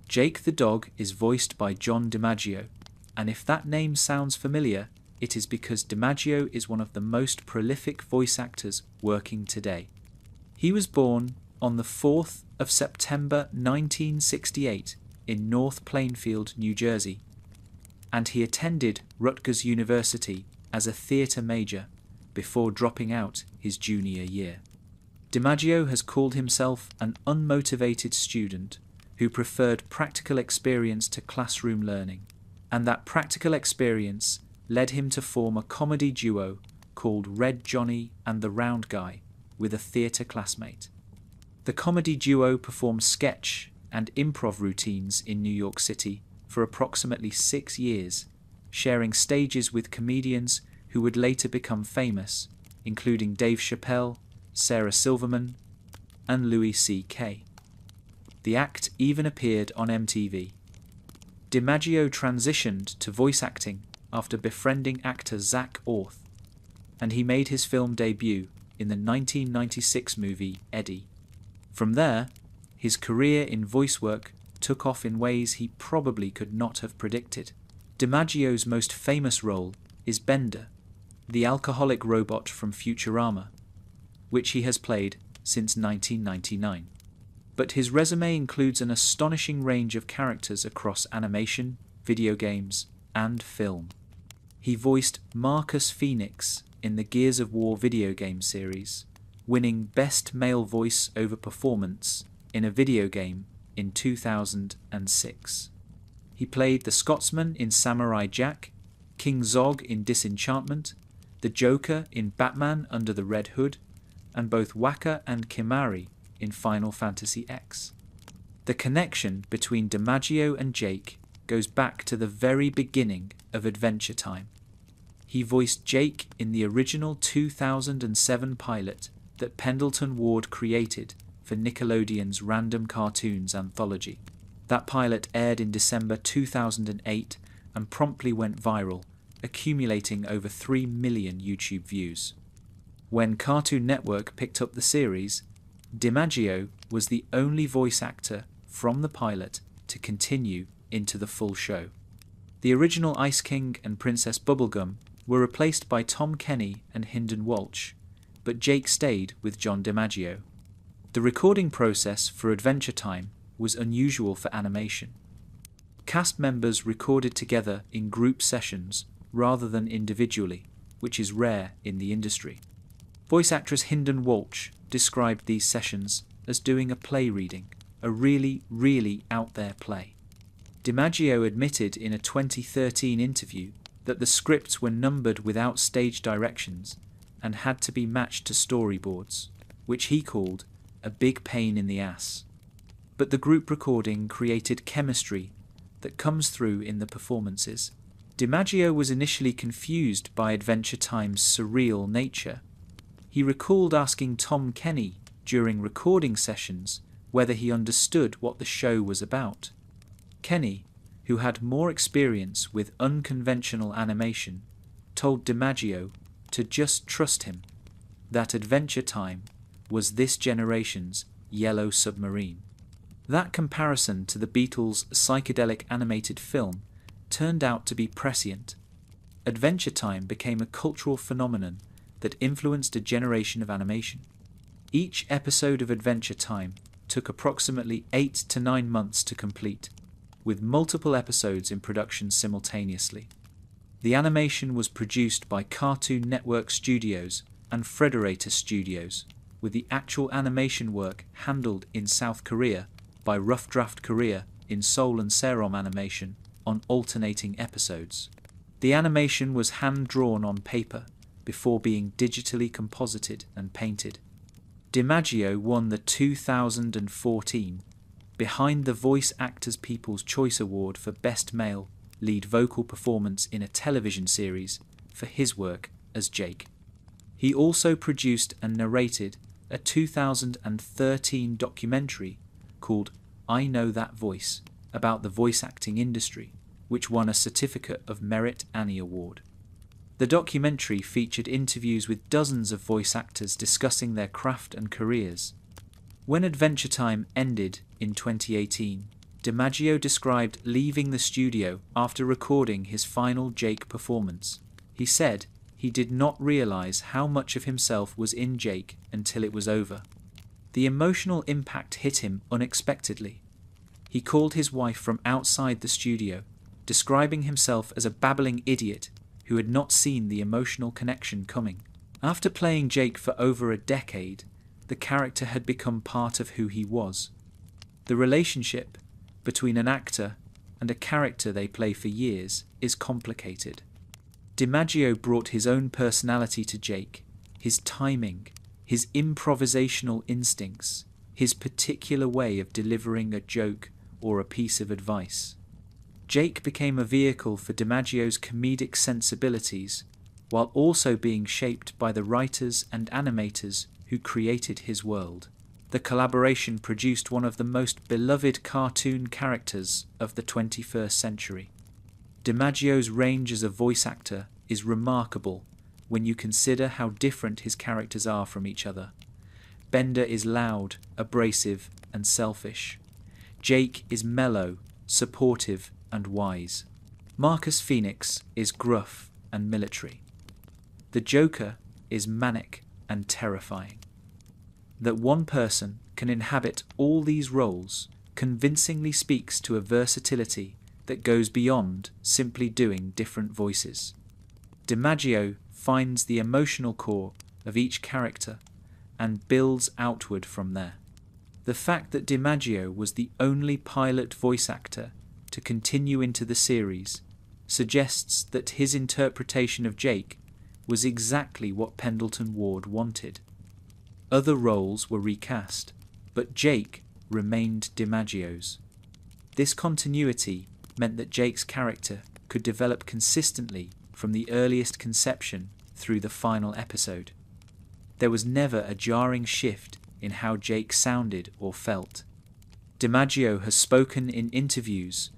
Jake the dog is voiced by John DiMaggio, and if that name sounds familiar, it is because DiMaggio is one of the most prolific voice actors working today. He was born on the 4th of September 1968 in North Plainfield, New Jersey, and he attended Rutgers University as a theatre major before dropping out his junior year. DiMaggio has called himself an unmotivated student who preferred practical experience to classroom learning, and that practical experience led him to form a comedy duo called Red Johnny and the Round Guy with a theatre classmate. The comedy duo performed sketch and improv routines in New York City for approximately 6 years, sharing stages with comedians who would later become famous, including Dave Chappelle, Sarah Silverman, and Louis C.K. The act even appeared on MTV. DiMaggio transitioned to voice acting after befriending actor Zach Orth, and he made his film debut in the 1996 movie Eddie. From there, his career in voice work took off in ways he probably could not have predicted. DiMaggio's most famous role is Bender, the alcoholic robot from Futurama, which he has played since 1999. But his resume includes an astonishing range of characters across animation, video games, and film. He voiced Marcus Phoenix in the Gears of War video game series, winning Best Male Voice Over Performance in a video game in 2006. He played the Scotsman in Samurai Jack, King Zog in Disenchantment, the Joker in Batman Under the Red Hood, and both Waka and Kimari in Final Fantasy X. The connection between DiMaggio and Jake goes back to the very beginning of Adventure Time. He voiced Jake in the original 2007 pilot that Pendleton Ward created for Nickelodeon's Random Cartoons anthology. That pilot aired in December 2008 and promptly went viral, accumulating over 3 million YouTube views. When Cartoon Network picked up the series, DiMaggio was the only voice actor from the pilot to continue into the full show. The original Ice King and Princess Bubblegum were replaced by Tom Kenny and Hynden Walsh, but Jake stayed with John DiMaggio. The recording process for Adventure Time was unusual for animation. Cast members recorded together in group sessions rather than individually, which is rare in the industry. Voice actress Hynden Walsh described these sessions as doing a play reading, a really, really out-there play. DiMaggio admitted in a 2013 interview that the scripts were numbered without stage directions and had to be matched to storyboards, which he called a big pain in the ass. But the group recording created chemistry that comes through in the performances. DiMaggio was initially confused by Adventure Time's surreal nature. He recalled asking Tom Kenny during recording sessions whether he understood what the show was about. Kenny, who had more experience with unconventional animation, told DiMaggio to just trust him, that Adventure Time was this generation's Yellow Submarine. That comparison to the Beatles' psychedelic animated film turned out to be prescient. Adventure Time became a cultural phenomenon that influenced a generation of animation. Each episode of Adventure Time took approximately 8 to 9 months to complete, with multiple episodes in production simultaneously. The animation was produced by Cartoon Network Studios and Frederator Studios, with the actual animation work handled in South Korea by Rough Draft Korea in Seoul and Serom Animation on alternating episodes. The animation was hand-drawn on paper before being digitally composited and painted. DiMaggio won the 2014 Behind the Voice Actors People's Choice Award for Best Male Lead Vocal Performance in a Television Series for his work as Jake. He also produced and narrated a 2013 documentary called I Know That Voice about the voice acting industry, which won a Certificate of Merit Annie Award. The documentary featured interviews with dozens of voice actors discussing their craft and careers. When Adventure Time ended in 2018, DiMaggio described leaving the studio after recording his final Jake performance. He said he did not realize how much of himself was in Jake until it was over. The emotional impact hit him unexpectedly. He called his wife from outside the studio, describing himself as a babbling idiot who had not seen the emotional connection coming. After playing Jake for over a decade, the character had become part of who he was. The relationship between an actor and a character they play for years is complicated. DiMaggio brought his own personality to Jake, his timing, his improvisational instincts, his particular way of delivering a joke or a piece of advice. Jake became a vehicle for DiMaggio's comedic sensibilities, while also being shaped by the writers and animators who created his world. The collaboration produced one of the most beloved cartoon characters of the 21st century. DiMaggio's range as a voice actor is remarkable when you consider how different his characters are from each other. Bender is loud, abrasive, and selfish. Jake is mellow, supportive, and wise. Marcus Phoenix is gruff and military. The Joker is manic and terrifying. That one person can inhabit all these roles convincingly speaks to a versatility that goes beyond simply doing different voices. DiMaggio finds the emotional core of each character and builds outward from there. The fact that DiMaggio was the only pilot voice actor to continue into the series suggests that his interpretation of Jake was exactly what Pendleton Ward wanted. Other roles were recast, but Jake remained DiMaggio's. This continuity meant that Jake's character could develop consistently from the earliest conception through the final episode. There was never a jarring shift in how Jake sounded or felt. DiMaggio has spoken in interviews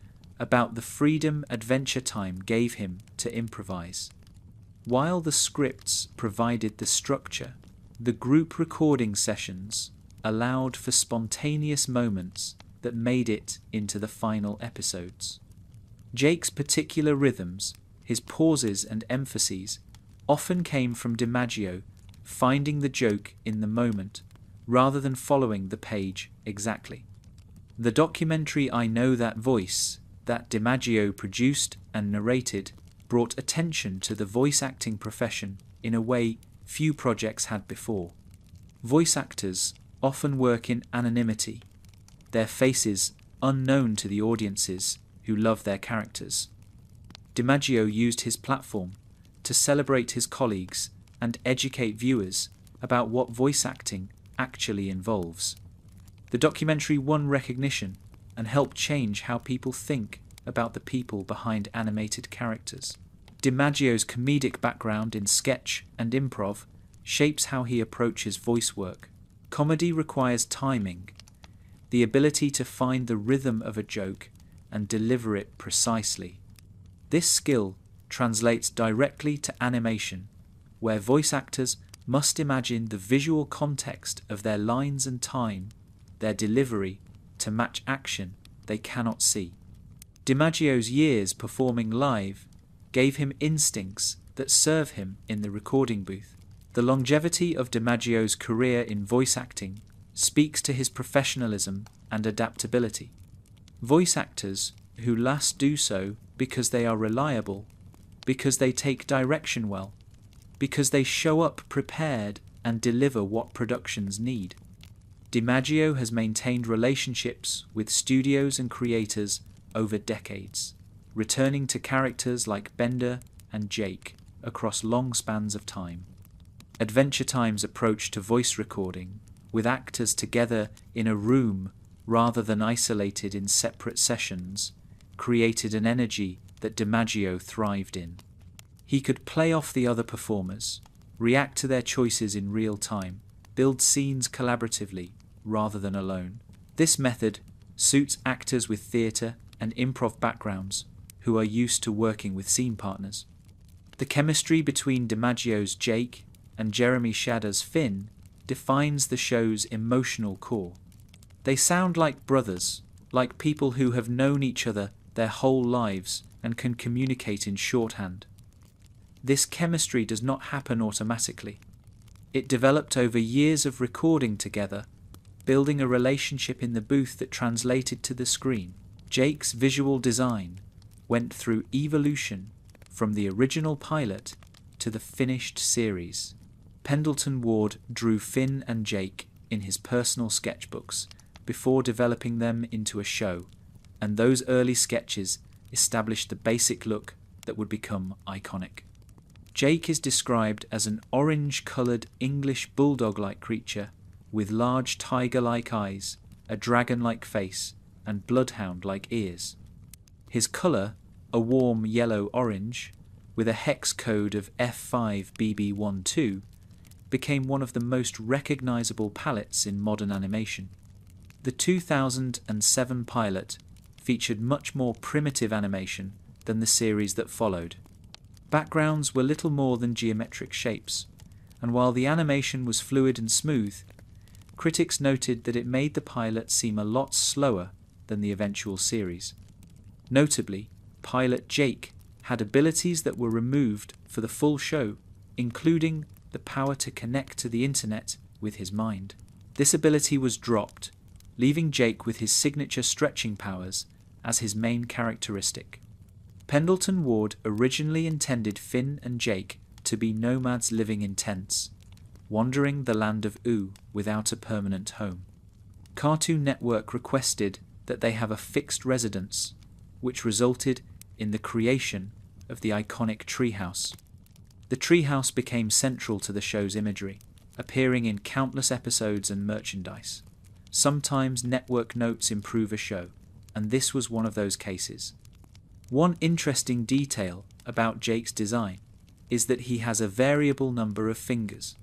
about the freedom Adventure Time gave him to improvise. While the scripts provided the structure, the group recording sessions allowed for spontaneous moments that made it into the final episodes. Jake's particular rhythms, his pauses and emphases, often came from DiMaggio finding the joke in the moment rather than following the page exactly. The documentary I Know That Voice that DiMaggio produced and narrated brought attention to the voice acting profession in a way few projects had before. Voice actors often work in anonymity, their faces unknown to the audiences who love their characters. DiMaggio used his platform to celebrate his colleagues and educate viewers about what voice acting actually involves. The documentary won recognition and helped change how people think about the people behind animated characters. DiMaggio's comedic background in sketch and improv shapes how he approaches voice work. Comedy requires timing, the ability to find the rhythm of a joke and deliver it precisely. This skill translates directly to animation, where voice actors must imagine the visual context of their lines and time, their delivery, to match action they cannot see. DiMaggio's years performing live gave him instincts that serve him in the recording booth. The longevity of DiMaggio's career in voice acting speaks to his professionalism and adaptability. Voice actors who last do so because they are reliable, because they take direction well, because they show up prepared and deliver what productions need. DiMaggio has maintained relationships with studios and creators over decades, returning to characters like Bender and Jake across long spans of time. Adventure Time's approach to voice recording, with actors together in a room rather than isolated in separate sessions, created an energy that DiMaggio thrived in. He could play off the other performers, react to their choices in real time, build scenes collaboratively rather than alone. This method suits actors with theatre and improv backgrounds who are used to working with scene partners. The chemistry between DiMaggio's Jake and Jeremy Shadda's Finn defines the show's emotional core. They sound like brothers, like people who have known each other their whole lives and can communicate in shorthand. This chemistry does not happen automatically. It developed over years of recording together, building a relationship in the booth that translated to the screen. Jake's visual design went through evolution from the original pilot to the finished series. Pendleton Ward drew Finn and Jake in his personal sketchbooks before developing them into a show, and those early sketches established the basic look that would become iconic. Jake is described as an orange-coloured English bulldog-like creature with large tiger-like eyes, a dragon-like face, and bloodhound-like ears. His colour, a warm yellow-orange, with a hex code of F5BB12, became one of the most recognisable palettes in modern animation. The 2007 pilot featured much more primitive animation than the series that followed. Backgrounds were little more than geometric shapes, and while the animation was fluid and smooth, critics noted that it made the pilot seem a lot slower than the eventual series. Notably, pilot Jake had abilities that were removed for the full show, including the power to connect to the internet with his mind. This ability was dropped, leaving Jake with his signature stretching powers as his main characteristic. Pendleton Ward originally intended Finn and Jake to be nomads living in tents, wandering the land of Oo without a permanent home. Cartoon Network requested that they have a fixed residence, which resulted in the creation of the iconic treehouse. The treehouse became central to the show's imagery, appearing in countless episodes and merchandise. Sometimes network notes improve a show, and this was one of those cases. One interesting detail about Jake's design is that he has a variable number of fingers.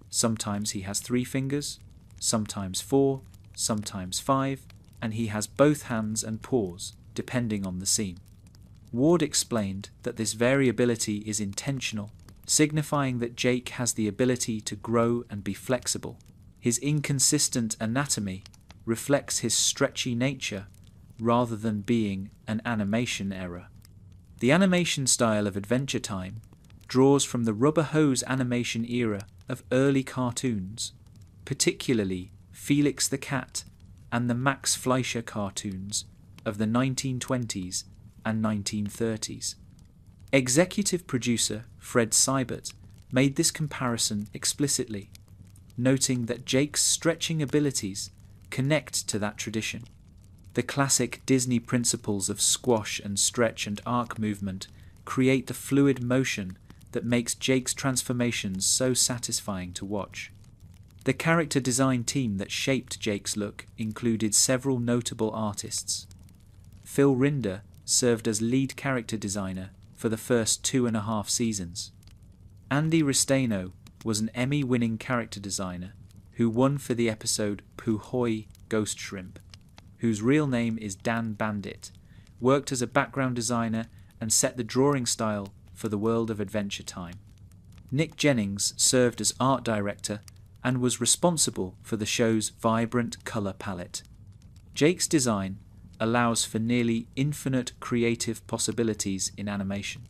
Sometimes he has 3 fingers, sometimes 4, sometimes 5, and he has both hands and paws, depending on the scene. Ward explained that this variability is intentional, signifying that Jake has the ability to grow and be flexible. His inconsistent anatomy reflects his stretchy nature rather than being an animation error. The animation style of Adventure Time draws from the rubber hose animation era of early cartoons, particularly Felix the Cat and the Max Fleischer cartoons of the 1920s and 1930s. Executive producer Fred Seibert made this comparison explicitly, noting that Jake's stretching abilities connect to that tradition. The classic Disney principles of squash and stretch and arc movement create the fluid motion that makes Jake's transformations so satisfying to watch. The character design team that shaped Jake's look included several notable artists. Phil Rinder served as lead character designer for the first 2.5 seasons. Andy Ristaino was an Emmy-winning character designer who won for the episode Puhoi Ghost Shrimp, whose real name is Dan Bandit, worked as a background designer and set the drawing style for the world of Adventure Time. Nick Jennings served as art director and was responsible for the show's vibrant colour palette. Jake's design allows for nearly infinite creative possibilities in animation.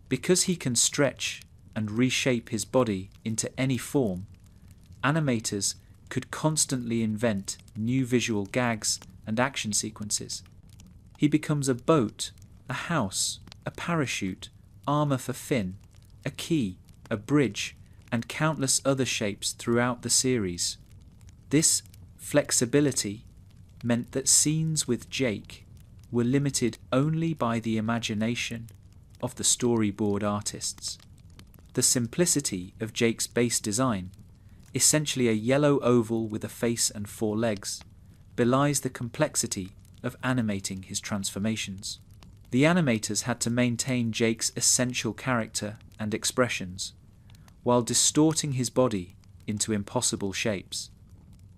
Because he can stretch and reshape his body into any form, animators could constantly invent new visual gags and action sequences. He becomes a boat, a house, a parachute, armour for Finn, a key, a bridge, and countless other shapes throughout the series. This flexibility meant that scenes with Jake were limited only by the imagination of the storyboard artists. The simplicity of Jake's base design, essentially a yellow oval with a face and 4 legs, belies the complexity of animating his transformations. The animators had to maintain Jake's essential character and expressions, while distorting his body into impossible shapes.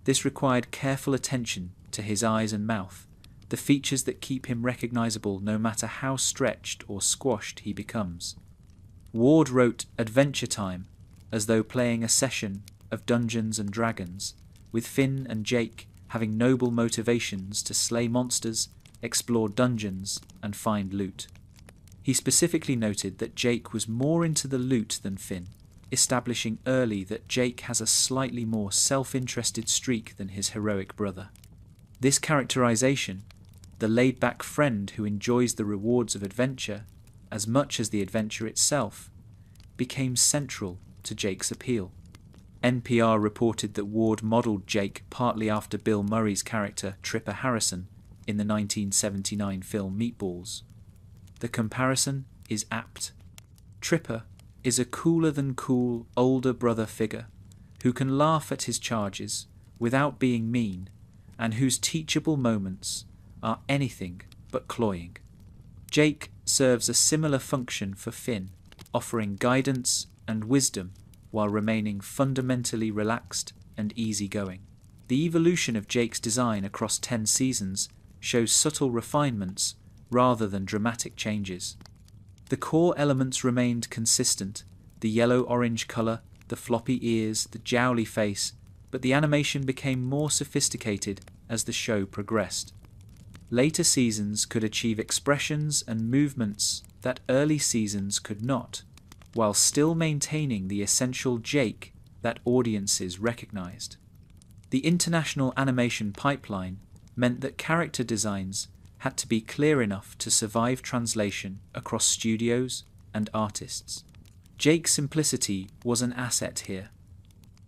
This required careful attention to his eyes and mouth, the features that keep him recognizable no matter how stretched or squashed he becomes. Ward wrote Adventure Time as though playing a session of Dungeons and Dragons, with Finn and Jake having noble motivations to slay monsters, explore dungeons, and find loot. He specifically noted that Jake was more into the loot than Finn, establishing early that Jake has a slightly more self-interested streak than his heroic brother. This characterization, the laid-back friend who enjoys the rewards of adventure as much as the adventure itself, became central to Jake's appeal. NPR reported that Ward modelled Jake partly after Bill Murray's character Tripper Harrison in the 1979 film Meatballs. The comparison is apt. Tripper is a cooler-than-cool older brother figure who can laugh at his charges without being mean and whose teachable moments are anything but cloying. Jake serves a similar function for Finn, offering guidance and wisdom while remaining fundamentally relaxed and easygoing. The evolution of Jake's design across 10 seasons shows subtle refinements rather than dramatic changes. The core elements remained consistent: the yellow-orange colour, the floppy ears, the jowly face, but the animation became more sophisticated as the show progressed. Later seasons could achieve expressions and movements that early seasons could not, while still maintaining the essential Jake that audiences recognized. The international animation pipeline meant that character designs had to be clear enough to survive translation across studios and artists. Jake's simplicity was an asset here.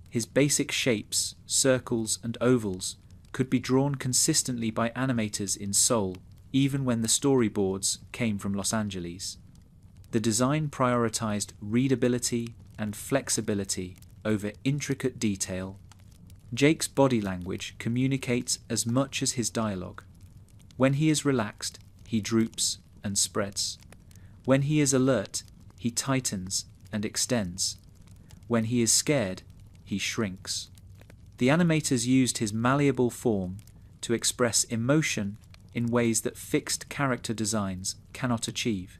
His basic shapes, circles and ovals, could be drawn consistently by animators in Seoul, even when the storyboards came from Los Angeles. The design prioritized readability and flexibility over intricate detail. Jake's body language communicates as much as his dialogue. When he is relaxed, he droops and spreads. When he is alert, he tightens and extends. When he is scared, he shrinks. The animators used his malleable form to express emotion in ways that fixed character designs cannot achieve.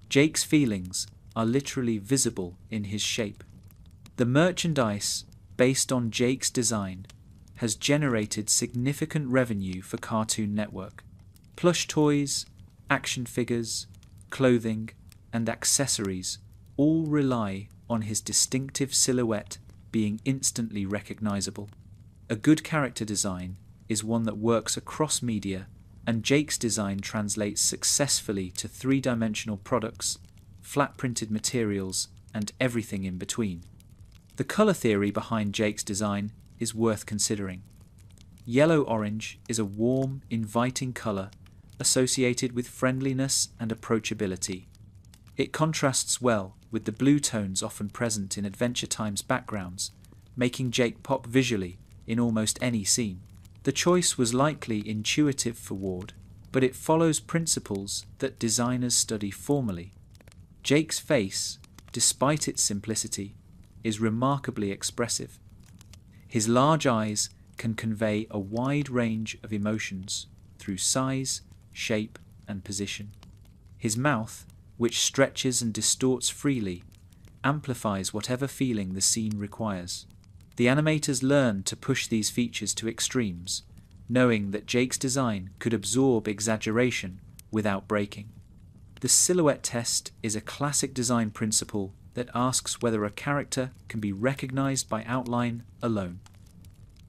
Jake's feelings are literally visible in his shape. The merchandise based on Jake's design has generated significant revenue for Cartoon Network. Plush toys, action figures, clothing, and accessories all rely on his distinctive silhouette being instantly recognizable. A good character design is one that works across media, and Jake's design translates successfully to three-dimensional products, flat-printed materials, and everything in between. The color theory behind Jake's design is worth considering. Yellow-orange is a warm, inviting color associated with friendliness and approachability. It contrasts well with the blue tones often present in Adventure Time's backgrounds, making Jake pop visually in almost any scene. The choice was likely intuitive for Ward, but it follows principles that designers study formally. Jake's face, despite its simplicity, is remarkably expressive. His large eyes can convey a wide range of emotions through size, shape, and position. His mouth, which stretches and distorts freely, amplifies whatever feeling the scene requires. The animators learned to push these features to extremes, knowing that Jake's design could absorb exaggeration without breaking. The silhouette test is a classic design principle that asks whether a character can be recognized by outline alone.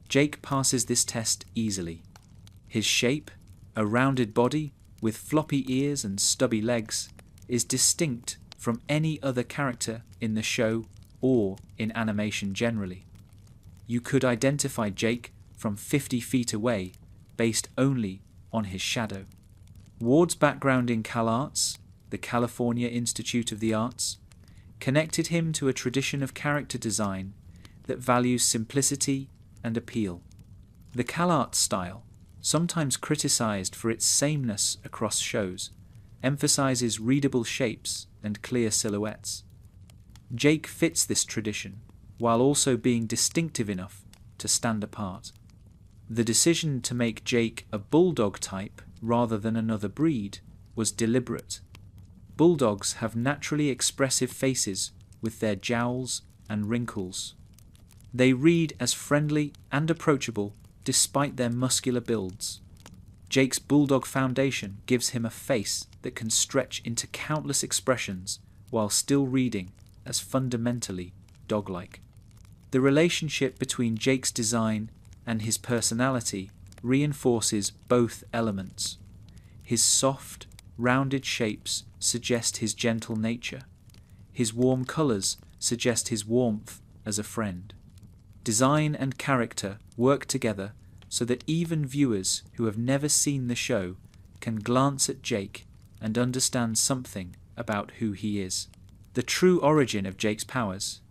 Jake passes this test easily. His shape, a rounded body with floppy ears and stubby legs, is distinct from any other character in the show or in animation generally. You could identify Jake from 50 feet away based only on his shadow. Ward's background in CalArts, the California Institute of the Arts, connected him to a tradition of character design that values simplicity and appeal. The CalArts style, sometimes criticized for its sameness across shows, emphasizes readable shapes and clear silhouettes. Jake fits this tradition, while also being distinctive enough to stand apart. The decision to make Jake a bulldog type rather than another breed was deliberate. Bulldogs have naturally expressive faces with their jowls and wrinkles. They read as friendly and approachable despite their muscular builds. Jake's bulldog foundation gives him a face that can stretch into countless expressions while still reading as fundamentally dog-like. The relationship between Jake's design and his personality reinforces both elements. His soft, rounded shapes suggest his gentle nature. His warm colours suggest his warmth as a friend. Design and character work together so that even viewers who have never seen the show can glance at Jake and understand something about who he is. The true origin of Jake's powers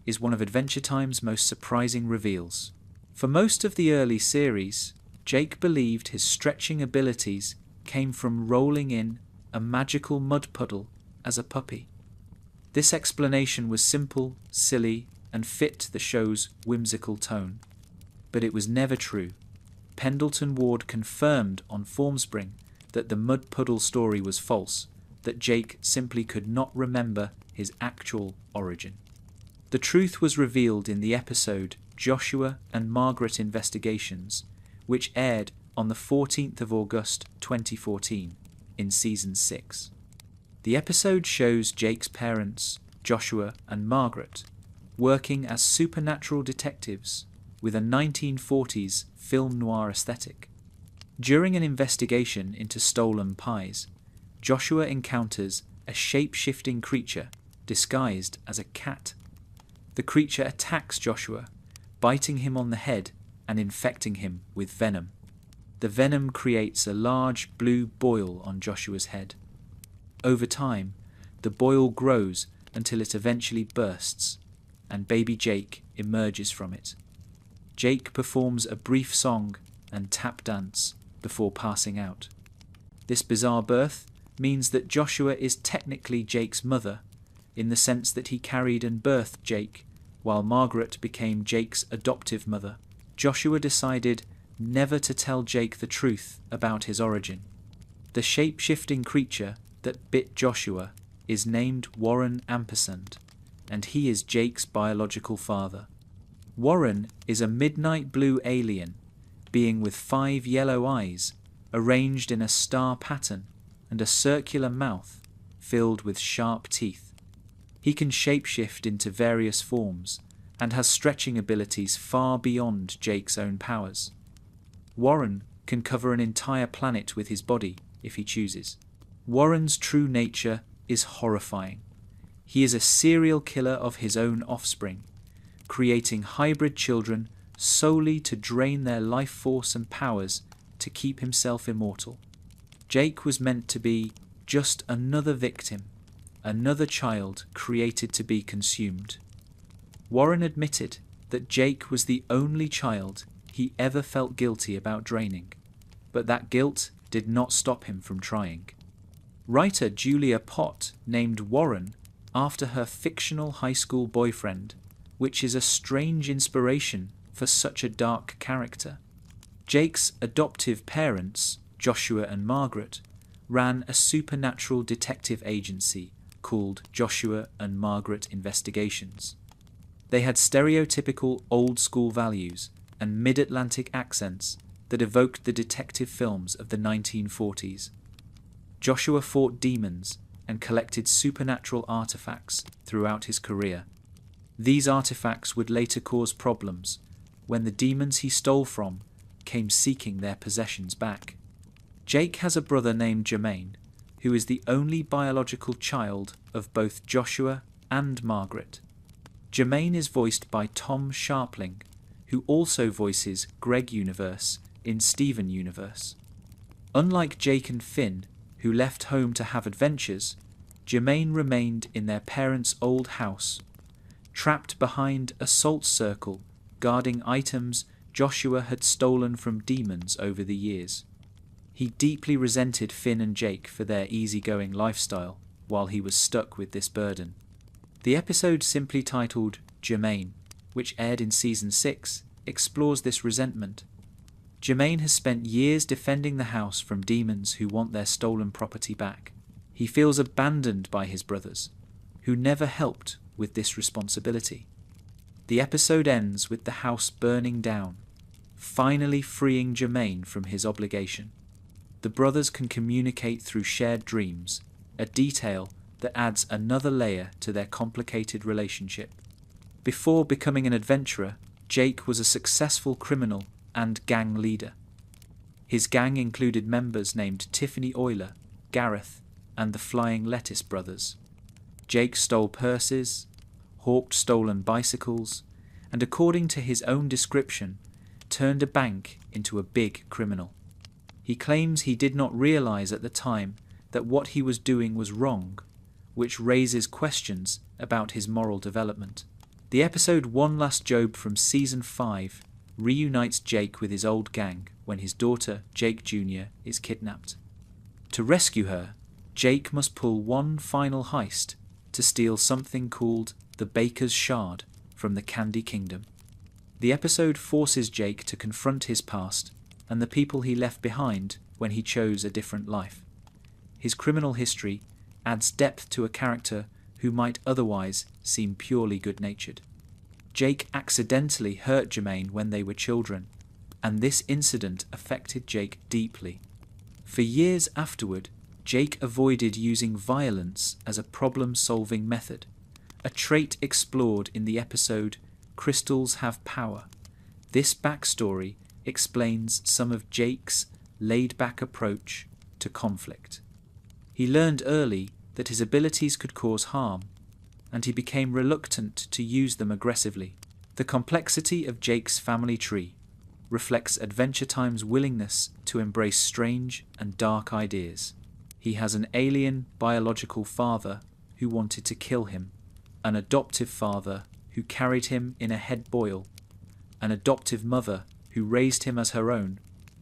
is one of Adventure Time's most surprising reveals. For most of the early series, Jake believed his stretching abilities came from rolling in a magical mud puddle as a puppy. This explanation was simple, silly, and fit the show's whimsical tone. But it was never true. Pendleton Ward confirmed on Formspring that the mud puddle story was false, that Jake simply could not remember his actual origin. The truth was revealed in the episode Joshua and Margaret Investigations, which aired on the 14th of August 2014 in Season 6. The episode shows Jake's parents, Joshua and Margaret, working as supernatural detectives with a 1940s film noir aesthetic. During an investigation into stolen pies, Joshua encounters a shape-shifting creature disguised as a cat. The creature attacks Joshua, biting him on the head and infecting him with venom. The venom creates a large blue boil on Joshua's head. Over time, the boil grows until it eventually bursts, and baby Jake emerges from it. Jake performs a brief song and tap dance before passing out. This bizarre birth means that Joshua is technically Jake's mother, in the sense that he carried and birthed Jake, while Margaret became Jake's adoptive mother. Joshua decided never to tell Jake the truth about his origin. The shape-shifting creature that bit Joshua is named Warren Ampersand, and he is Jake's biological father. Warren is a midnight blue alien, being with 5 yellow eyes, arranged in a star pattern, and a circular mouth filled with sharp teeth. He can shapeshift into various forms, and has stretching abilities far beyond Jake's own powers. Warren can cover an entire planet with his body, if he chooses. Warren's true nature is horrifying. He is a serial killer of his own offspring, creating hybrid children solely to drain their life force and powers to keep himself immortal. Jake was meant to be just another victim, another child created to be consumed. Warren admitted that Jake was the only child he ever felt guilty about draining, but that guilt did not stop him from trying. Writer Julia Pott named Warren after her fictional high school boyfriend, which is a strange inspiration for such a dark character. Jake's adoptive parents, Joshua and Margaret, ran a supernatural detective agency called Joshua and Margaret Investigations. They had stereotypical old-school values and mid-Atlantic accents that evoked the detective films of the 1940s. Joshua fought demons and collected supernatural artifacts throughout his career. These artifacts would later cause problems when the demons he stole from came seeking their possessions back. Jake has a brother named Jermaine, who is the only biological child of both Joshua and Margaret. Jermaine is voiced by Tom Sharpling, who also voices Greg Universe in Steven Universe. Unlike Jake and Finn, who left home to have adventures, Jermaine remained in their parents' old house, trapped behind a salt circle guarding items Joshua had stolen from demons over the years. He deeply resented Finn and Jake for their easygoing lifestyle while he was stuck with this burden. The episode, simply titled Jermaine, which aired in Season 6, explores this resentment. Jermaine has spent years defending the house from demons who want their stolen property back. He feels abandoned by his brothers, who never helped with this responsibility. The episode ends with the house burning down, finally freeing Jermaine from his obligation. The brothers can communicate through shared dreams, a detail that adds another layer to their complicated relationship. Before becoming an adventurer, Jake was a successful criminal and gang leader. His gang included members named Tiffany Oyler, Gareth, and the Flying Lettuce Brothers. Jake stole purses, hawked stolen bicycles, and according to his own description, turned a bank into a big criminal. He claims he did not realize at the time that what he was doing was wrong, which raises questions about his moral development. The episode One Last Job from Season 5 reunites Jake with his old gang when his daughter, Jake Jr., is kidnapped. To rescue her, Jake must pull one final heist to steal something called the Baker's Shard from the Candy Kingdom. The episode forces Jake to confront his past and the people he left behind when he chose a different life. His criminal history adds depth to a character who might otherwise seem purely good-natured. Jake accidentally hurt Jermaine when they were children, and this incident affected Jake deeply. For years afterward, Jake avoided using violence as a problem-solving method, a trait explored in the episode Crystals Have Power. This backstory explains some of Jake's laid-back approach to conflict. He learned early that his abilities could cause harm, and he became reluctant to use them aggressively. The complexity of Jake's family tree reflects Adventure Time's willingness to embrace strange and dark ideas. He has an alien biological father who wanted to kill him, an adoptive father who carried him in a head boil, an adoptive mother who raised him as her own,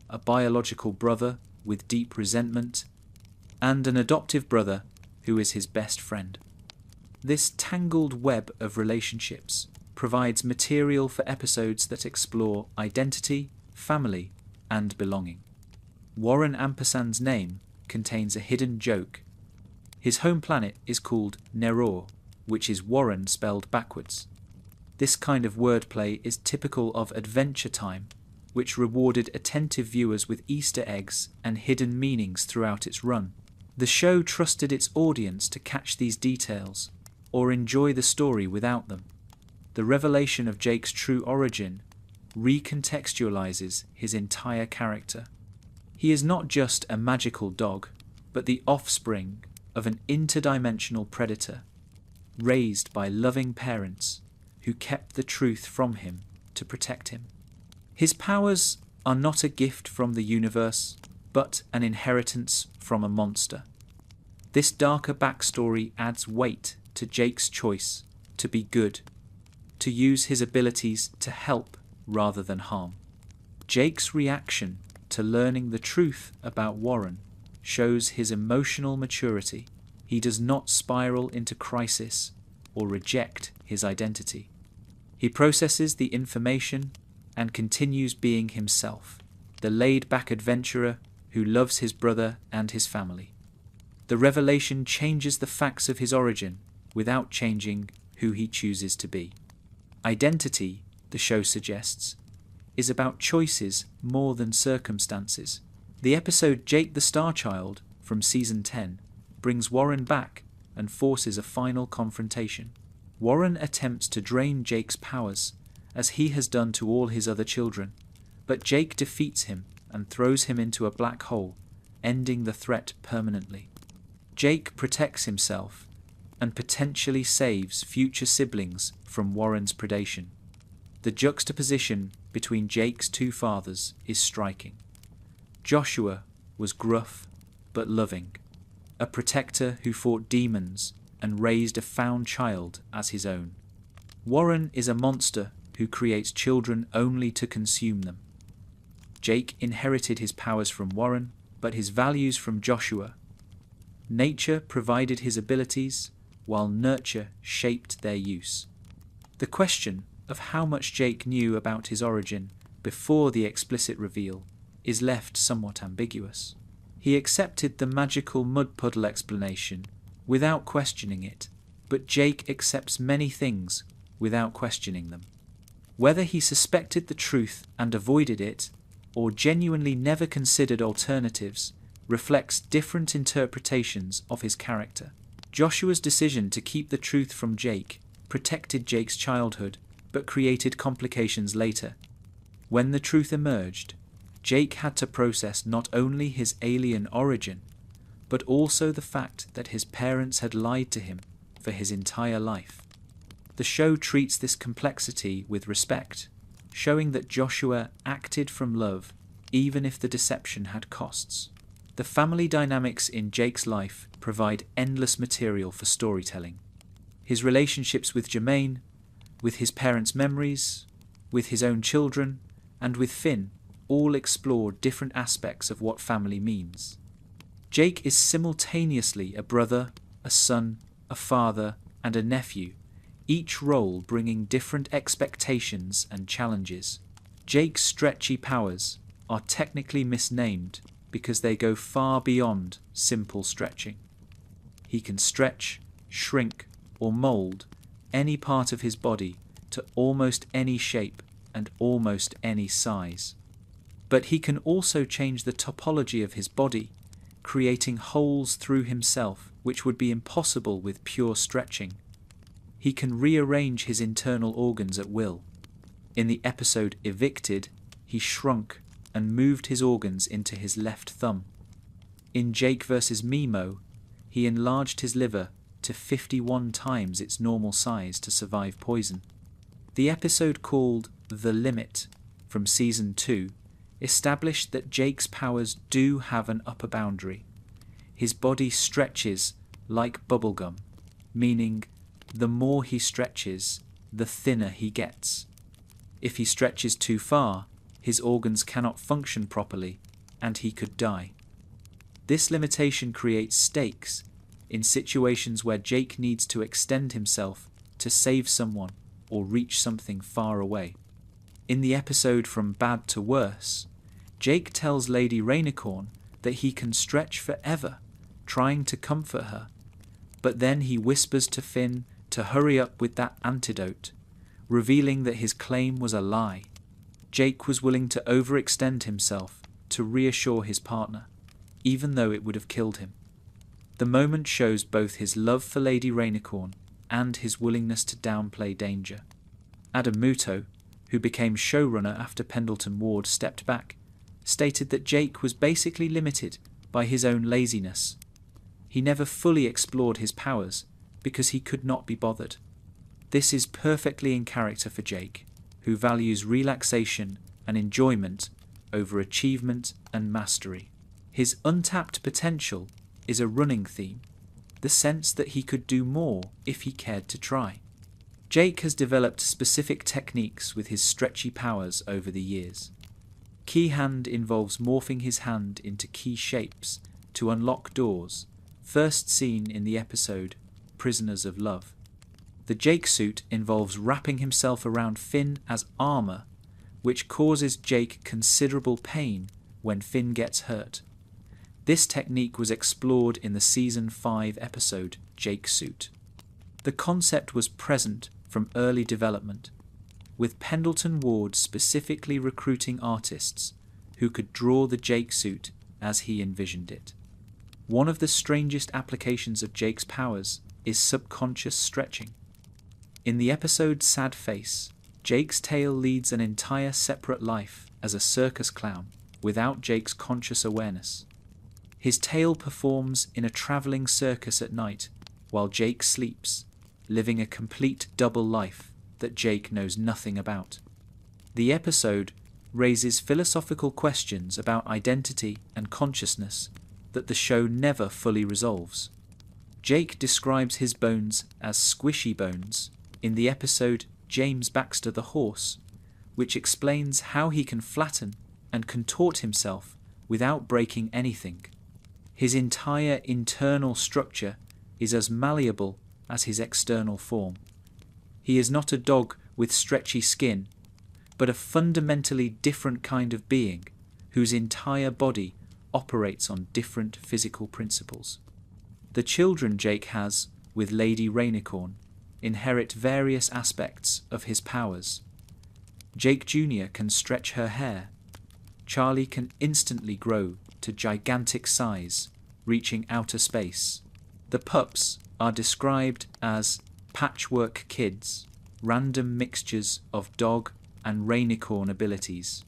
a biological brother with deep resentment, and an adoptive brother who is his best friend. This tangled web of relationships provides material for episodes that explore identity, family, and belonging. Warren Ampersand's name contains a hidden joke. His home planet is called Neror, which is Warren spelled backwards. This kind of wordplay is typical of Adventure Time, which rewarded attentive viewers with Easter eggs and hidden meanings throughout its run. The show trusted its audience to catch these details, or enjoy the story without them. The revelation of Jake's true origin recontextualizes his entire character. He is not just a magical dog, but the offspring of an interdimensional predator, raised by loving parents who kept the truth from him to protect him. His powers are not a gift from the universe, but an inheritance from a monster. This darker backstory adds weight to Jake's choice to be good, to use his abilities to help rather than harm. Jake's reaction to learning the truth about Warren shows his emotional maturity. He does not spiral into crisis or reject his identity. He processes the information and continues being himself, the laid-back adventurer who loves his brother and his family. The revelation changes the facts of his origin without changing who he chooses to be. Identity, the show suggests, is about choices more than circumstances. The episode Jake the Star Child from Season 10 brings Warren back and forces a final confrontation. Warren attempts to drain Jake's powers, as he has done to all his other children, but Jake defeats him and throws him into a black hole, ending the threat permanently. Jake protects himself and potentially saves future siblings from Warren's predation. The juxtaposition between Jake's two fathers is striking. Joshua was gruff but loving, a protector who fought demons and raised a found child as his own. Warren is a monster who creates children only to consume them. Jake inherited his powers from Warren, but his values from Joshua. Nature provided his abilities, while nurture shaped their use. The question of how much Jake knew about his origin before the explicit reveal is left somewhat ambiguous. He accepted the magical mud puddle explanation without questioning it, but Jake accepts many things without questioning them. Whether he suspected the truth and avoided it, or genuinely never considered alternatives, reflects different interpretations of his character. Joshua's decision to keep the truth from Jake protected Jake's childhood, but created complications later. When the truth emerged, Jake had to process not only his alien origin, but also the fact that his parents had lied to him for his entire life. The show treats this complexity with respect, showing that Joshua acted from love even if the deception had costs. The family dynamics in Jake's life provide endless material for storytelling. His relationships with Jermaine, with his parents' memories, with his own children, and with Finn all explore different aspects of what family means. Jake is simultaneously a brother, a son, a father, and a nephew, each role bringing different expectations and challenges. Jake's stretchy powers are technically misnamed because they go far beyond simple stretching. He can stretch, shrink, or mold any part of his body to almost any shape and almost any size. But he can also change the topology of his body, creating holes through himself which would be impossible with pure stretching. He can rearrange his internal organs at will. In the episode Evicted, he shrunk and moved his organs into his left thumb. In Jake vs. Mimo, he enlarged his liver to 51 times its normal size to survive poison. The episode called The Limit from Season 2 established that Jake's powers do have an upper boundary. His body stretches like bubblegum, meaning the more he stretches, the thinner he gets. If he stretches too far, his organs cannot function properly, and he could die. This limitation creates stakes in situations where Jake needs to extend himself to save someone or reach something far away. In the episode From Bad to Worse, Jake tells Lady Rainicorn that he can stretch forever, trying to comfort her, but then he whispers to Finn to hurry up with that antidote, revealing that his claim was a lie. Jake was willing to overextend himself to reassure his partner, even though it would have killed him. The moment shows both his love for Lady Rainicorn and his willingness to downplay danger. Adam Muto, who became showrunner after Pendleton Ward stepped back, stated that Jake was basically limited by his own laziness. He never fully explored his powers because he could not be bothered. This is perfectly in character for Jake, who values relaxation and enjoyment over achievement and mastery. His untapped potential is a running theme, the sense that he could do more if he cared to try. Jake has developed specific techniques with his stretchy powers over the years. Key hand involves morphing his hand into key shapes to unlock doors, first seen in the episode Prisoners of Love. The Jake suit involves wrapping himself around Finn as armour, which causes Jake considerable pain when Finn gets hurt. This technique was explored in the Season 5 episode Jake Suit. The concept was present from early development, with Pendleton Ward specifically recruiting artists who could draw the Jake suit as he envisioned it. One of the strangest applications of Jake's powers is subconscious stretching. In the episode Sad Face, Jake's tail leads an entire separate life as a circus clown without Jake's conscious awareness. His tail performs in a travelling circus at night while Jake sleeps, living a complete double life that Jake knows nothing about. The episode raises philosophical questions about identity and consciousness that the show never fully resolves. Jake describes his bones as squishy bones in the episode James Baxter the Horse, which explains how he can flatten and contort himself without breaking anything. His entire internal structure is as malleable as his external form. He is not a dog with stretchy skin, but a fundamentally different kind of being whose entire body operates on different physical principles. The children Jake has with Lady Rainicorn inherit various aspects of his powers. Jake Jr. can stretch her hair. Charlie can instantly grow to gigantic size, reaching outer space. The pups are described as patchwork kids, random mixtures of dog and Rainicorn abilities.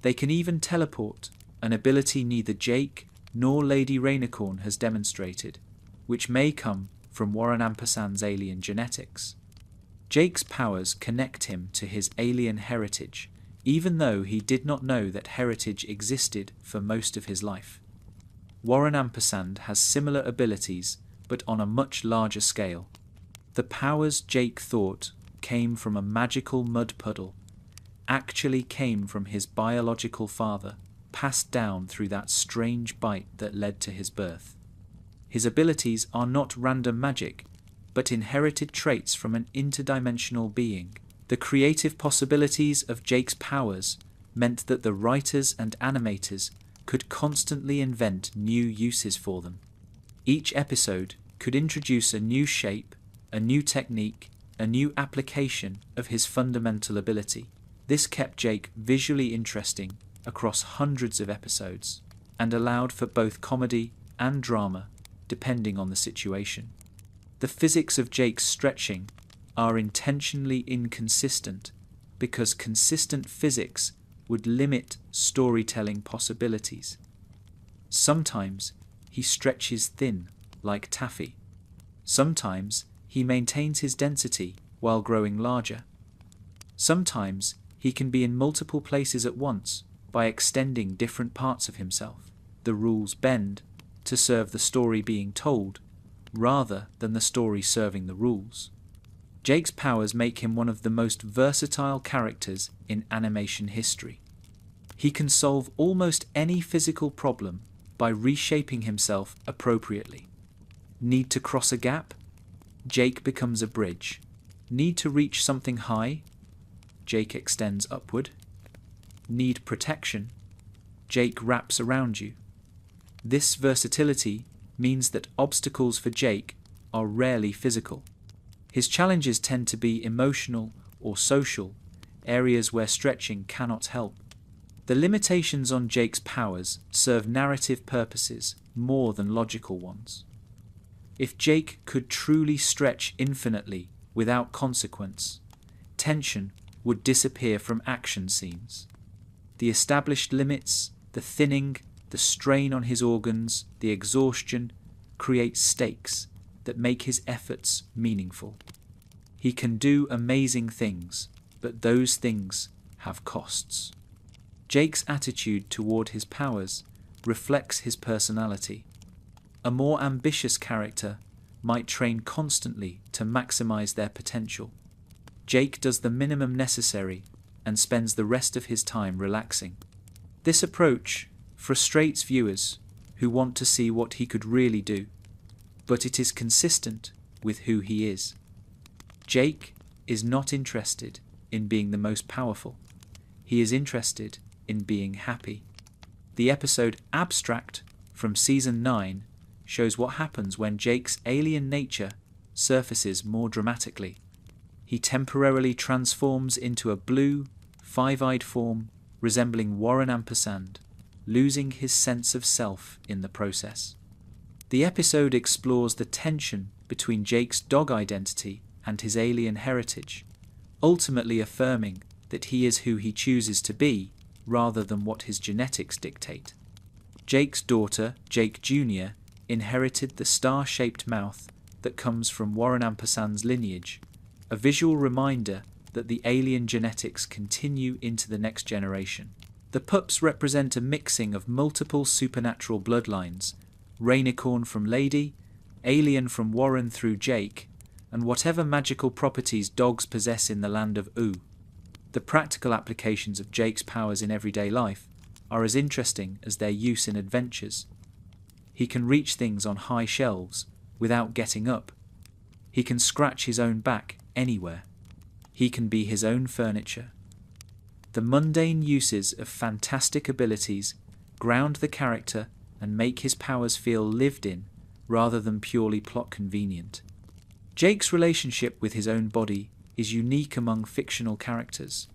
They can even teleport, an ability neither Jake nor Lady Rainicorn has demonstrated, which may come from Warren Ampersand's alien genetics. Jake's powers connect him to his alien heritage, even though he did not know that heritage existed for most of his life. Warren Ampersand has similar abilities, but on a much larger scale. The powers Jake thought came from a magical mud puddle actually came from his biological father, passed down through that strange bite that led to his birth. His abilities are not random magic, but inherited traits from an interdimensional being. The creative possibilities of Jake's powers meant that the writers and animators could constantly invent new uses for them. Each episode could introduce a new shape, a new technique, a new application of his fundamental ability. This kept Jake visually interesting across hundreds of episodes and allowed for both comedy and drama, depending on the situation. The physics of Jake's stretching are intentionally inconsistent because consistent physics would limit storytelling possibilities. Sometimes he stretches thin, like taffy. Sometimes he maintains his density while growing larger. Sometimes he can be in multiple places at once by extending different parts of himself. The rules bend to serve the story being told, rather than the story serving the rules. Jake's powers make him one of the most versatile characters in animation history. He can solve almost any physical problem by reshaping himself appropriately. Need to cross a gap? Jake becomes a bridge. Need to reach something high? Jake extends upward. Need protection? Jake wraps around you. This versatility means that obstacles for Jake are rarely physical. His challenges tend to be emotional or social, areas where stretching cannot help. The limitations on Jake's powers serve narrative purposes more than logical ones. If Jake could truly stretch infinitely without consequence, tension would disappear from action scenes. The established limits, the thinning, the strain on his organs, the exhaustion, create stakes that make his efforts meaningful. He can do amazing things, but those things have costs. Jake's attitude toward his powers reflects his personality. A more ambitious character might train constantly to maximize their potential. Jake does the minimum necessary and spends the rest of his time relaxing. This approach frustrates viewers who want to see what he could really do, but it is consistent with who he is. Jake is not interested in being the most powerful. He is interested in being happy. The episode Abstract from Season 9 shows what happens when Jake's alien nature surfaces more dramatically. He temporarily transforms into a blue, five-eyed form resembling Warren Ampersand, losing his sense of self in the process. The episode explores the tension between Jake's dog identity and his alien heritage, ultimately affirming that he is who he chooses to be rather than what his genetics dictate. Jake's daughter, Jake Jr., inherited the star-shaped mouth that comes from Warren Ampersand's lineage, a visual reminder that the alien genetics continue into the next generation. The pups represent a mixing of multiple supernatural bloodlines, Rainicorn from Lady, alien from Warren through Jake, and whatever magical properties dogs possess in the land of Oo. The practical applications of Jake's powers in everyday life are as interesting as their use in adventures. He can reach things on high shelves without getting up. He can scratch his own back anywhere. He can be his own furniture. The mundane uses of fantastic abilities ground the character and make his powers feel lived in rather than purely plot convenient. Jake's relationship with his own body is unique among fictional characters.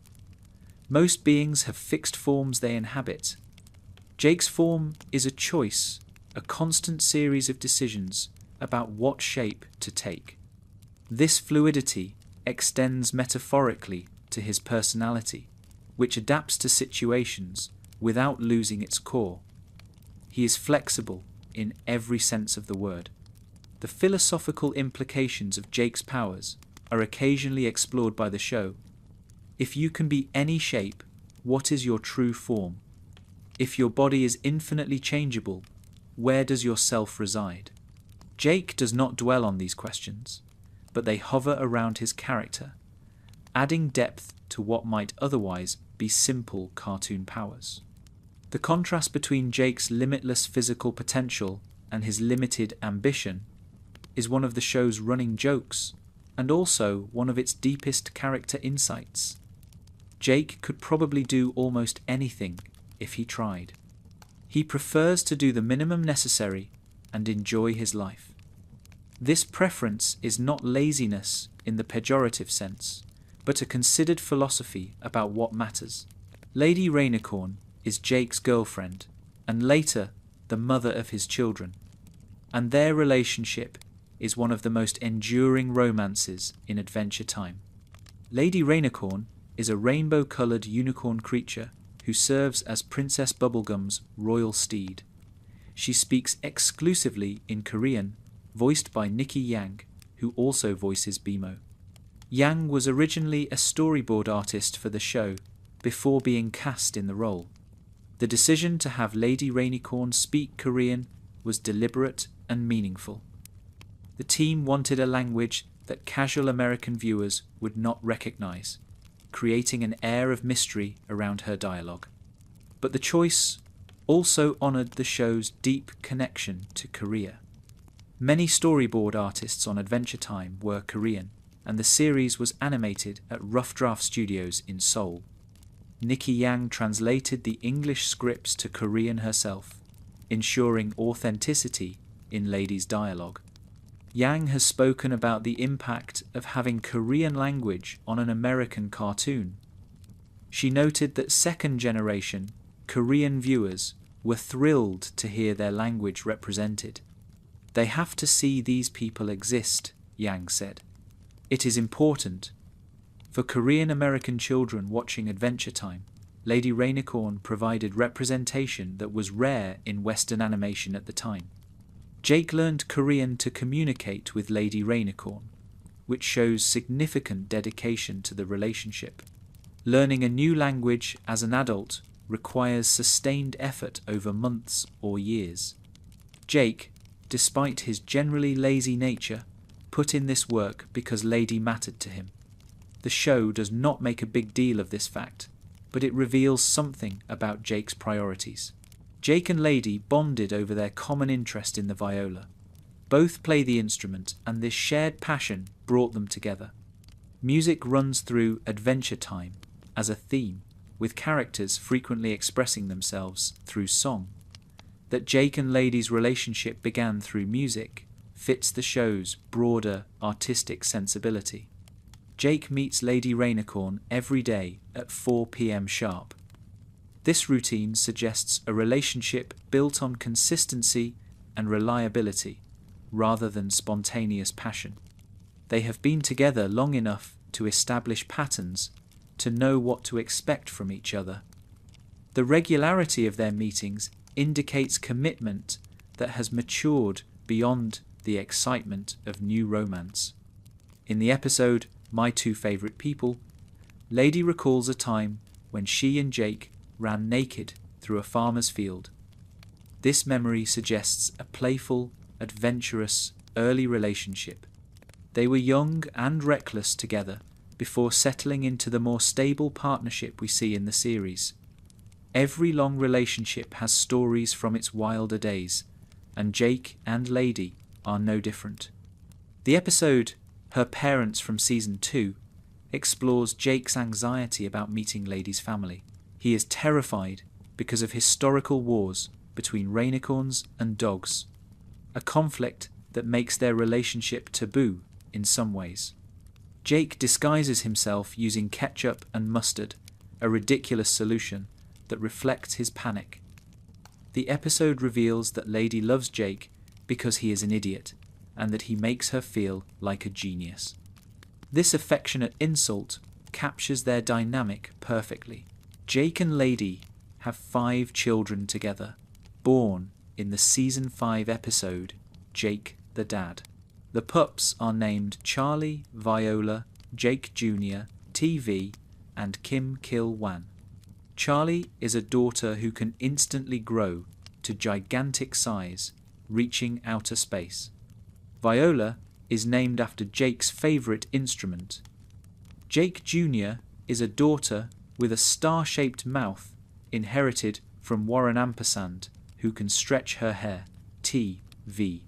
Most beings have fixed forms they inhabit. Jake's form is a choice, a constant series of decisions about what shape to take. This fluidity extends metaphorically to his personality, which adapts to situations without losing its core. He is flexible in every sense of the word. The philosophical implications of Jake's powers are occasionally explored by the show. If you can be any shape, what is your true form? If your body is infinitely changeable, where does your self reside? Jake does not dwell on these questions, but they hover around his character, adding depth to what might otherwise be simple cartoon powers. The contrast between Jake's limitless physical potential and his limited ambition is one of the show's running jokes, and also one of its deepest character insights. Jake could probably do almost anything if he tried. He prefers to do the minimum necessary and enjoy his life. This preference is not laziness in the pejorative sense, but a considered philosophy about what matters. Lady Rainicorn is Jake's girlfriend, and later the mother of his children, and their relationship is one of the most enduring romances in Adventure Time. Lady Rainicorn is a rainbow-coloured unicorn creature who serves as Princess Bubblegum's royal steed. She speaks exclusively in Korean, voiced by Nikki Yang, who also voices Bimo. Yang was originally a storyboard artist for the show before being cast in the role. The decision to have Lady Rainicorn speak Korean was deliberate and meaningful. The team wanted a language that casual American viewers would not recognize, creating an air of mystery around her dialogue. But the choice also honored the show's deep connection to Korea. Many storyboard artists on Adventure Time were Korean, and the series was animated at Rough Draft Studios in Seoul. Nikki Yang translated the English scripts to Korean herself, ensuring authenticity in Lady's dialogue. Yang has spoken about the impact of having Korean language on an American cartoon. She noted that second-generation Korean viewers were thrilled to hear their language represented. They have to see these people exist, Yang said. It is important. For Korean American children watching Adventure Time, Lady Rainicorn provided representation that was rare in Western animation at the time. Jake learned Korean to communicate with Lady Rainicorn, which shows significant dedication to the relationship. Learning a new language as an adult requires sustained effort over months or years. Jake, despite his generally lazy nature, put in this work because Lady mattered to him. The show does not make a big deal of this fact, but it reveals something about Jake's priorities. Jake and Lady bonded over their common interest in the viola. Both play the instrument, and this shared passion brought them together. Music runs through Adventure Time as a theme, with characters frequently expressing themselves through song. That Jake and Lady's relationship began through music fits the show's broader artistic sensibility. Jake meets Lady Rainicorn every day at 4 p.m. sharp. This routine suggests a relationship built on consistency and reliability, rather than spontaneous passion. They have been together long enough to establish patterns, to know what to expect from each other. The regularity of their meetings indicates commitment that has matured beyond the excitement of new romance. In the episode My Two Favorite People, Lady recalls a time when she and Jake ran naked through a farmer's field. This memory suggests a playful, adventurous, early relationship. They were young and reckless together before settling into the more stable partnership we see in the series. Every long relationship has stories from its wilder days, and Jake and Lady are no different. The episode Her Parents from Season 2 explores Jake's anxiety about meeting Lady's family. He is terrified because of historical wars between rainicorns and dogs, a conflict that makes their relationship taboo in some ways. Jake disguises himself using ketchup and mustard a ridiculous solution that reflects his panic. The episode reveals that Lady loves Jake because he is an idiot, and that he makes her feel like a genius. This affectionate insult captures their dynamic perfectly. Jake and Lady have 5 children together, born in the Season 5 episode, Jake the Dad. The pups are named Charlie, Viola, Jake Jr., TV, and Kim Kil Wan. Charlie is a daughter who can instantly grow to gigantic size, reaching outer space. Viola is named after Jake's favourite instrument. Jake Jr. is a daughter with a star-shaped mouth inherited from Warren Ampersand, who can stretch her hair, TV.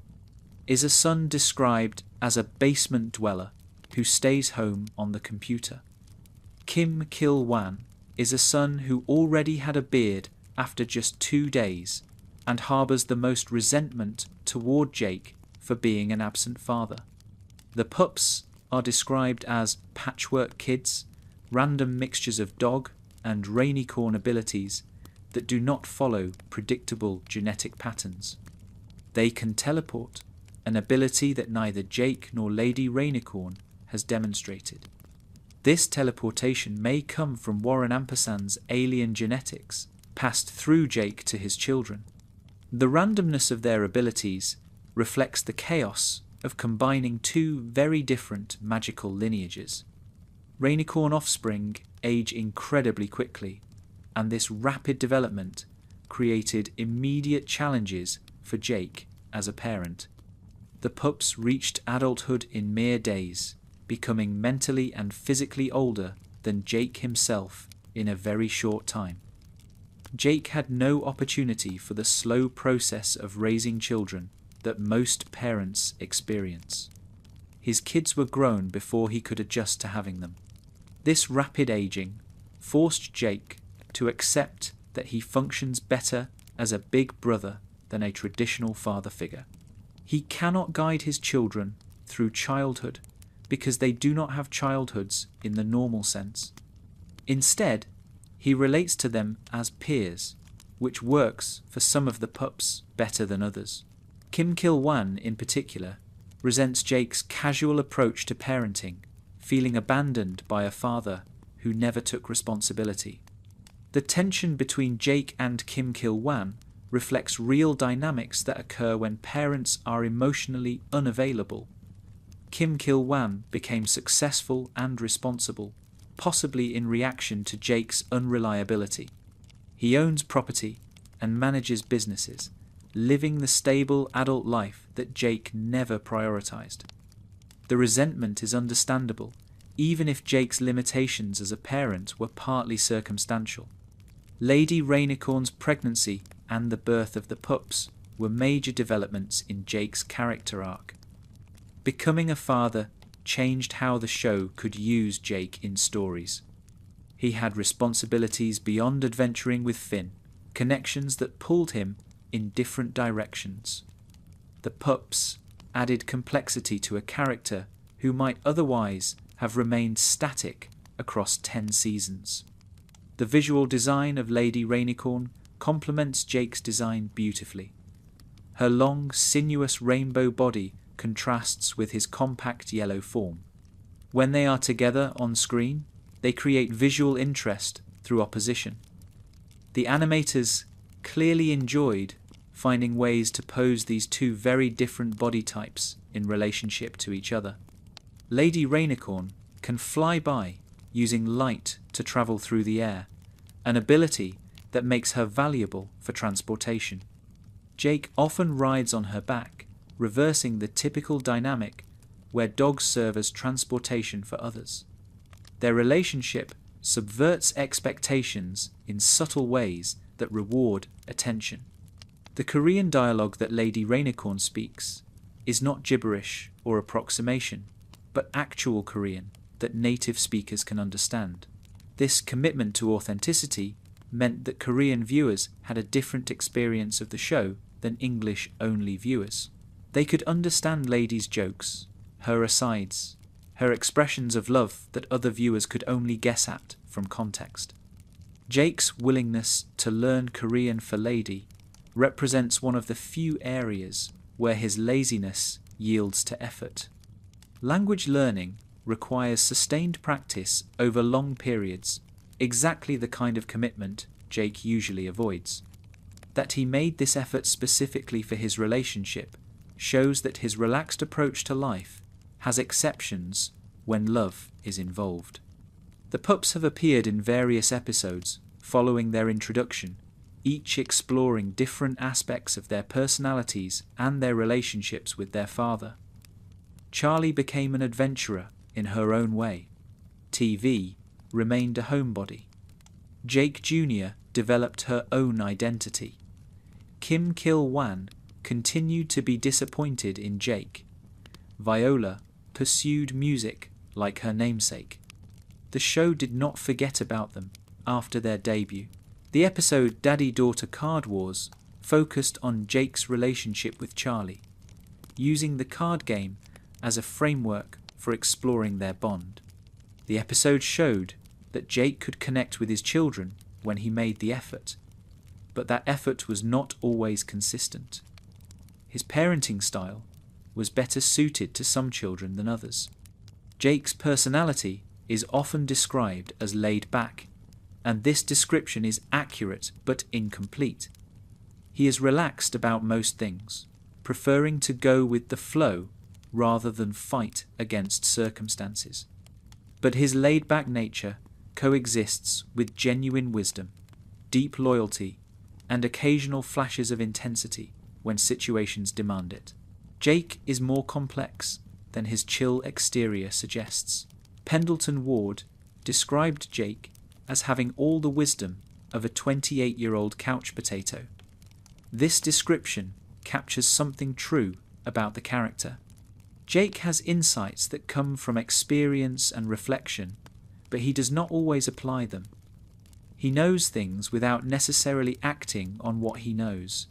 Is a son described as a basement dweller who stays home on the computer. Kim Kil Wan is a son who already had a beard after just 2 days and harbours the most resentment toward Jake for being an absent father. The pups are described as patchwork kids, random mixtures of dog and Rainicorn abilities that do not follow predictable genetic patterns. They can teleport, an ability that neither Jake nor Lady Rainicorn has demonstrated. This teleportation may come from Warren Ampersand's alien genetics, passed through Jake to his children. The randomness of their abilities reflects the chaos of combining 2 very different magical lineages. Rainicorn offspring age incredibly quickly, and this rapid development created immediate challenges for Jake as a parent. The pups reached adulthood in mere days, becoming mentally and physically older than Jake himself in a very short time. Jake had no opportunity for the slow process of raising children that most parents experience. His kids were grown before he could adjust to having them. This rapid aging forced Jake to accept that he functions better as a big brother than a traditional father figure. He cannot guide his children through childhood because they do not have childhoods in the normal sense. Instead, he relates to them as peers, which works for some of the pups better than others. Kim Kil Wan, in particular, resents Jake's casual approach to parenting, feeling abandoned by a father who never took responsibility. The tension between Jake and Kim Kil Wan reflects real dynamics that occur when parents are emotionally unavailable. Kim Kil Wan became successful and responsible, possibly in reaction to Jake's unreliability. He owns property and manages businesses, living the stable adult life that Jake never prioritized. The resentment is understandable, even if Jake's limitations as a parent were partly circumstantial. Lady Rainicorn's pregnancy and the birth of the pups were major developments in Jake's character arc. Becoming a father changed how the show could use Jake in stories. He had responsibilities beyond adventuring with Finn, connections that pulled him in different directions. The pups added complexity to a character who might otherwise have remained static across 10 seasons. The visual design of Lady Rainicorn complements Jake's design beautifully. Her long, sinuous rainbow body contrasts with his compact yellow form. When they are together on screen, they create visual interest through opposition. The animators clearly enjoyed finding ways to pose these 2 very different body types in relationship to each other. Lady Rainicorn can fly by using light to travel through the air, an ability that makes her valuable for transportation. Jake often rides on her back, reversing the typical dynamic where dogs serve as transportation for others. Their relationship subverts expectations in subtle ways that reward attention. The Korean dialogue that Lady Rainicorn speaks is not gibberish or approximation, but actual Korean that native speakers can understand. This commitment to authenticity meant that Korean viewers had a different experience of the show than English-only viewers. They could understand Lady's jokes, her asides, her expressions of love that other viewers could only guess at from context. Jake's willingness to learn Korean for Lady represents one of the few areas where his laziness yields to effort. Language learning requires sustained practice over long periods, exactly the kind of commitment Jake usually avoids. That he made this effort specifically for his relationship shows that his relaxed approach to life has exceptions when love is involved. The pups have appeared in various episodes following their introduction, each exploring different aspects of their personalities and their relationships with their father. Charlie became an adventurer in her own way. TV remained a homebody. Jake Jr. developed her own identity. Kim Kil-wan continued to be disappointed in Jake. Viola pursued music like her namesake. The show did not forget about them after their debut. The episode Daddy-Daughter Card Wars focused on Jake's relationship with Charlie, using the card game as a framework for exploring their bond. The episode showed that Jake could connect with his children when he made the effort, but that effort was not always consistent. His parenting style was better suited to some children than others. Jake's personality is often described as laid back, and this description is accurate but incomplete. He is relaxed about most things, preferring to go with the flow rather than fight against circumstances. But his laid-back nature coexists with genuine wisdom, deep loyalty, and occasional flashes of intensity when situations demand it. Jake is more complex than his chill exterior suggests. Pendleton Ward described Jake as having all the wisdom of a 28-year-old couch potato. This description captures something true about the character. Jake has insights that come from experience and reflection, but he does not always apply them. He knows things without necessarily acting on what he knows.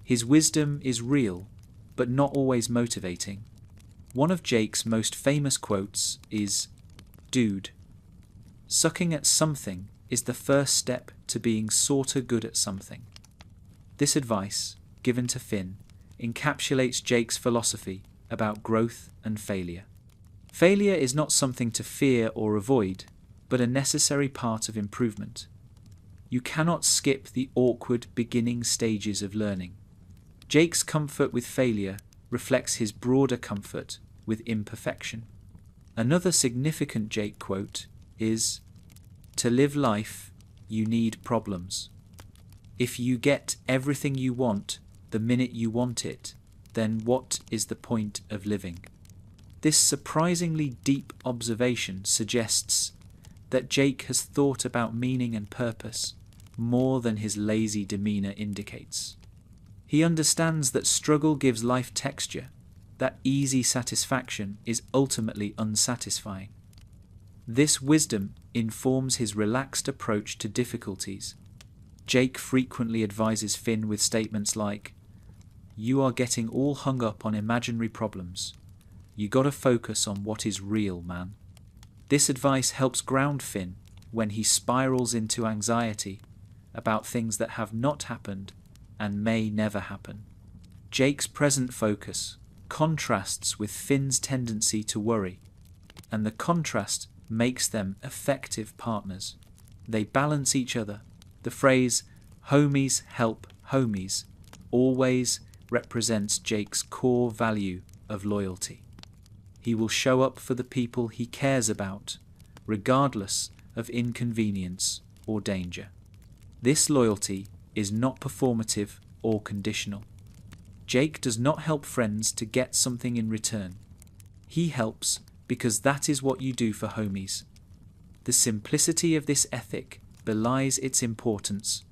His wisdom is real, but not always motivating. One of Jake's most famous quotes is, "Dude, sucking at something is the first step to being sorta good at something." This advice, given to Finn, encapsulates Jake's philosophy about growth and failure. Failure is not something to fear or avoid, but a necessary part of improvement. You cannot skip the awkward beginning stages of learning. Jake's comfort with failure reflects his broader comfort with imperfection. Another significant Jake quote is, "To live life, you need problems. If you get everything you want the minute you want it, then what is the point of living?" This surprisingly deep observation suggests that Jake has thought about meaning and purpose more than his lazy demeanor indicates. He understands that struggle gives life texture, that easy satisfaction is ultimately unsatisfying. This wisdom informs his relaxed approach to difficulties. Jake frequently advises Finn with statements like, "You are getting all hung up on imaginary problems. You gotta focus on what is real, man." This advice helps ground Finn when he spirals into anxiety about things that have not happened and may never happen. Jake's present focus contrasts with Finn's tendency to worry, and the contrast makes them effective partners. They balance each other. The phrase, "homies help homies," always represents Jake's core value of loyalty. He will show up for the people he cares about, regardless of inconvenience or danger. This loyalty is not performative or conditional. Jake does not help friends to get something in return. He helps because that is what you do for homies. The simplicity of this ethic belies its importance.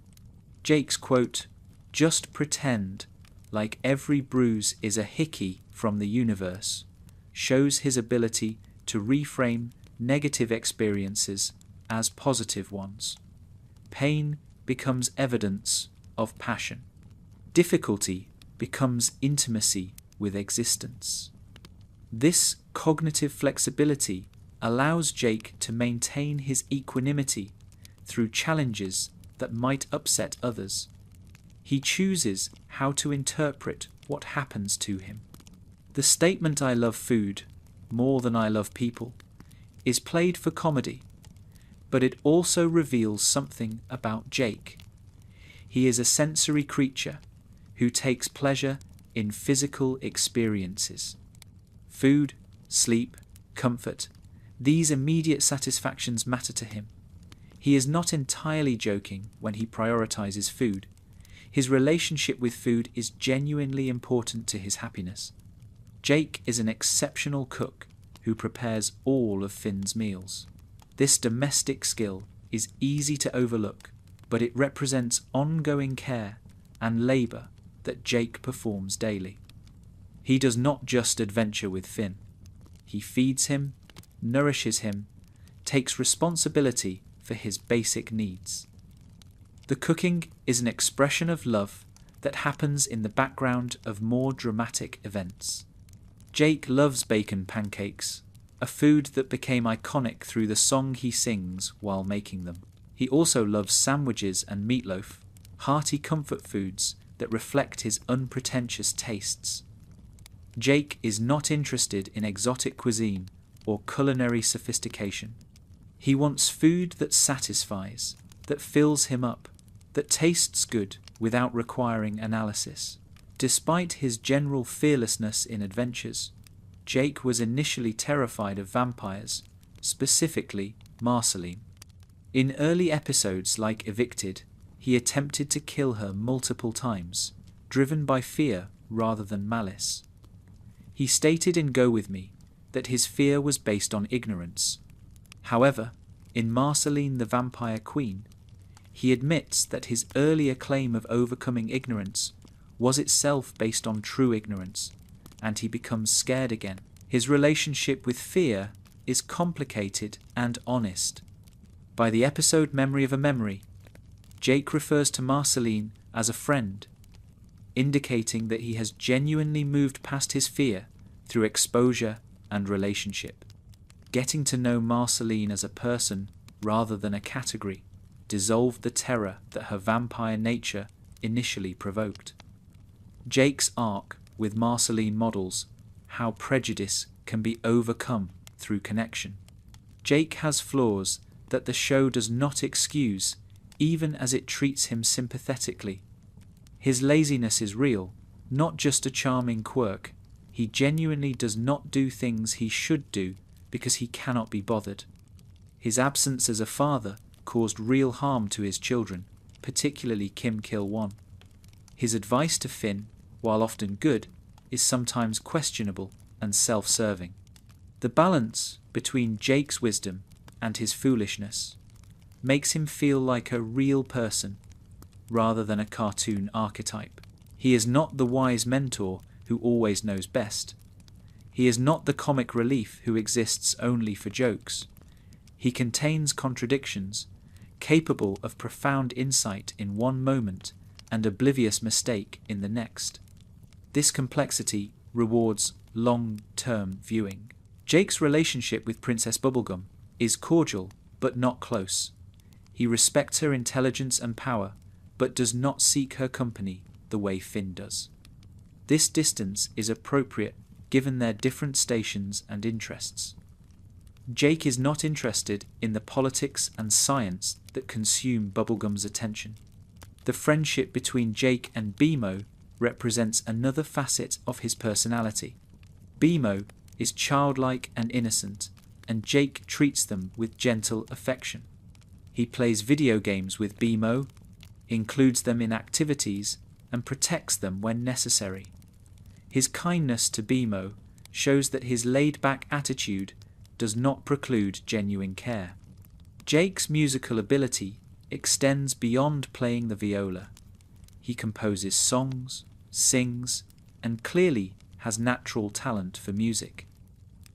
Jake's quote, "Just pretend like every bruise is a hickey from the universe," shows his ability to reframe negative experiences as positive ones. Pain becomes evidence of passion. Difficulty becomes intimacy with existence. This cognitive flexibility allows Jake to maintain his equanimity through challenges that might upset others. He chooses how to interpret what happens to him. The statement "I love food more than I love people" is played for comedy, but it also reveals something about Jake. He is a sensory creature who takes pleasure in physical experiences. Food, sleep, comfort, these immediate satisfactions matter to him. He is not entirely joking when he prioritizes food. His relationship with food is genuinely important to his happiness. Jake is an exceptional cook who prepares all of Finn's meals. This domestic skill is easy to overlook, but it represents ongoing care and labor that Jake performs daily. He does not just adventure with Finn. He feeds him, nourishes him, takes responsibility for his basic needs. The cooking is an expression of love that happens in the background of more dramatic events. Jake loves bacon pancakes, a food that became iconic through the song he sings while making them. He also loves sandwiches and meatloaf, hearty comfort foods that reflect his unpretentious tastes. Jake is not interested in exotic cuisine or culinary sophistication. He wants food that satisfies, that fills him up, that tastes good without requiring analysis. Despite his general fearlessness in adventures, Jake was initially terrified of vampires, specifically Marceline. In early episodes like Evicted, he attempted to kill her multiple times, driven by fear rather than malice. He stated in Go With Me that his fear was based on ignorance. However, in Marceline the Vampire Queen, he admits that his earlier claim of overcoming ignorance was itself based on true ignorance, and he becomes scared again. His relationship with fear is complicated and honest. By the episode Memory of a Memory, Jake refers to Marceline as a friend, indicating that he has genuinely moved past his fear through exposure and relationship. Getting to know Marceline as a person rather than a category dissolved the terror that her vampire nature initially provoked. Jake's arc with Marceline models how prejudice can be overcome through connection. Jake has flaws that the show does not excuse, even as it treats him sympathetically. His laziness is real, not just a charming quirk. He genuinely does not do things he should do because he cannot be bothered. His absence as a father caused real harm to his children, particularly Kim Kil-won. His advice to Finn, while often good, is sometimes questionable and self-serving. The balance between Jake's wisdom and his foolishness makes him feel like a real person rather than a cartoon archetype. He is not the wise mentor who always knows best. He is not the comic relief who exists only for jokes. He contains contradictions, capable of profound insight in one moment and oblivious mistake in the next. This complexity rewards long-term viewing. Jake's relationship with Princess Bubblegum is cordial but not close. He respects her intelligence and power, but does not seek her company the way Finn does. This distance is appropriate given their different stations and interests. Jake is not interested in the politics and science that consume Bubblegum's attention. The friendship between Jake and BMO represents another facet of his personality. BMO is childlike and innocent, and Jake treats them with gentle affection. He plays video games with BMO, includes them in activities, and protects them when necessary. His kindness to BMO shows that his laid-back attitude does not preclude genuine care. Jake's musical ability extends beyond playing the viola. He composes songs, sings, and clearly has natural talent for music.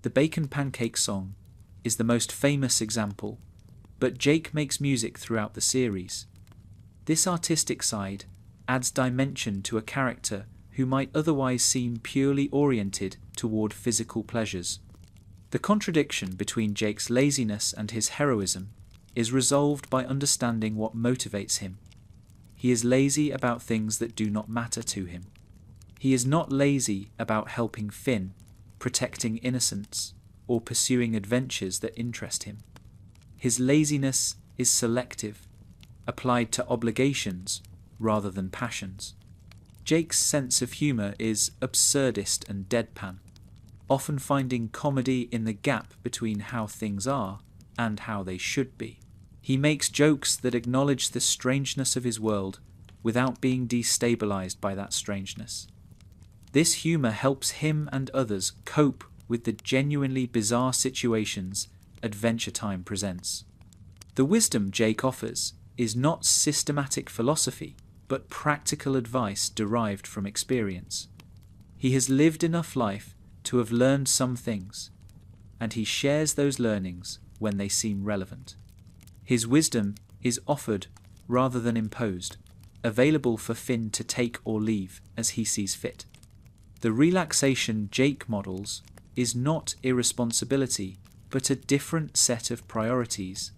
The Bacon Pancakes song is the most famous example, but Jake makes music throughout the series. This artistic side adds dimension to a character who might otherwise seem purely oriented toward physical pleasures. The contradiction between Jake's laziness and his heroism is resolved by understanding what motivates him. He is lazy about things that do not matter to him. He is not lazy about helping Finn, protecting innocence, or pursuing adventures that interest him. His laziness is selective, applied to obligations rather than passions. Jake's sense of humour is absurdist and deadpan, often finding comedy in the gap between how things are and how they should be. He makes jokes that acknowledge the strangeness of his world without being destabilized by that strangeness. This humour helps him and others cope with the genuinely bizarre situations Adventure Time presents. The wisdom Jake offers is not systematic philosophy, but practical advice derived from experience. He has lived enough life to have learned some things, and he shares those learnings when they seem relevant. His wisdom is offered rather than imposed, available for Finn to take or leave as he sees fit. The relaxation Jake models is not irresponsibility, but a different set of priorities.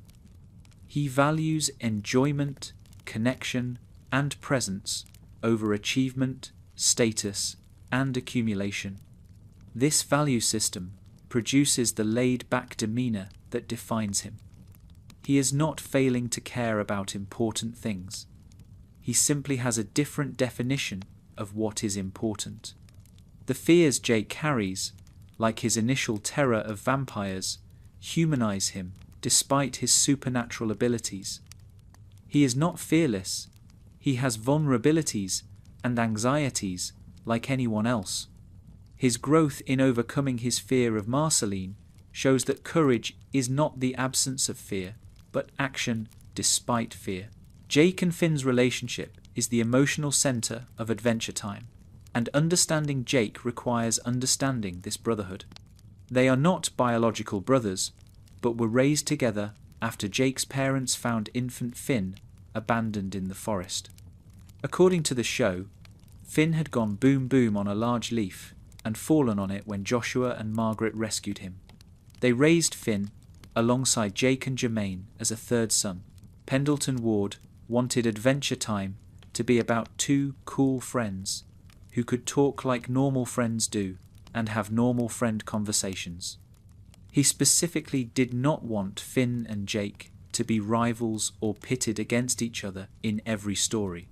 He values enjoyment, connection, and presence over achievement, status, and accumulation. This value system produces the laid-back demeanour that defines him. He is not failing to care about important things. He simply has a different definition of what is important. The fears Jake carries, like his initial terror of vampires, humanize him despite his supernatural abilities. He is not fearless. He has vulnerabilities and anxieties like anyone else. His growth in overcoming his fear of Marceline shows that courage is not the absence of fear, but action despite fear. Jake and Finn's relationship is the emotional centre of Adventure Time, and understanding Jake requires understanding this brotherhood. They are not biological brothers, but were raised together after Jake's parents found infant Finn abandoned in the forest. According to the show, Finn had gone boom boom on a large leaf and fallen on it when Joshua and Margaret rescued him. They raised Finn alongside Jake and Jermaine as a third son. Pendleton Ward wanted Adventure Time to be about two cool friends who could talk like normal friends do and have normal friend conversations. He specifically did not want Finn and Jake to be rivals or pitted against each other in every story.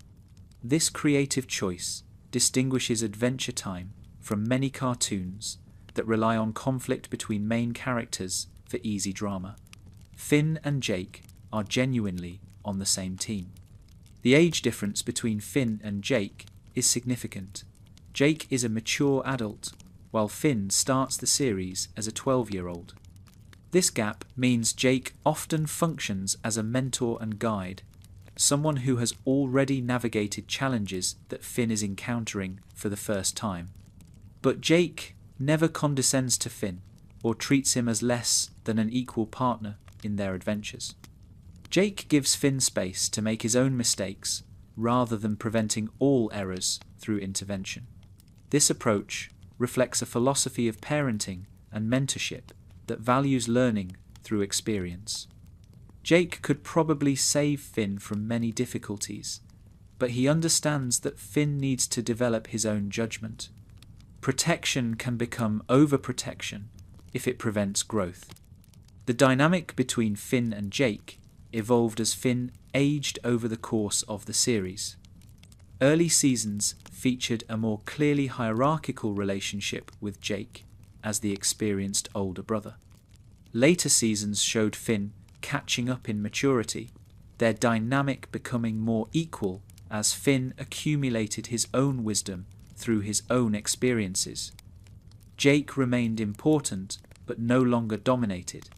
This creative choice distinguishes Adventure Time from many cartoons that rely on conflict between main characters for easy drama. Finn and Jake are genuinely on the same team. The age difference between Finn and Jake is significant. Jake is a mature adult, while Finn starts the series as a 12-year-old. This gap means Jake often functions as a mentor and guide, someone who has already navigated challenges that Finn is encountering for the first time. But Jake never condescends to Finn or treats him as less than an equal partner in their adventures. Jake gives Finn space to make his own mistakes rather than preventing all errors through intervention. This approach reflects a philosophy of parenting and mentorship that values learning through experience. Jake could probably save Finn from many difficulties, but he understands that Finn needs to develop his own judgment. Protection can become overprotection if it prevents growth. The dynamic between Finn and Jake evolved as Finn aged over the course of the series. Early seasons featured a more clearly hierarchical relationship with Jake as the experienced older brother. Later seasons showed Finn catching up in maturity, their dynamic becoming more equal as Finn accumulated his own wisdom through his own experiences. Jake remained important but no longer dominated.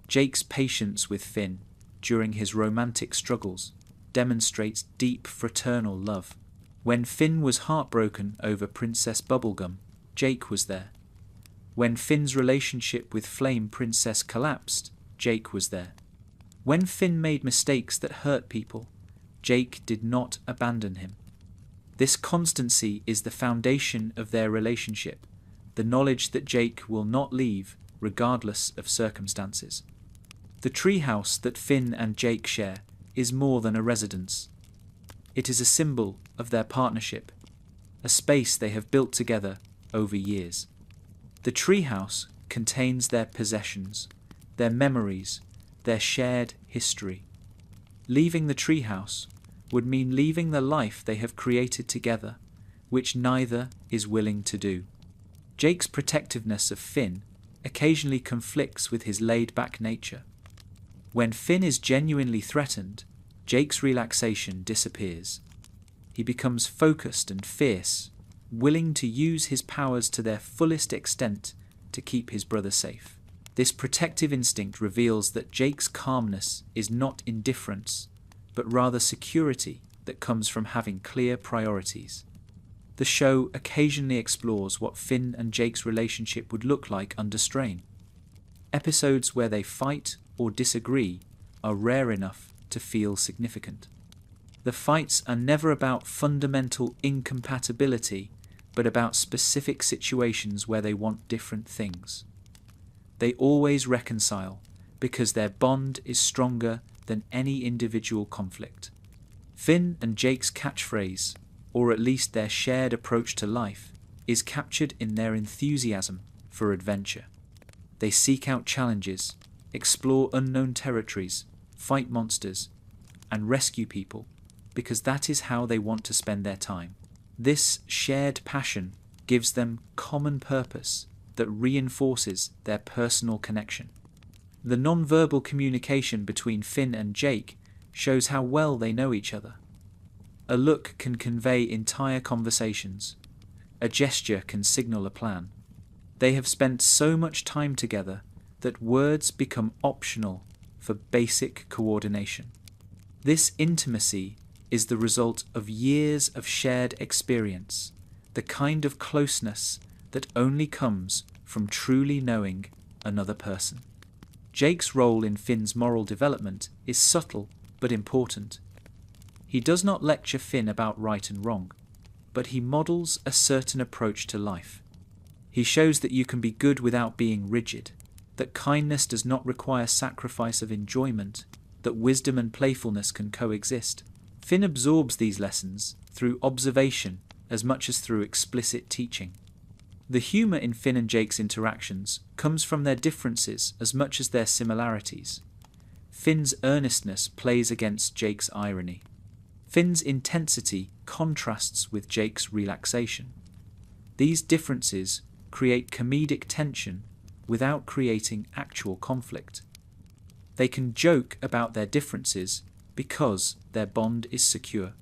Jake's patience with Finn during his romantic struggles demonstrates deep fraternal love. When Finn was heartbroken over Princess Bubblegum, Jake was there. When Finn's relationship with Flame Princess collapsed, Jake was there. When Finn made mistakes that hurt people, Jake did not abandon him. This constancy is the foundation of their relationship, the knowledge that Jake will not leave regardless of circumstances. The treehouse that Finn and Jake share is more than a residence. It is a symbol of their partnership, a space they have built together over years. The treehouse contains their possessions, their memories, their shared history. Leaving the treehouse would mean leaving the life they have created together, which neither is willing to do. Jake's protectiveness of Finn occasionally conflicts with his laid-back nature. When Finn is genuinely threatened, Jake's relaxation disappears. He becomes focused and fierce, willing to use his powers to their fullest extent to keep his brother safe. This protective instinct reveals that Jake's calmness is not indifference, but rather security that comes from having clear priorities. The show occasionally explores what Finn and Jake's relationship would look like under strain. Episodes where they fight or disagree are rare enough to feel significant. The fights are never about fundamental incompatibility, but about specific situations where they want different things. They always reconcile because their bond is stronger than any individual conflict. Finn and Jake's catchphrase, or at least their shared approach to life, is captured in their enthusiasm for adventure. They seek out challenges, explore unknown territories, fight monsters, and rescue people because that is how they want to spend their time. This shared passion gives them common purpose that reinforces their personal connection. The non-verbal communication between Finn and Jake shows how well they know each other. A look can convey entire conversations. A gesture can signal a plan. They have spent so much time together that words become optional for basic coordination. This intimacy is the result of years of shared experience, the kind of closeness that only comes from truly knowing another person. Jake's role in Finn's moral development is subtle but important. He does not lecture Finn about right and wrong, but he models a certain approach to life. He shows that you can be good without being rigid, that kindness does not require sacrifice of enjoyment, that wisdom and playfulness can coexist. Finn absorbs these lessons through observation as much as through explicit teaching. The humour in Finn and Jake's interactions comes from their differences as much as their similarities. Finn's earnestness plays against Jake's irony. Finn's intensity contrasts with Jake's relaxation. These differences create comedic tension without creating actual conflict. They can joke about their differences because their bond is secure.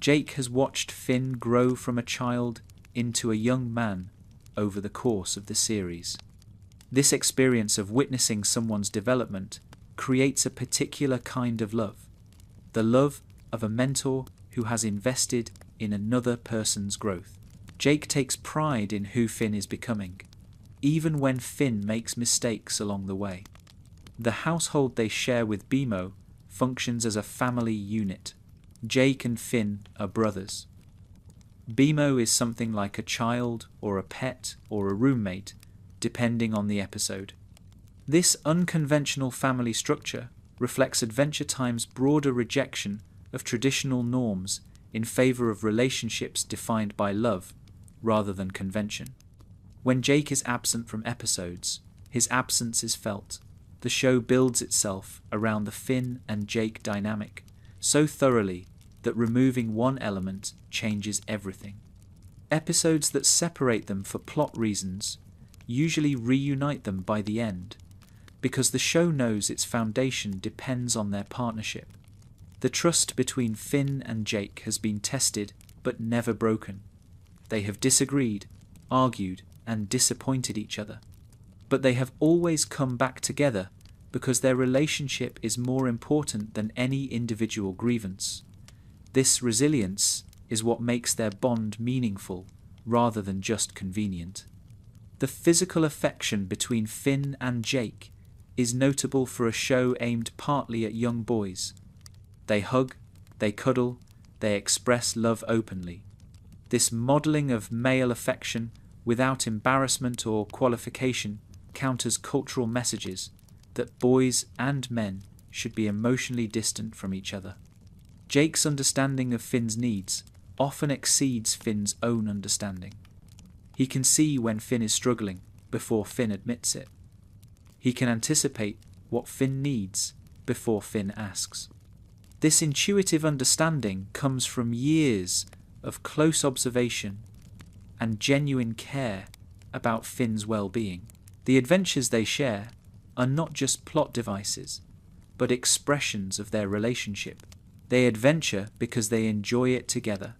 Jake has watched Finn grow from a child into a young man over the course of the series. This experience of witnessing someone's development creates a particular kind of love, the love of a mentor who has invested in another person's growth. Jake takes pride in who Finn is becoming, even when Finn makes mistakes along the way. The household they share with BMO functions as a family unit. Jake and Finn are brothers. BMO is something like a child or a pet or a roommate, depending on the episode. This unconventional family structure reflects Adventure Time's broader rejection of traditional norms in favour of relationships defined by love rather than convention. When Jake is absent from episodes, his absence is felt. The show builds itself around the Finn and Jake dynamic so thoroughly that removing one element changes everything. Episodes that separate them for plot reasons usually reunite them by the end, because the show knows its foundation depends on their partnership. The trust between Finn and Jake has been tested but never broken. They have disagreed, argued, and disappointed each other. But they have always come back together because their relationship is more important than any individual grievance. This resilience is what makes their bond meaningful rather than just convenient. The physical affection between Finn and Jake is notable for a show aimed partly at young boys. They hug, they cuddle, they express love openly. This modelling of male affection without embarrassment or qualification counters cultural messages that boys and men should be emotionally distant from each other. Jake's understanding of Finn's needs often exceeds Finn's own understanding. He can see when Finn is struggling before Finn admits it. He can anticipate what Finn needs before Finn asks. This intuitive understanding comes from years of close observation and genuine care about Finn's well-being. The adventures they share are not just plot devices, but expressions of their relationship. They adventure because they enjoy it together.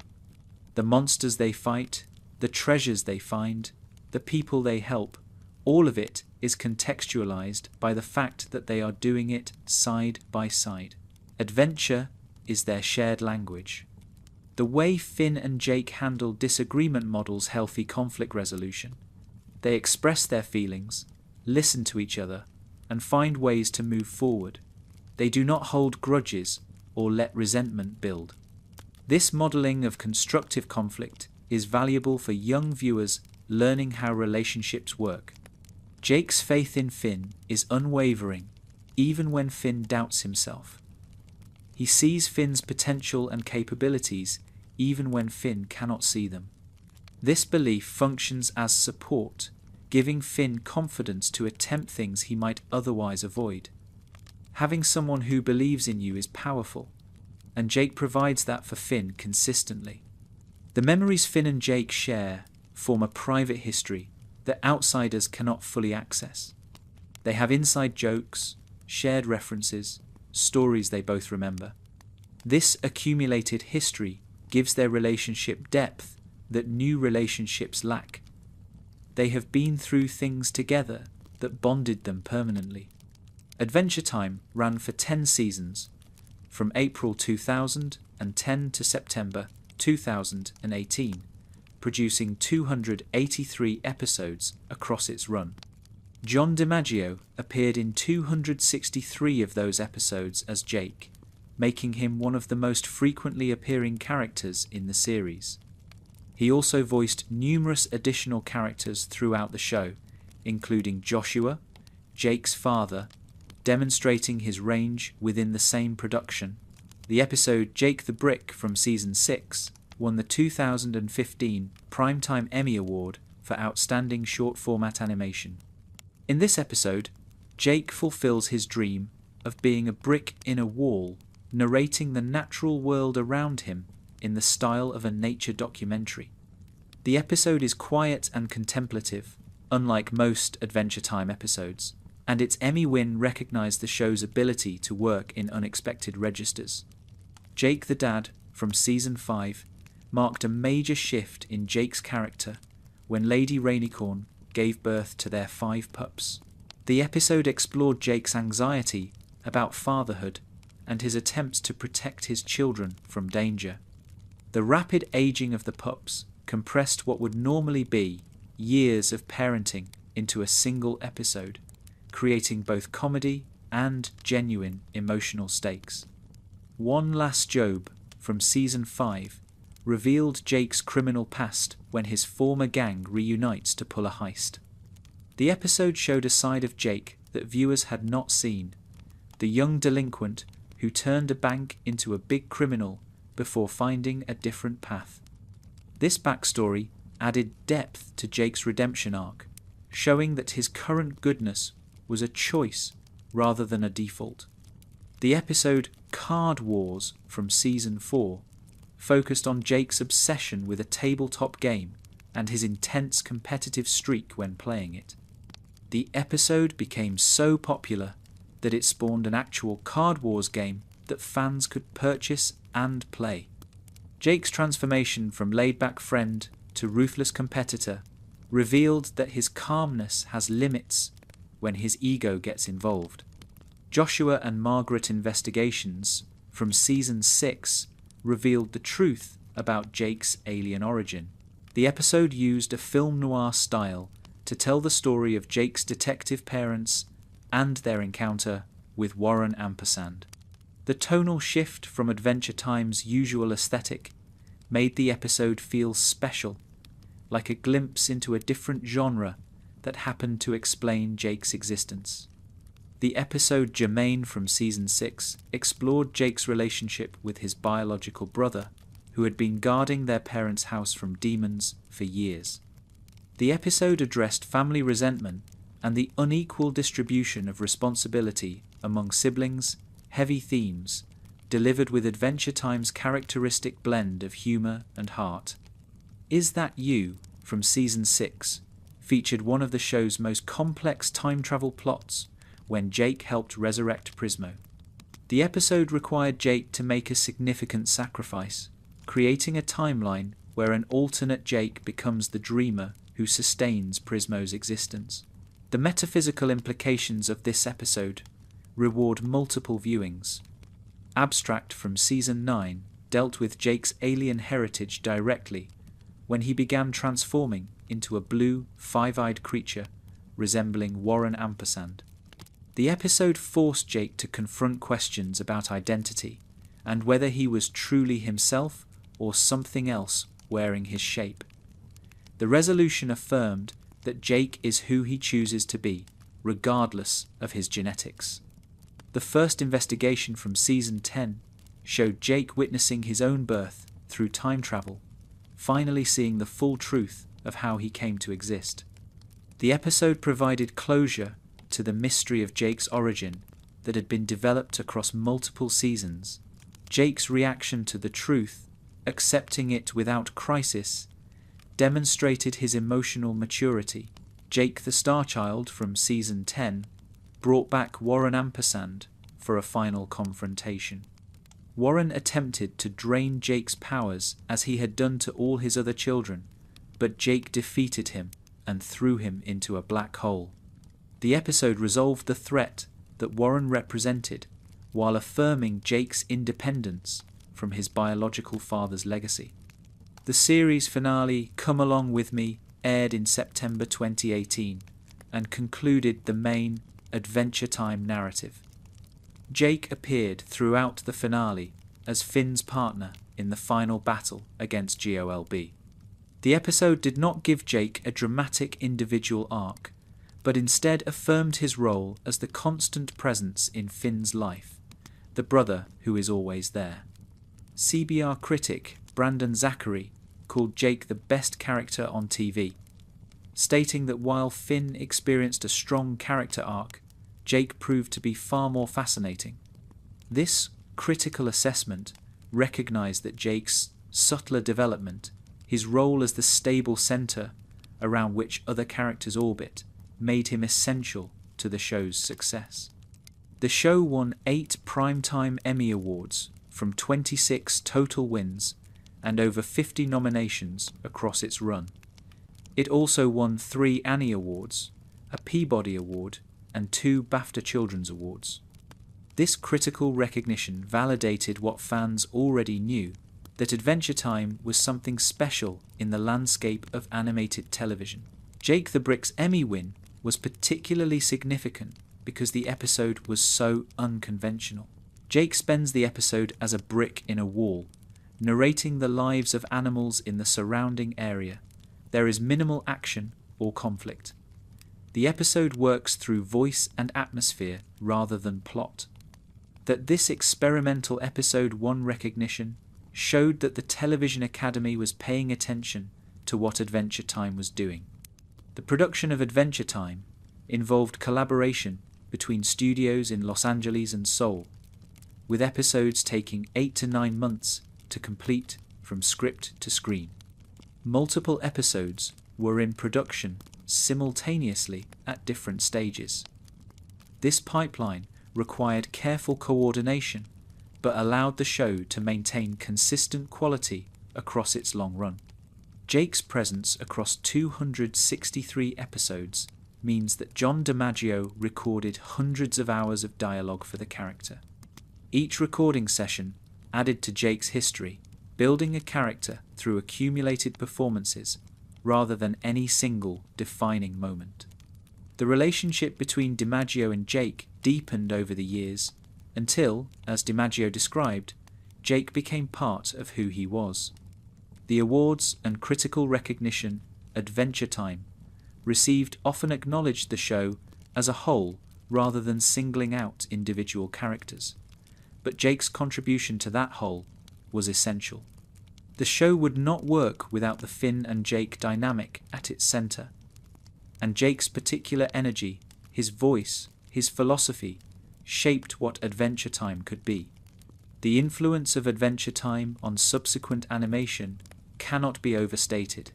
The monsters they fight, the treasures they find, the people they help, all of it is contextualized by the fact that they are doing it side by side. Adventure is their shared language. The way Finn and Jake handle disagreement models healthy conflict resolution. They express their feelings, listen to each other, and find ways to move forward. They do not hold grudges or let resentment build. This modeling of constructive conflict is valuable for young viewers learning how relationships work. Jake's faith in Finn is unwavering, even when Finn doubts himself. He sees Finn's potential and capabilities, even when Finn cannot see them. This belief functions as support, giving Finn confidence to attempt things he might otherwise avoid. Having someone who believes in you is powerful, and Jake provides that for Finn consistently. The memories Finn and Jake share form a private history that outsiders cannot fully access. They have inside jokes, shared references, stories they both remember. This accumulated history gives their relationship depth that new relationships lack. They have been through things together that bonded them permanently. Adventure Time ran for 10 seasons, from April 2010 to September 2018, producing 283 episodes across its run. John DiMaggio appeared in 263 of those episodes as Jake, making him one of the most frequently appearing characters in the series. He also voiced numerous additional characters throughout the show, including Joshua, Jake's father, demonstrating his range within the same production. The episode Jake the Brick from Season 6 won the 2015 Primetime Emmy Award for Outstanding Short Format Animation. In this episode, Jake fulfills his dream of being a brick in a wall, narrating the natural world around him in the style of a nature documentary. The episode is quiet and contemplative, unlike most Adventure Time episodes, and its Emmy win recognized the show's ability to work in unexpected registers. Jake the Dad from Season 5 marked a major shift in Jake's character when Lady Rainicorn gave birth to their 5 pups. The episode explored Jake's anxiety about fatherhood and his attempts to protect his children from danger. The rapid aging of the pups compressed what would normally be years of parenting into a single episode, creating both comedy and genuine emotional stakes. One Last Job from Season 5 revealed Jake's criminal past when his former gang reunites to pull a heist. The episode showed a side of Jake that viewers had not seen, the young delinquent who turned a bank into a big criminal before finding a different path. This backstory added depth to Jake's redemption arc, showing that his current goodness was a choice rather than a default. The episode Card Wars from Season 4 focused on Jake's obsession with a tabletop game and his intense competitive streak when playing it. The episode became so popular that it spawned an actual Card Wars game that fans could purchase and play. Jake's transformation from laid-back friend to ruthless competitor revealed that his calmness has limits when his ego gets involved. Joshua and Margaret investigations from Season 6 revealed the truth about Jake's alien origin. The episode used a film noir style to tell the story of Jake's detective parents and their encounter with Warren Ampersand. The tonal shift from Adventure Time's usual aesthetic made the episode feel special, like a glimpse into a different genre that happened to explain Jake's existence. The episode Germain from Season 6 explored Jake's relationship with his biological brother, who had been guarding their parents' house from demons for years. The episode addressed family resentment and the unequal distribution of responsibility among siblings, heavy themes, delivered with Adventure Time's characteristic blend of humour and heart. Is That You from Season 6 featured one of the show's most complex time travel plots when Jake helped resurrect Prismo. The episode required Jake to make a significant sacrifice, creating a timeline where an alternate Jake becomes the dreamer who sustains Prismo's existence. The metaphysical implications of this episode reward multiple viewings. Abstract from Season 9 dealt with Jake's alien heritage directly when he began transforming into a blue, five-eyed creature resembling Warren Ampersand. The episode forced Jake to confront questions about identity and whether he was truly himself or something else wearing his shape. The resolution affirmed that Jake is who he chooses to be, regardless of his genetics. The first investigation from Season 10 showed Jake witnessing his own birth through time travel, finally seeing the full truth of how he came to exist. The episode provided closure to the mystery of Jake's origin that had been developed across multiple seasons. Jake's reaction to the truth, accepting it without crisis, demonstrated his emotional maturity. Jake the Starchild from Season 10 brought back Warren Ampersand for a final confrontation. Warren attempted to drain Jake's powers as he had done to all his other children, but Jake defeated him and threw him into a black hole. The episode resolved the threat that Warren represented while affirming Jake's independence from his biological father's legacy. The series finale, Come Along With Me, aired in September 2018 and concluded the main Adventure Time narrative. Jake appeared throughout the finale as Finn's partner in the final battle against GOLB. The episode did not give Jake a dramatic individual arc, but instead affirmed his role as the constant presence in Finn's life, the brother who is always there. CBR critic Brandon Zachary called Jake the best character on TV, stating that while Finn experienced a strong character arc, Jake proved to be far more fascinating. This critical assessment recognized that Jake's subtler development, his role as the stable center around which other characters orbit, made him essential to the show's success. The show won 8 Primetime Emmy Awards from 26 total wins and over 50 nominations across its run. It also won 3 Annie Awards, a Peabody Award, and 2 BAFTA Children's Awards. This critical recognition validated what fans already knew, that Adventure Time was something special in the landscape of animated television. Jake the Brick's Emmy win was particularly significant because the episode was so unconventional. Jake spends the episode as a brick in a wall, narrating the lives of animals in the surrounding area. There is minimal action or conflict. The episode works through voice and atmosphere rather than plot. That this experimental episode won recognition showed that the Television Academy was paying attention to what Adventure Time was doing. The production of Adventure Time involved collaboration between studios in Los Angeles and Seoul, with episodes taking 8 to 9 months to complete from script to screen. Multiple episodes were in production simultaneously at different stages. This pipeline required careful coordination, but allowed the show to maintain consistent quality across its long run. Jake's presence across 263 episodes means that John DiMaggio recorded hundreds of hours of dialogue for the character. Each recording session added to Jake's history, building a character through accumulated performances rather than any single defining moment. The relationship between DiMaggio and Jake deepened over the years until, as DiMaggio described, Jake became part of who he was. The awards and critical recognition Adventure Time received often acknowledged the show as a whole rather than singling out individual characters. But Jake's contribution to that whole was essential. The show would not work without the Finn and Jake dynamic at its centre. And Jake's particular energy, his voice, his philosophy, shaped what Adventure Time could be. The influence of Adventure Time on subsequent animation cannot be overstated.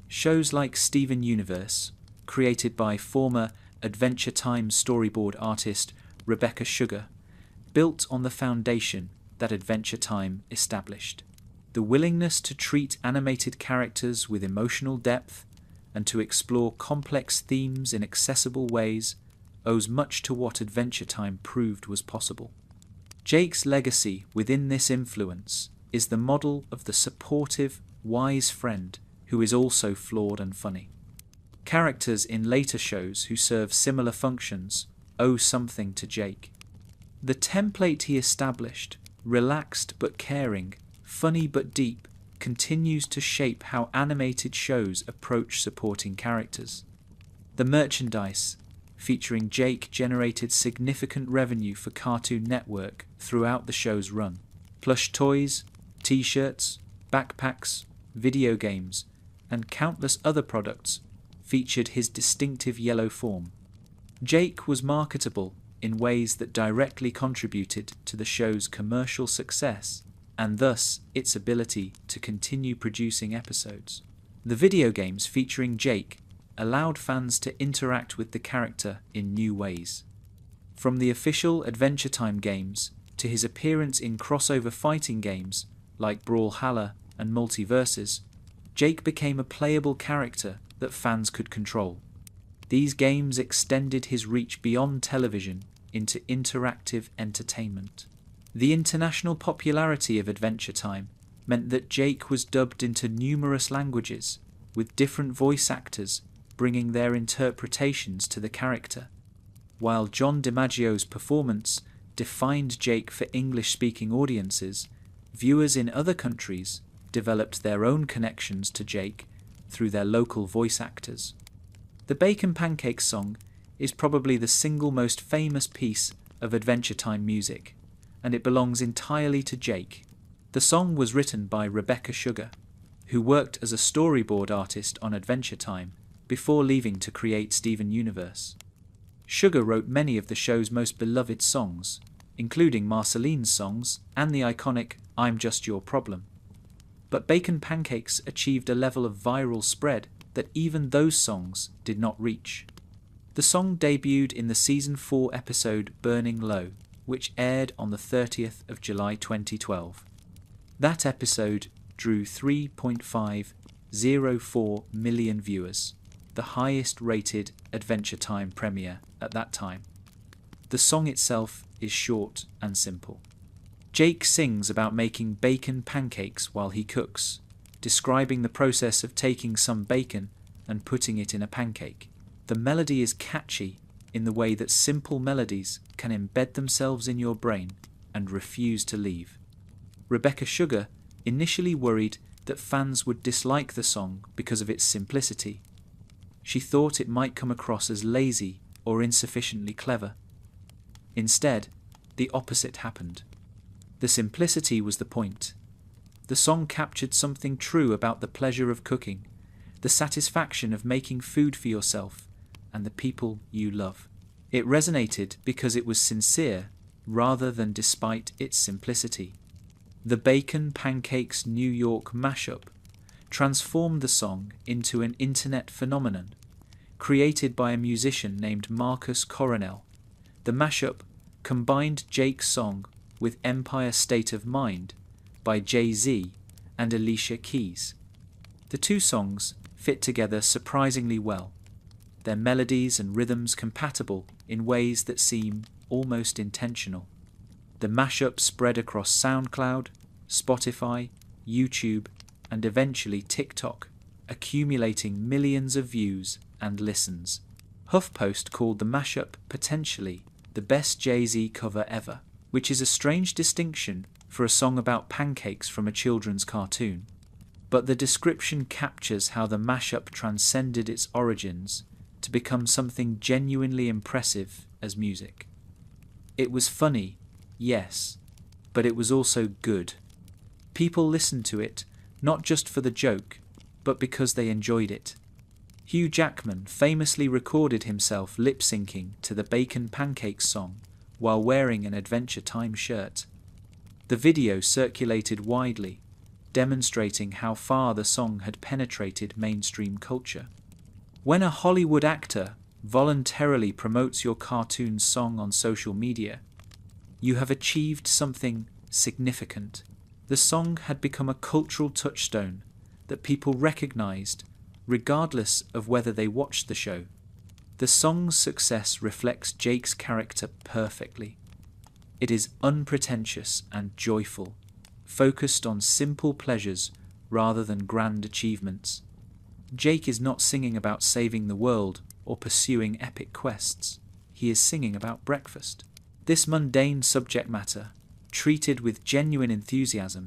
Shows like Steven Universe, created by former Adventure Time storyboard artist Rebecca Sugar, built on the foundation that Adventure Time established. The willingness to treat animated characters with emotional depth and to explore complex themes in accessible ways owes much to what Adventure Time proved was possible. Jake's legacy within this influence is the model of the supportive, wise friend who is also flawed and funny. Characters in later shows who serve similar functions owe something to Jake. The template he established, relaxed but caring, funny but deep, continues to shape how animated shows approach supporting characters. The merchandise featuring Jake generated significant revenue for Cartoon Network throughout the show's run. Plush toys, t-shirts, backpacks, video games, and countless other products featured his distinctive yellow form. Jake was marketable in ways that directly contributed to the show's commercial success and thus its ability to continue producing episodes. The video games featuring Jake allowed fans to interact with the character in new ways. From the official Adventure Time games to his appearance in crossover fighting games like Brawlhalla and Multiverses, Jake became a playable character that fans could control. These games extended his reach beyond television into interactive entertainment. The international popularity of Adventure Time meant that Jake was dubbed into numerous languages, with different voice actors bringing their interpretations to the character. While John DiMaggio's performance defined Jake for English-speaking audiences, viewers in other countries developed their own connections to Jake through their local voice actors. The Bacon Pancakes song is probably the single most famous piece of Adventure Time music, and it belongs entirely to Jake. The song was written by Rebecca Sugar, who worked as a storyboard artist on Adventure Time before leaving to create Steven Universe. Sugar wrote many of the show's most beloved songs, including Marceline's songs and the iconic I'm Just Your Problem. But Bacon Pancakes achieved a level of viral spread that even those songs did not reach. The song debuted in the Season 4 episode Burning Low, which aired on the 30th of July 2012. That episode drew 3.504 million viewers, the highest rated Adventure Time premiere at that time. The song itself is short and simple. Jake sings about making bacon pancakes while he cooks, describing the process of taking some bacon and putting it in a pancake. The melody is catchy in the way that simple melodies can embed themselves in your brain and refuse to leave. Rebecca Sugar initially worried that fans would dislike the song because of its simplicity. She thought it might come across as lazy or insufficiently clever. Instead, the opposite happened. The simplicity was the point. The song captured something true about the pleasure of cooking, the satisfaction of making food for yourself and the people you love. It resonated because it was sincere rather than despite its simplicity. The Bacon Pancakes New York mashup transformed the song into an internet phenomenon, created by a musician named Marcus Coronel. The mashup combined Jake's song with Empire State of Mind by Jay-Z and Alicia Keys. The two songs fit together surprisingly well, their melodies and rhythms compatible in ways that seem almost intentional. The mashup spread across SoundCloud, Spotify, YouTube, and eventually TikTok, accumulating millions of views and listens. HuffPost called the mashup potentially the best Jay-Z cover ever, which is a strange distinction for a song about pancakes from a children's cartoon. But the description captures how the mashup transcended its origins to become something genuinely impressive as music. It was funny, yes, but it was also good. People listened to it not just for the joke, but because they enjoyed it. Hugh Jackman famously recorded himself lip-syncing to the Bacon Pancakes song while wearing an Adventure Time shirt. The video circulated widely, demonstrating how far the song had penetrated mainstream culture. When a Hollywood actor voluntarily promotes your cartoon's song on social media, you have achieved something significant. The song had become a cultural touchstone that people recognized regardless of whether they watched the show. The song's success reflects Jake's character perfectly. It is unpretentious and joyful, focused on simple pleasures rather than grand achievements. Jake is not singing about saving the world or pursuing epic quests. He is singing about breakfast. This mundane subject matter, treated with genuine enthusiasm,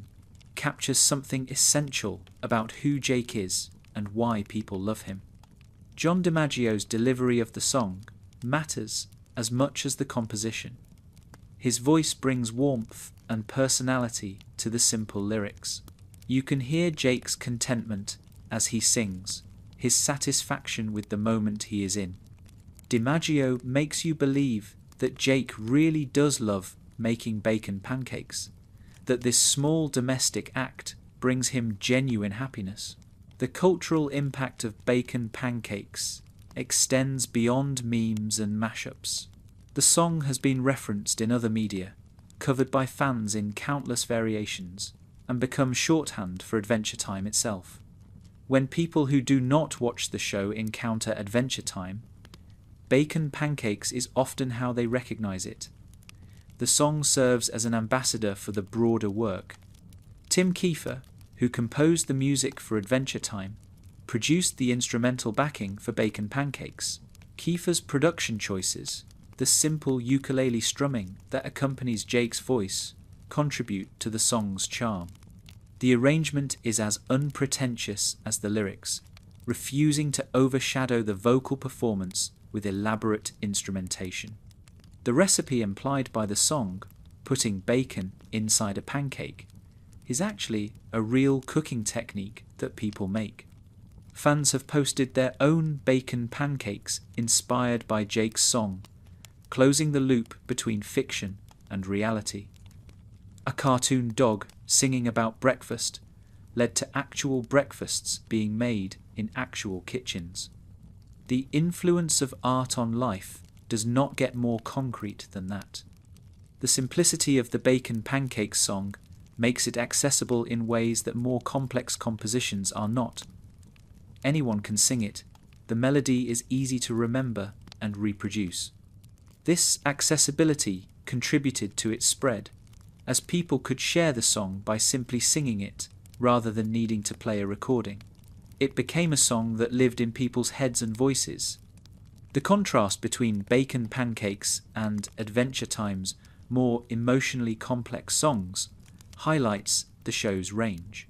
captures something essential about who Jake is and why people love him. John DiMaggio's delivery of the song matters as much as the composition. His voice brings warmth and personality to the simple lyrics. You can hear Jake's contentment as he sings, his satisfaction with the moment he is in. DiMaggio makes you believe that Jake really does love making bacon pancakes, that this small domestic act brings him genuine happiness. The cultural impact of Bacon Pancakes extends beyond memes and mashups. The song has been referenced in other media, covered by fans in countless variations, and become shorthand for Adventure Time itself. When people who do not watch the show encounter Adventure Time, Bacon Pancakes is often how they recognize it. The song serves as an ambassador for the broader work. Tim Kiefer, who composed the music for Adventure Time, produced the instrumental backing for Bacon Pancakes. Kiefer's production choices, the simple ukulele strumming that accompanies Jake's voice, contribute to the song's charm. The arrangement is as unpretentious as the lyrics, refusing to overshadow the vocal performance with elaborate instrumentation. The recipe implied by the song, putting bacon inside a pancake, is actually a real cooking technique that people make. Fans have posted their own bacon pancakes inspired by Jake's song, closing the loop between fiction and reality. A cartoon dog singing about breakfast led to actual breakfasts being made in actual kitchens. The influence of art on life does not get more concrete than that. The simplicity of the Bacon Pancakes song makes it accessible in ways that more complex compositions are not. Anyone can sing it. The melody is easy to remember and reproduce. This accessibility contributed to its spread, as people could share the song by simply singing it rather than needing to play a recording. It became a song that lived in people's heads and voices. The contrast between Bacon Pancakes and Adventure Time's more emotionally complex songs highlights the show's range.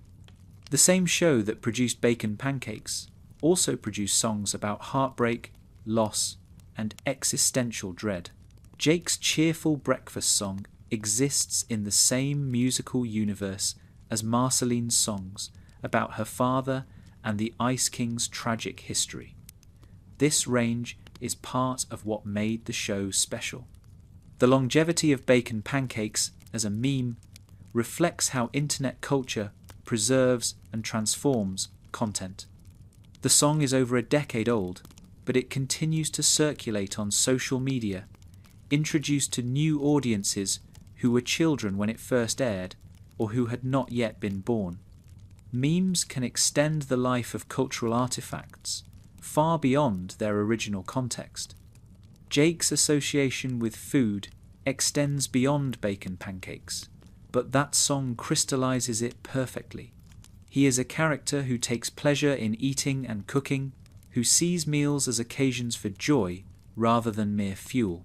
The same show that produced Bacon Pancakes also produced songs about heartbreak, loss, and existential dread. Jake's cheerful breakfast song exists in the same musical universe as Marceline's songs about her father and the Ice King's tragic history. This range is part of what made the show special. The longevity of Bacon Pancakes as a meme reflects how internet culture preserves and transforms content. The song is over a decade old, but it continues to circulate on social media, introduced to new audiences who were children when it first aired or who had not yet been born. Memes can extend the life of cultural artifacts far beyond their original context. Jake's association with food extends beyond Bacon Pancakes, but that song crystallizes it perfectly. He is a character who takes pleasure in eating and cooking, who sees meals as occasions for joy rather than mere fuel.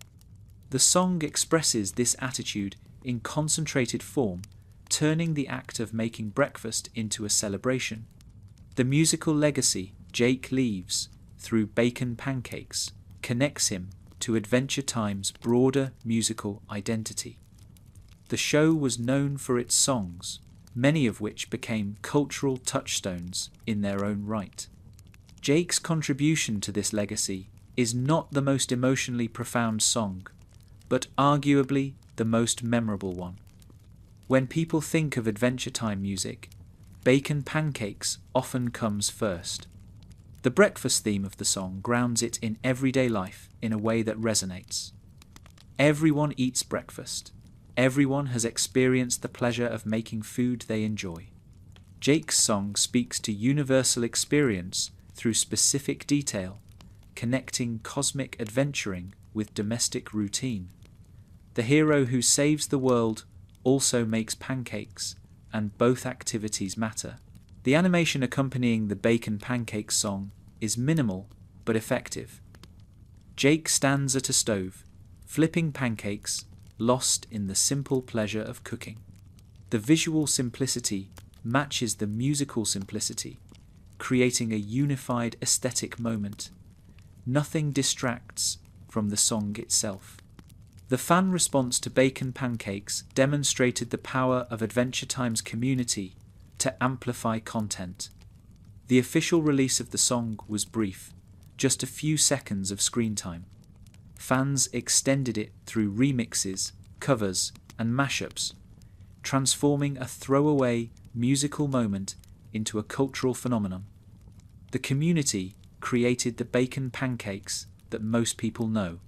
The song expresses this attitude in concentrated form, turning the act of making breakfast into a celebration. The musical legacy Jake leaves through Bacon Pancakes connects him to Adventure Time's broader musical identity. The show was known for its songs, many of which became cultural touchstones in their own right. Jake's contribution to this legacy is not the most emotionally profound song, but arguably the most memorable one. When people think of Adventure Time music, Bacon Pancakes often comes first. The breakfast theme of the song grounds it in everyday life in a way that resonates. Everyone eats breakfast. Everyone has experienced the pleasure of making food they enjoy. Jake's song speaks to universal experience through specific detail, connecting cosmic adventuring with domestic routine. The hero who saves the world also makes pancakes, and both activities matter. The animation accompanying the Bacon Pancakes song is minimal but effective. Jake stands at a stove, flipping pancakes, lost in the simple pleasure of cooking. The visual simplicity matches the musical simplicity, creating a unified aesthetic moment. Nothing distracts from the song itself. The fan response to Bacon Pancakes demonstrated the power of Adventure Time's community to amplify content. The official release of the song was brief, just a few seconds of screen time. Fans extended it through remixes, covers, and mashups, transforming a throwaway musical moment into a cultural phenomenon. The community created the Bacon Pancakes that most people know.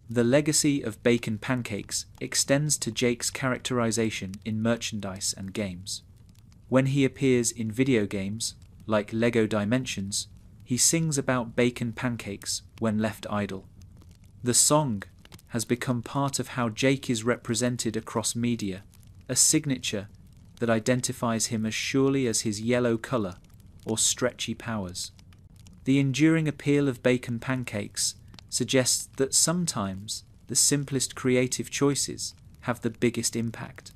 The legacy of Bacon Pancakes extends to Jake's characterization in merchandise and games. When he appears in video games, like Lego Dimensions, he sings about bacon pancakes when left idle. The song has become part of how Jake is represented across media, a signature that identifies him as surely as his yellow colour or stretchy powers. The enduring appeal of Bacon Pancakes suggests that sometimes the simplest creative choices have the biggest impact.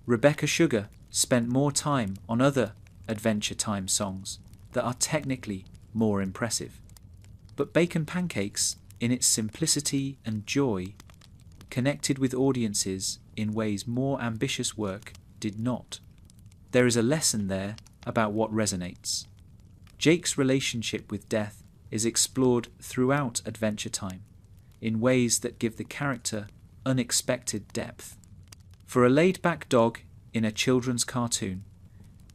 Rebecca Sugar spent more time on other Adventure Time songs that are technically more impressive. But Bacon Pancakes, in its simplicity and joy, connected with audiences in ways more ambitious work did not. There is a lesson there about what resonates. Jake's relationship with death is explored throughout Adventure Time in ways that give the character unexpected depth. For a laid-back dog in a children's cartoon,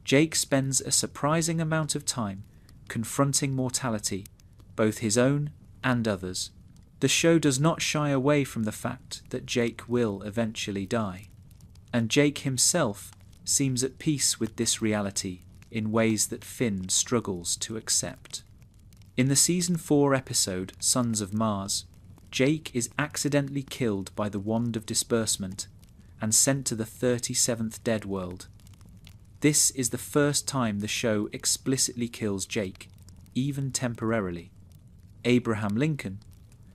Jake spends a surprising amount of time confronting mortality, both his own and others. The show does not shy away from the fact that Jake will eventually die, and Jake himself seems at peace with this reality in ways that Finn struggles to accept. In the Season 4 episode, Sons of Mars, Jake is accidentally killed by the Wand of Disbursement and sent to the 37th Dead World. This is the first time the show explicitly kills Jake, even temporarily. Abraham Lincoln,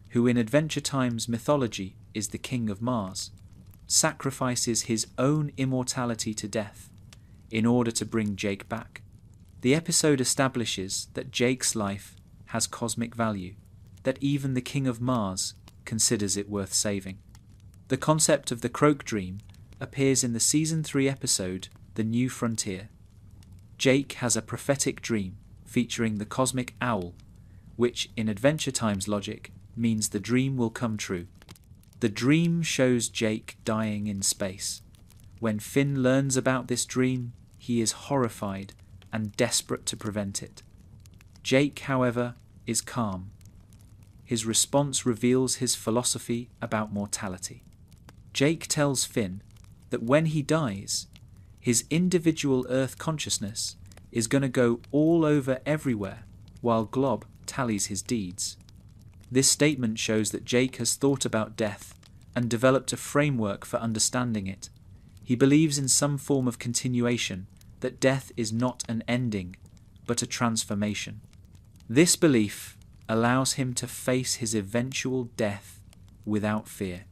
who in Adventure Time's mythology is the King of Mars, sacrifices his own immortality to death in order to bring Jake back. The episode establishes that Jake's life has cosmic value, that even the King of Mars considers it worth saving. The concept of the Croak Dream appears in the Season 3 episode The New Frontier. Jake has a prophetic dream featuring the cosmic owl, which in Adventure Time's logic means the dream will come true. The dream shows Jake dying in space. When Finn learns about this dream, he is horrified and desperate to prevent it. Jake, however, is calm. His response reveals his philosophy about mortality. Jake tells Finn that when he dies, his individual Earth consciousness is going to go all over everywhere while Glob tallies his deeds. This statement shows that Jake has thought about death and developed a framework for understanding it. He believes in some form of continuation, that death is not an ending, but a transformation. This belief allows him to face his eventual death without fear.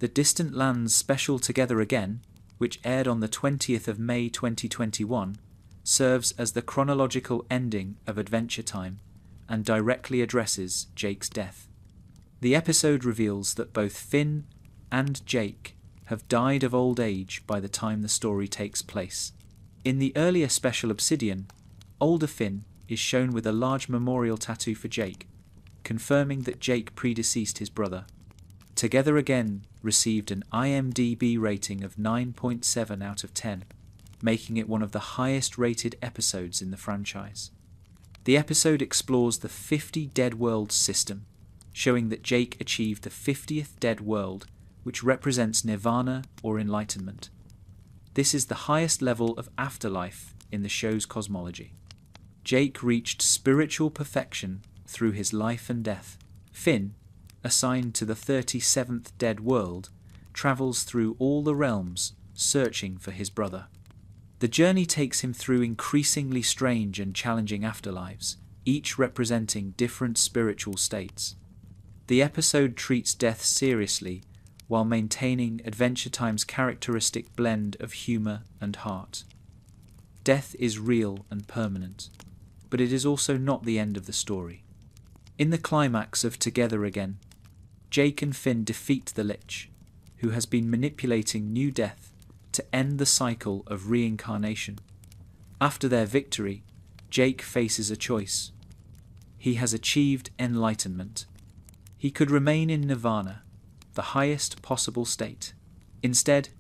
The Distant Lands special Together Again, which aired on the 20th of May 2021, serves as the chronological ending of Adventure Time, and directly addresses Jake's death. The episode reveals that both Finn and Jake have died of old age by the time the story takes place. In the earlier special Obsidian, older Finn is shown with a large memorial tattoo for Jake, confirming that Jake predeceased his brother. Together Again received an IMDb rating of 9.7 out of 10, making it one of the highest rated episodes in the franchise. The episode explores the 50 Dead Worlds system, showing that Jake achieved the 50th Dead World, which represents nirvana or enlightenment. This is the highest level of afterlife in the show's cosmology. Jake reached spiritual perfection through his life and death. Finn, assigned to the 37th Dead World, travels through all the realms searching for his brother. The journey takes him through increasingly strange and challenging afterlives, each representing different spiritual states. The episode treats death seriously while maintaining Adventure Time's characteristic blend of humour and heart. Death is real and permanent, but it is also not the end of the story. In the climax of Together Again, Jake and Finn defeat the Lich, who has been manipulating New Death to end the cycle of reincarnation. After their victory, Jake faces a choice. He has achieved enlightenment. He could remain in nirvana, the highest possible state. Instead,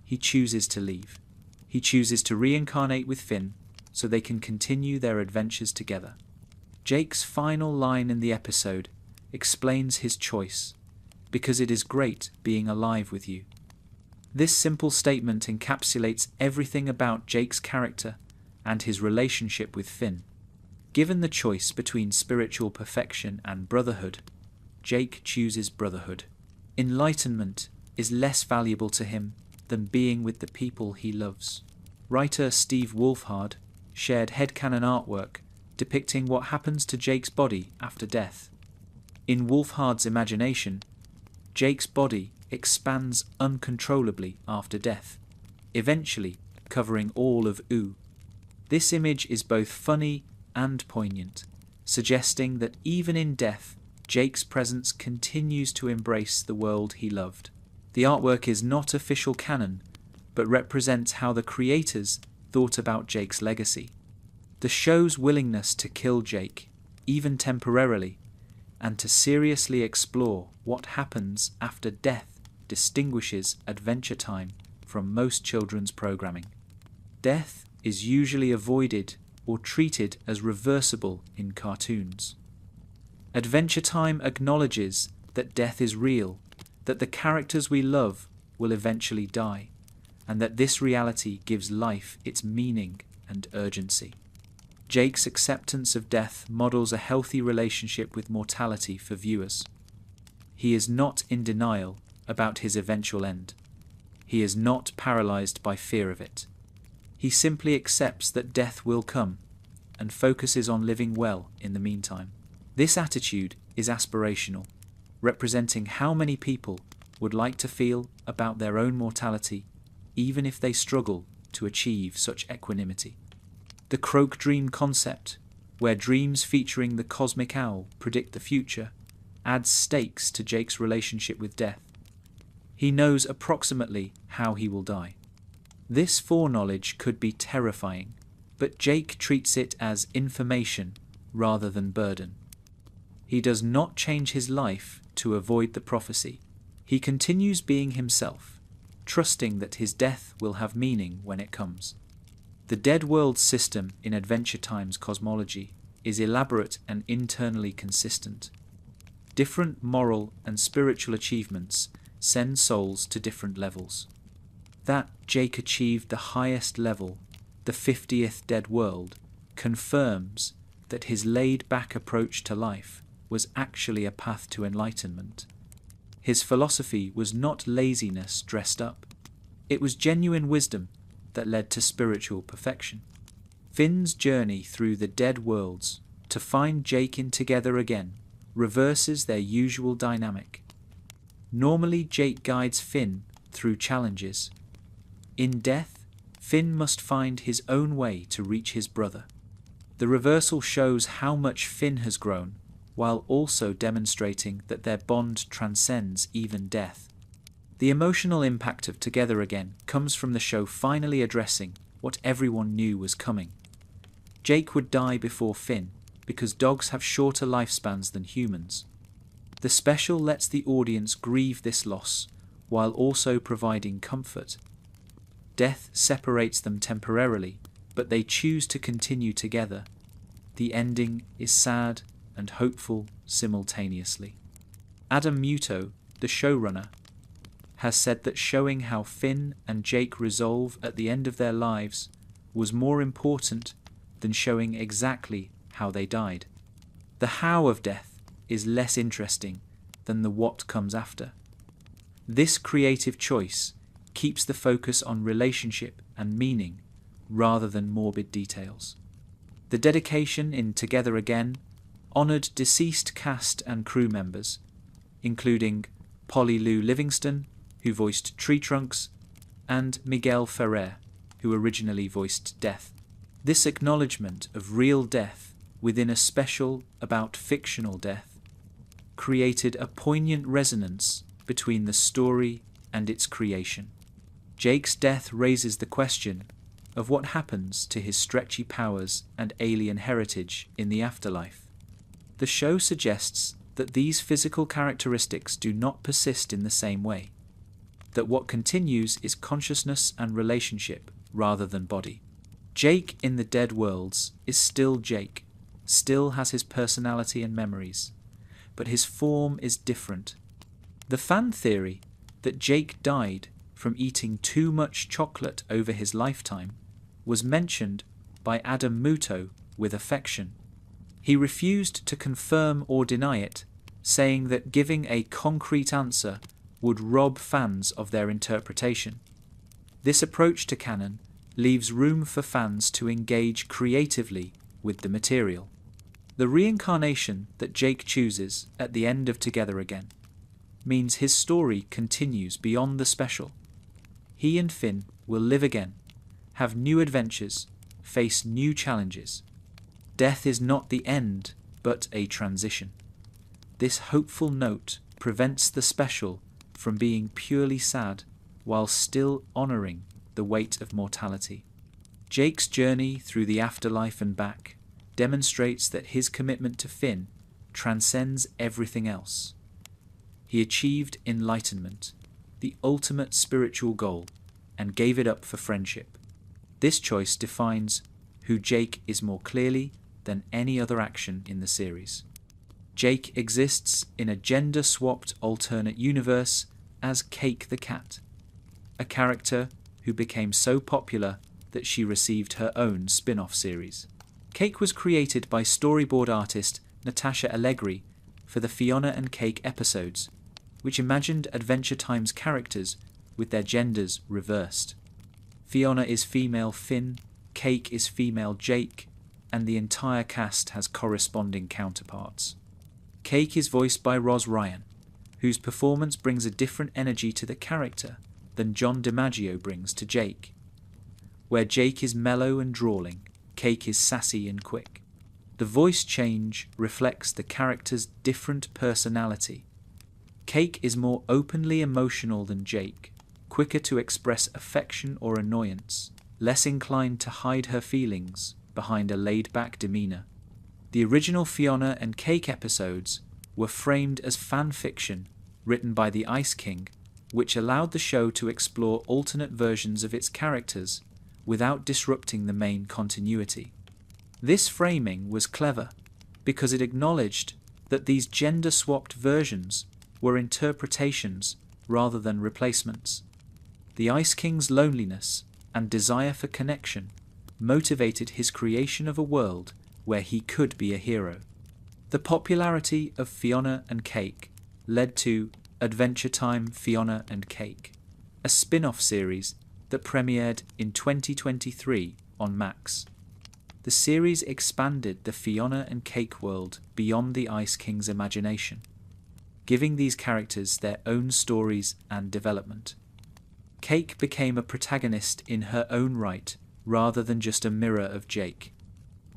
he chooses to leave. He chooses to reincarnate with Finn so they can continue their adventures together. Jake's final line in the episode explains his choice, because it is great being alive with you. This simple statement encapsulates everything about Jake's character and his relationship with Finn. Given the choice between spiritual perfection and brotherhood, Jake chooses brotherhood. Enlightenment is less valuable to him than being with the people he loves. Writer Steve Wolfhard shared headcanon artwork depicting what happens to Jake's body after death. In Wolfhard's imagination, Jake's body expands uncontrollably after death, eventually covering all of Oo. This image is both funny and poignant, suggesting that even in death, Jake's presence continues to embrace the world he loved. The artwork is not official canon, but represents how the creators thought about Jake's legacy. The show's willingness to kill Jake, even temporarily, and to seriously explore what happens after death distinguishes Adventure Time from most children's programming. Death is usually avoided or treated as reversible in cartoons. Adventure Time acknowledges that death is real, that the characters we love will eventually die, and that this reality gives life its meaning and urgency. Jake's acceptance of death models a healthy relationship with mortality for viewers. He is not in denial about his eventual end. He is not paralyzed by fear of it. He simply accepts that death will come and focuses on living well in the meantime. This attitude is aspirational, representing how many people would like to feel about their own mortality, even if they struggle to achieve such equanimity. The Croak Dream concept, where dreams featuring the cosmic owl predict the future, adds stakes to Jake's relationship with death. He knows approximately how he will die. This foreknowledge could be terrifying, but Jake treats it as information rather than burden. He does not change his life to avoid the prophecy. He continues being himself, trusting that his death will have meaning when it comes. The Dead World system in Adventure Time's cosmology is elaborate and internally consistent. Different moral and spiritual achievements send souls to different levels. That Jake achieved the highest level, the 50th Dead World, confirms that his laid-back approach to life was actually a path to enlightenment. His philosophy was not laziness dressed up. It was genuine wisdom that led to spiritual perfection. Finn's journey through the Dead Worlds to find Jake in Together Again reverses their usual dynamic. Normally, Jake guides Finn through challenges. In death, Finn must find his own way to reach his brother. The reversal shows how much Finn has grown, while also demonstrating that their bond transcends even death. The emotional impact of Together Again comes from the show finally addressing what everyone knew was coming. Jake would die before Finn, because dogs have shorter lifespans than humans. The special lets the audience grieve this loss, while also providing comfort. Death separates them temporarily, but they choose to continue together. The ending is sad and hopeful simultaneously. Adam Muto, the showrunner, has said that showing how Finn and Jake resolve at the end of their lives was more important than showing exactly how they died. The how of death is less interesting than the what comes after. This creative choice keeps the focus on relationship and meaning rather than morbid details. The dedication in Together Again honoured deceased cast and crew members, including Polly Lou Livingston, who voiced Tree Trunks, and Miguel Ferrer, who originally voiced Death. This acknowledgement of real death within a special about fictional death created a poignant resonance between the story and its creation. Jake's death raises the question of what happens to his stretchy powers and alien heritage in the afterlife. The show suggests that these physical characteristics do not persist in the same way, that what continues is consciousness and relationship rather than body. Jake in the Dead Worlds is still Jake, still has his personality and memories, but his form is different. The fan theory that Jake died from eating too much chocolate over his lifetime was mentioned by Adam Muto with affection. He refused to confirm or deny it, saying that giving a concrete answer would rob fans of their interpretation. This approach to canon leaves room for fans to engage creatively with the material. The reincarnation that Jake chooses at the end of Together Again means his story continues beyond the special. He and Finn will live again, have new adventures, face new challenges. Death is not the end, but a transition. This hopeful note prevents the special from being purely sad while still honouring the weight of mortality. Jake's journey through the afterlife and back demonstrates that his commitment to Finn transcends everything else. He achieved enlightenment, the ultimate spiritual goal, and gave it up for friendship. This choice defines who Jake is more clearly than any other action in the series. Jake exists in a gender-swapped alternate universe as Cake the Cat, a character who became so popular that she received her own spin-off series. Cake was created by storyboard artist Natasha Allegri for the Fiona and Cake episodes, which imagined Adventure Time's characters with their genders reversed. Fiona is female Finn, Cake is female Jake, and the entire cast has corresponding counterparts. Cake is voiced by Roz Ryan, whose performance brings a different energy to the character than John DiMaggio brings to Jake. Where Jake is mellow and drawling, Cake is sassy and quick. The voice change reflects the character's different personality. Cake is more openly emotional than Jake, quicker to express affection or annoyance, less inclined to hide her feelings behind a laid-back demeanour. The original Fiona and Cake episodes were framed as fan fiction written by the Ice King, which allowed the show to explore alternate versions of its characters without disrupting the main continuity. This framing was clever because it acknowledged that these gender-swapped versions were interpretations rather than replacements. The Ice King's loneliness and desire for connection motivated his creation of a world where he could be a hero. The popularity of Fiona and Cake led to Adventure Time Fiona and Cake, a spin-off series that premiered in 2023 on Max. The series expanded the Fiona and Cake world beyond the Ice King's imagination, giving these characters their own stories and development. Cake became a protagonist in her own right rather than just a mirror of Jake.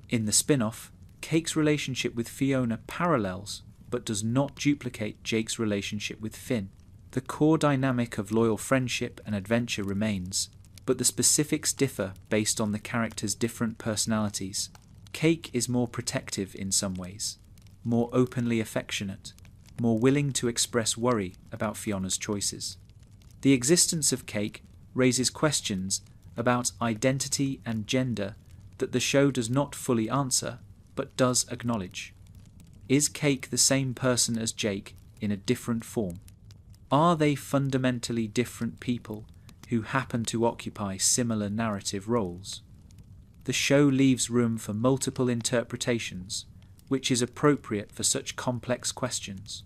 In the spin-off, Cake's relationship with Fiona parallels but does not duplicate Jake's relationship with Finn. The core dynamic of loyal friendship and adventure remains, but the specifics differ based on the characters' different personalities. Cake is more protective in some ways, more openly affectionate, more willing to express worry about Fiona's choices. The existence of Cake raises questions about identity and gender that the show does not fully answer, but does acknowledge. Is Cake the same person as Jake in a different form? Are they fundamentally different people who happen to occupy similar narrative roles? The show leaves room for multiple interpretations, which is appropriate for such complex questions.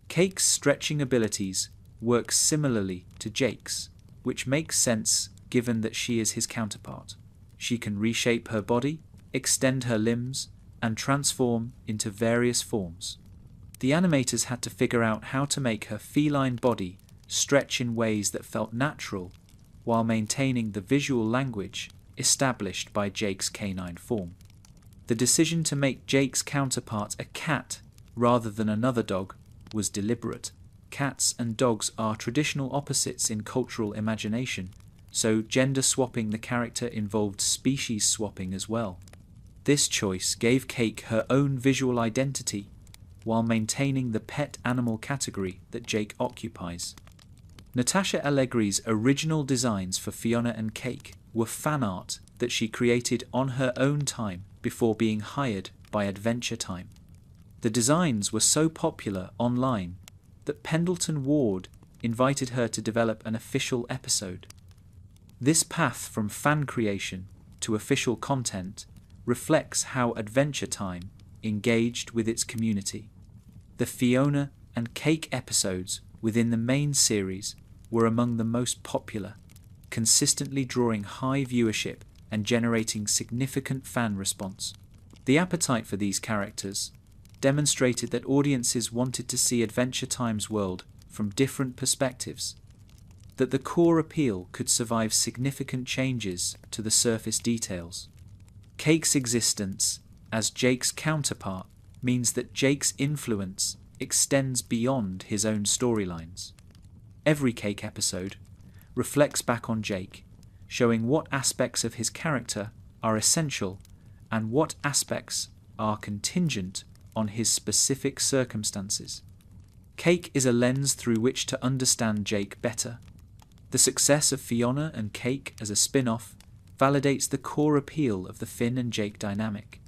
Cake's stretching abilities work similarly to Jake's, which makes sense given that she is his counterpart. She can reshape her body, extend her limbs, and transform into various forms. The animators had to figure out how to make her feline body stretch in ways that felt natural while maintaining the visual language established by Jake's canine form. The decision to make Jake's counterpart a cat rather than another dog was deliberate. Cats and dogs are traditional opposites in cultural imagination, so gender swapping the character involved species swapping as well. This choice gave Cake her own visual identity while maintaining the pet animal category that Jake occupies. Natasha Allegri's original designs for Fiona and Cake were fan art that she created on her own time before being hired by Adventure Time. The designs were so popular online that Pendleton Ward invited her to develop an official episode. This path from fan creation to official content reflects how Adventure Time engaged with its community. The Fiona and Cake episodes within the main series were among the most popular, consistently drawing high viewership and generating significant fan response. The appetite for these characters demonstrated that audiences wanted to see Adventure Time's world from different perspectives, that the core appeal could survive significant changes to the surface details. Cake's existence as Jake's counterpart means that Jake's influence extends beyond his own storylines. Every Cake episode reflects back on Jake, showing what aspects of his character are essential and what aspects are contingent on his specific circumstances. Cake is a lens through which to understand Jake better. The success of Fiona and Cake as a spin-off validates the core appeal of the Finn and Jake dynamic.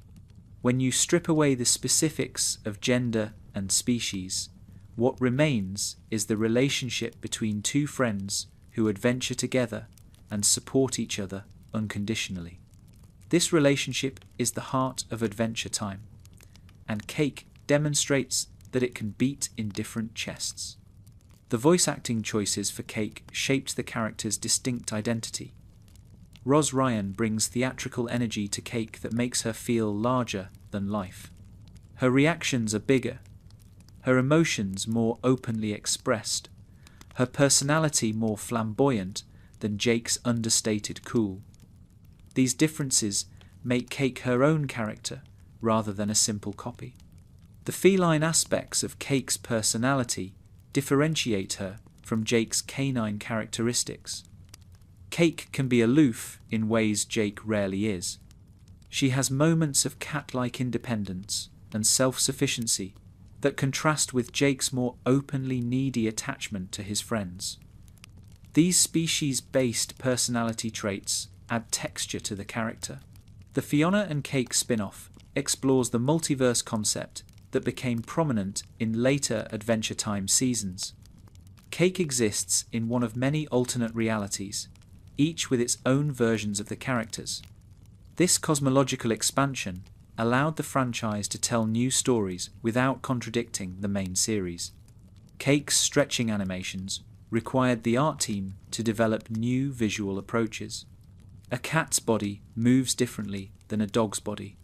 When you strip away the specifics of gender and species, what remains is the relationship between two friends who adventure together and support each other unconditionally. This relationship is the heart of Adventure Time, and Cake demonstrates that it can beat in different chests. The voice acting choices for Cake shaped the character's distinct identity. Roz Ryan brings theatrical energy to Cake that makes her feel larger than life. Her reactions are bigger, her emotions more openly expressed, her personality more flamboyant than Jake's understated cool. These differences make Cake her own character rather than a simple copy. The feline aspects of Cake's personality differentiate her from Jake's canine characteristics. Cake can be aloof in ways Jake rarely is. She has moments of cat-like independence and self-sufficiency that contrast with Jake's more openly needy attachment to his friends. These species-based personality traits add texture to the character. The Fiona and Cake spin-off explores the multiverse concept that became prominent in later Adventure Time seasons. Cake exists in one of many alternate realities, each with its own versions of the characters. This cosmological expansion allowed the franchise to tell new stories without contradicting the main series. Cake's stretching animations required the art team to develop new visual approaches. A cat's body moves differently than a dog's body,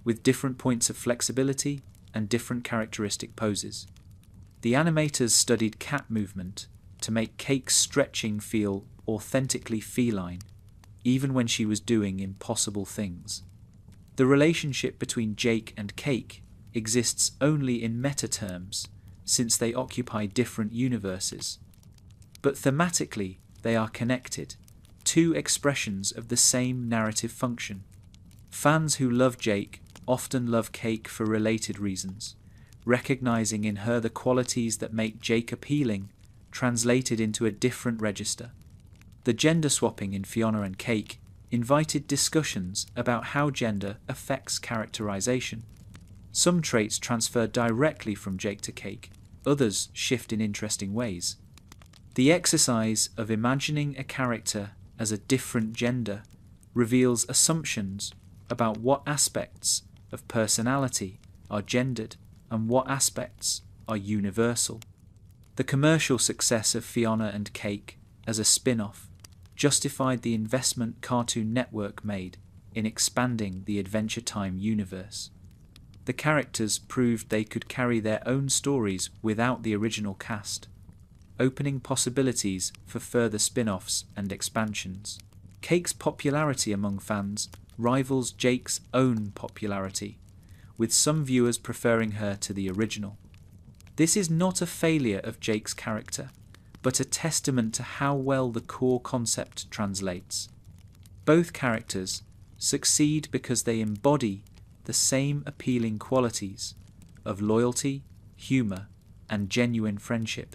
with different points of flexibility and different characteristic poses. The animators studied cat movement to make Cake's stretching feel authentically feline, even when she was doing impossible things. The relationship between Jake and Cake exists only in meta terms, since they occupy different universes. But thematically, they are connected, two expressions of the same narrative function. Fans who love Jake often love Cake for related reasons, recognizing in her the qualities that make Jake appealing, translated into a different register. The gender swapping in Fiona and Cake invited discussions about how gender affects characterization. Some traits transfer directly from Jake to Cake, others shift in interesting ways. The exercise of imagining a character as a different gender reveals assumptions about what aspects of personality are gendered and what aspects are universal. The commercial success of Fiona and Cake as a spin-off justified the investment Cartoon Network made in expanding the Adventure Time universe. The characters proved they could carry their own stories without the original cast, opening possibilities for further spin-offs and expansions. Cake's popularity among fans rivals Jake's own popularity, with some viewers preferring her to the original. This is not a failure of Jake's character, but a testament to how well the core concept translates. Both characters succeed because they embody the same appealing qualities of loyalty, humour, and genuine friendship.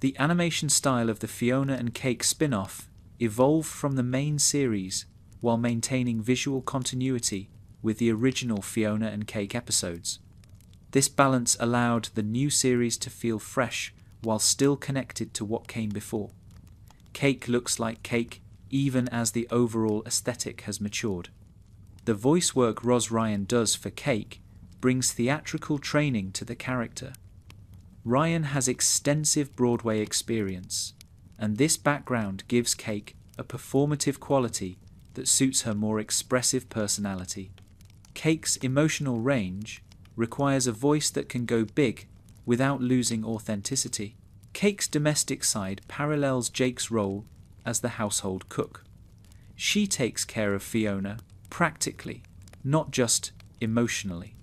The animation style of the Fiona and Cake spin-off evolved from the main series while maintaining visual continuity with the original Fiona and Cake episodes. This balance allowed the new series to feel fresh while still connected to what came before. Cake looks like Cake even as the overall aesthetic has matured. The voice work Roz Ryan does for Cake brings theatrical training to the character. Ryan has extensive Broadway experience, and this background gives Cake a performative quality that suits her more expressive personality. Cake's emotional range requires a voice that can go big without losing authenticity. Cake's domestic side parallels Jake's role as the household cook. She takes care of Fiona practically, not just emotionally.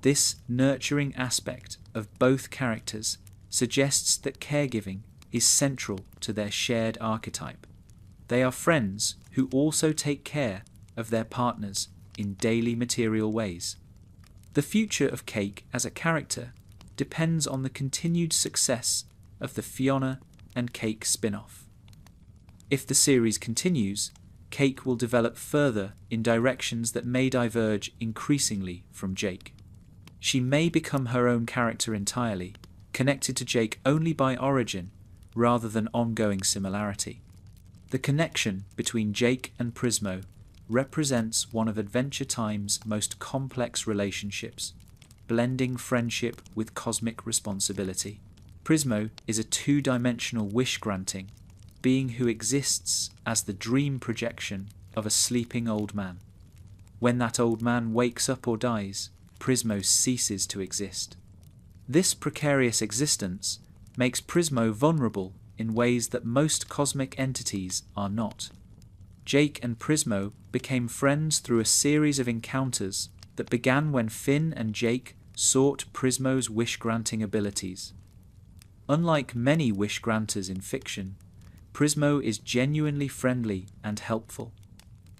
This nurturing aspect of both characters suggests that caregiving is central to their shared archetype. They are friends who also take care of their partners in daily material ways. The future of Cake as a character depends on the continued success of the Fiona and Cake spin-off. If the series continues, Cake will develop further in directions that may diverge increasingly from Jake. She may become her own character entirely, connected to Jake only by origin rather than ongoing similarity. The connection between Jake and Prismo represents one of Adventure Time's most complex relationships, blending friendship with cosmic responsibility. Prismo is a two-dimensional wish-granting being who exists as the dream projection of a sleeping old man. When that old man wakes up or dies, Prismo ceases to exist. This precarious existence makes Prismo vulnerable in ways that most cosmic entities are not. Jake and Prismo became friends through a series of encounters that began when Finn and Jake sought Prismo's wish-granting abilities. Unlike many wish-granters in fiction, Prismo is genuinely friendly and helpful.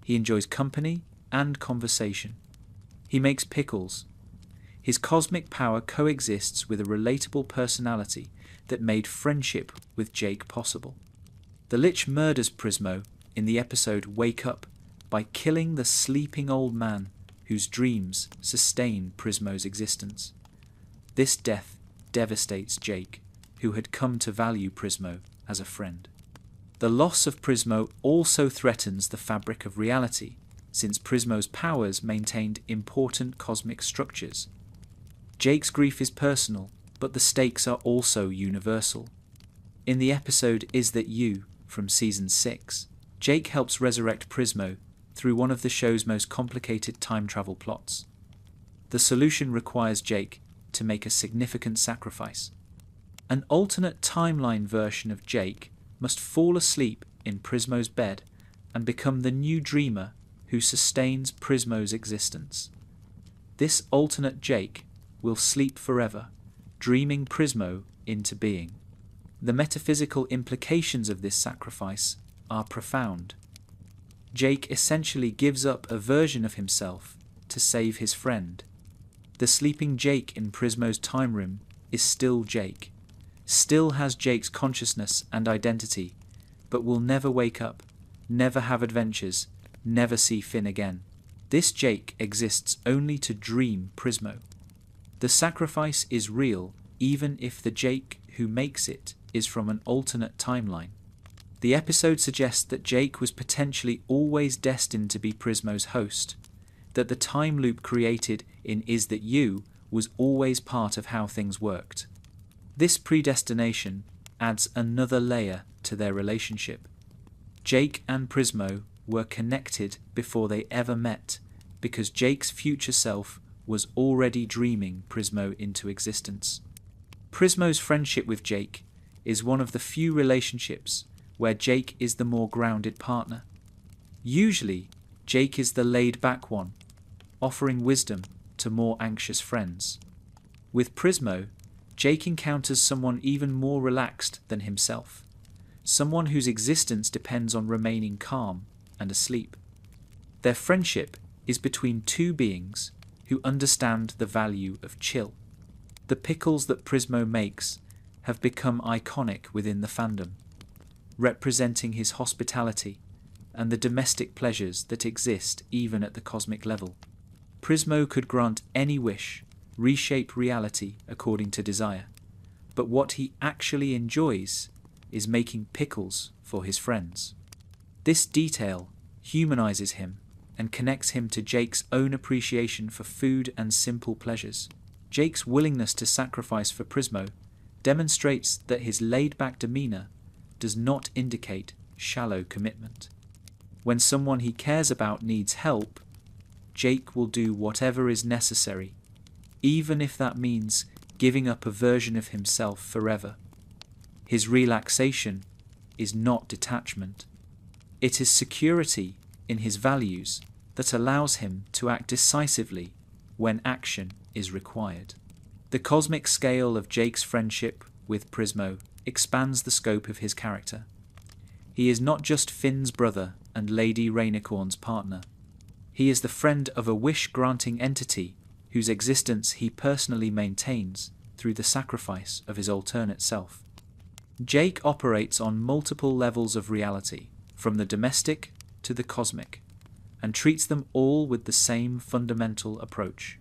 He enjoys company and conversation. He makes pickles. His cosmic power coexists with a relatable personality that made friendship with Jake possible. The Lich murders Prismo in the episode Wake Up by killing the sleeping old man whose dreams sustain Prismo's existence. This death devastates Jake, who had come to value Prismo as a friend. The loss of Prismo also threatens the fabric of reality, since Prismo's powers maintained important cosmic structures. Jake's grief is personal, but the stakes are also universal. In the episode Is That You? From Season 6, Jake helps resurrect Prismo through one of the show's most complicated time travel plots. The solution requires Jake to make a significant sacrifice. An alternate timeline version of Jake must fall asleep in Prismo's bed and become the new dreamer who sustains Prismo's existence. This alternate Jake will sleep forever, dreaming Prismo into being. The metaphysical implications of this sacrifice are profound. Jake essentially gives up a version of himself to save his friend. The sleeping Jake in Prismo's time room is still Jake, still has Jake's consciousness and identity, but will never wake up, never have adventures, never see Finn again. This Jake exists only to dream Prismo. The sacrifice is real even if the Jake who makes it is from an alternate timeline. The episode suggests that Jake was potentially always destined to be Prismo's host, that the time loop created in Is That You was always part of how things worked. This predestination adds another layer to their relationship. Jake and Prismo were connected before they ever met because Jake's future self was already dreaming Prismo into existence. Prismo's friendship with Jake is one of the few relationships where Jake is the more grounded partner. Usually, Jake is the laid-back one, offering wisdom to more anxious friends. With Prismo, Jake encounters someone even more relaxed than himself, someone whose existence depends on remaining calm and asleep. Their friendship is between two beings who understand the value of chill. The pickles that Prismo makes have become iconic within the fandom, representing his hospitality and the domestic pleasures that exist even at the cosmic level. Prismo could grant any wish, reshape reality according to desire, but what he actually enjoys is making pickles for his friends. This detail humanizes him and connects him to Jake's own appreciation for food and simple pleasures. Jake's willingness to sacrifice for Prismo demonstrates that his laid-back demeanor does not indicate shallow commitment. When someone he cares about needs help, Jake will do whatever is necessary, even if that means giving up a version of himself forever. His relaxation is not detachment. It is security in his values that allows him to act decisively when action is required. The cosmic scale of Jake's friendship with Prismo expands the scope of his character. He is not just Finn's brother and Lady Rainicorn's partner. He is the friend of a wish-granting entity whose existence he personally maintains through the sacrifice of his alternate self. Jake operates on multiple levels of reality, from the domestic to the cosmic, and treats them all with the same fundamental approach.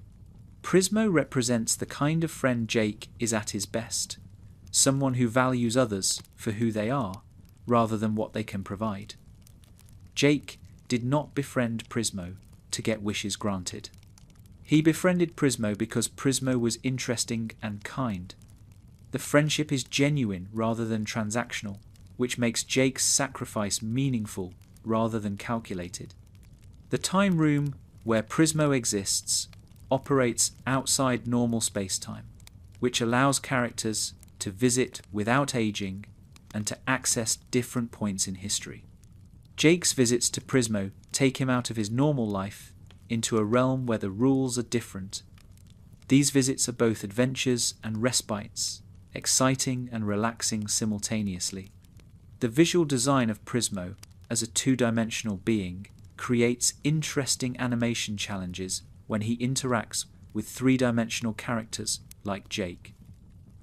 Prismo represents the kind of friend Jake is at his best, someone who values others for who they are, rather than what they can provide. Jake did not befriend Prismo to get wishes granted. He befriended Prismo because Prismo was interesting and kind. The friendship is genuine rather than transactional, which makes Jake's sacrifice meaningful rather than calculated. The time room where Prismo exists operates outside normal space-time, which allows characters to visit without aging and to access different points in history. Jake's visits to Prismo take him out of his normal life into a realm where the rules are different. These visits are both adventures and respites, exciting and relaxing simultaneously. The visual design of Prismo as a two-dimensional being creates interesting animation challenges when he interacts with three-dimensional characters like Jake.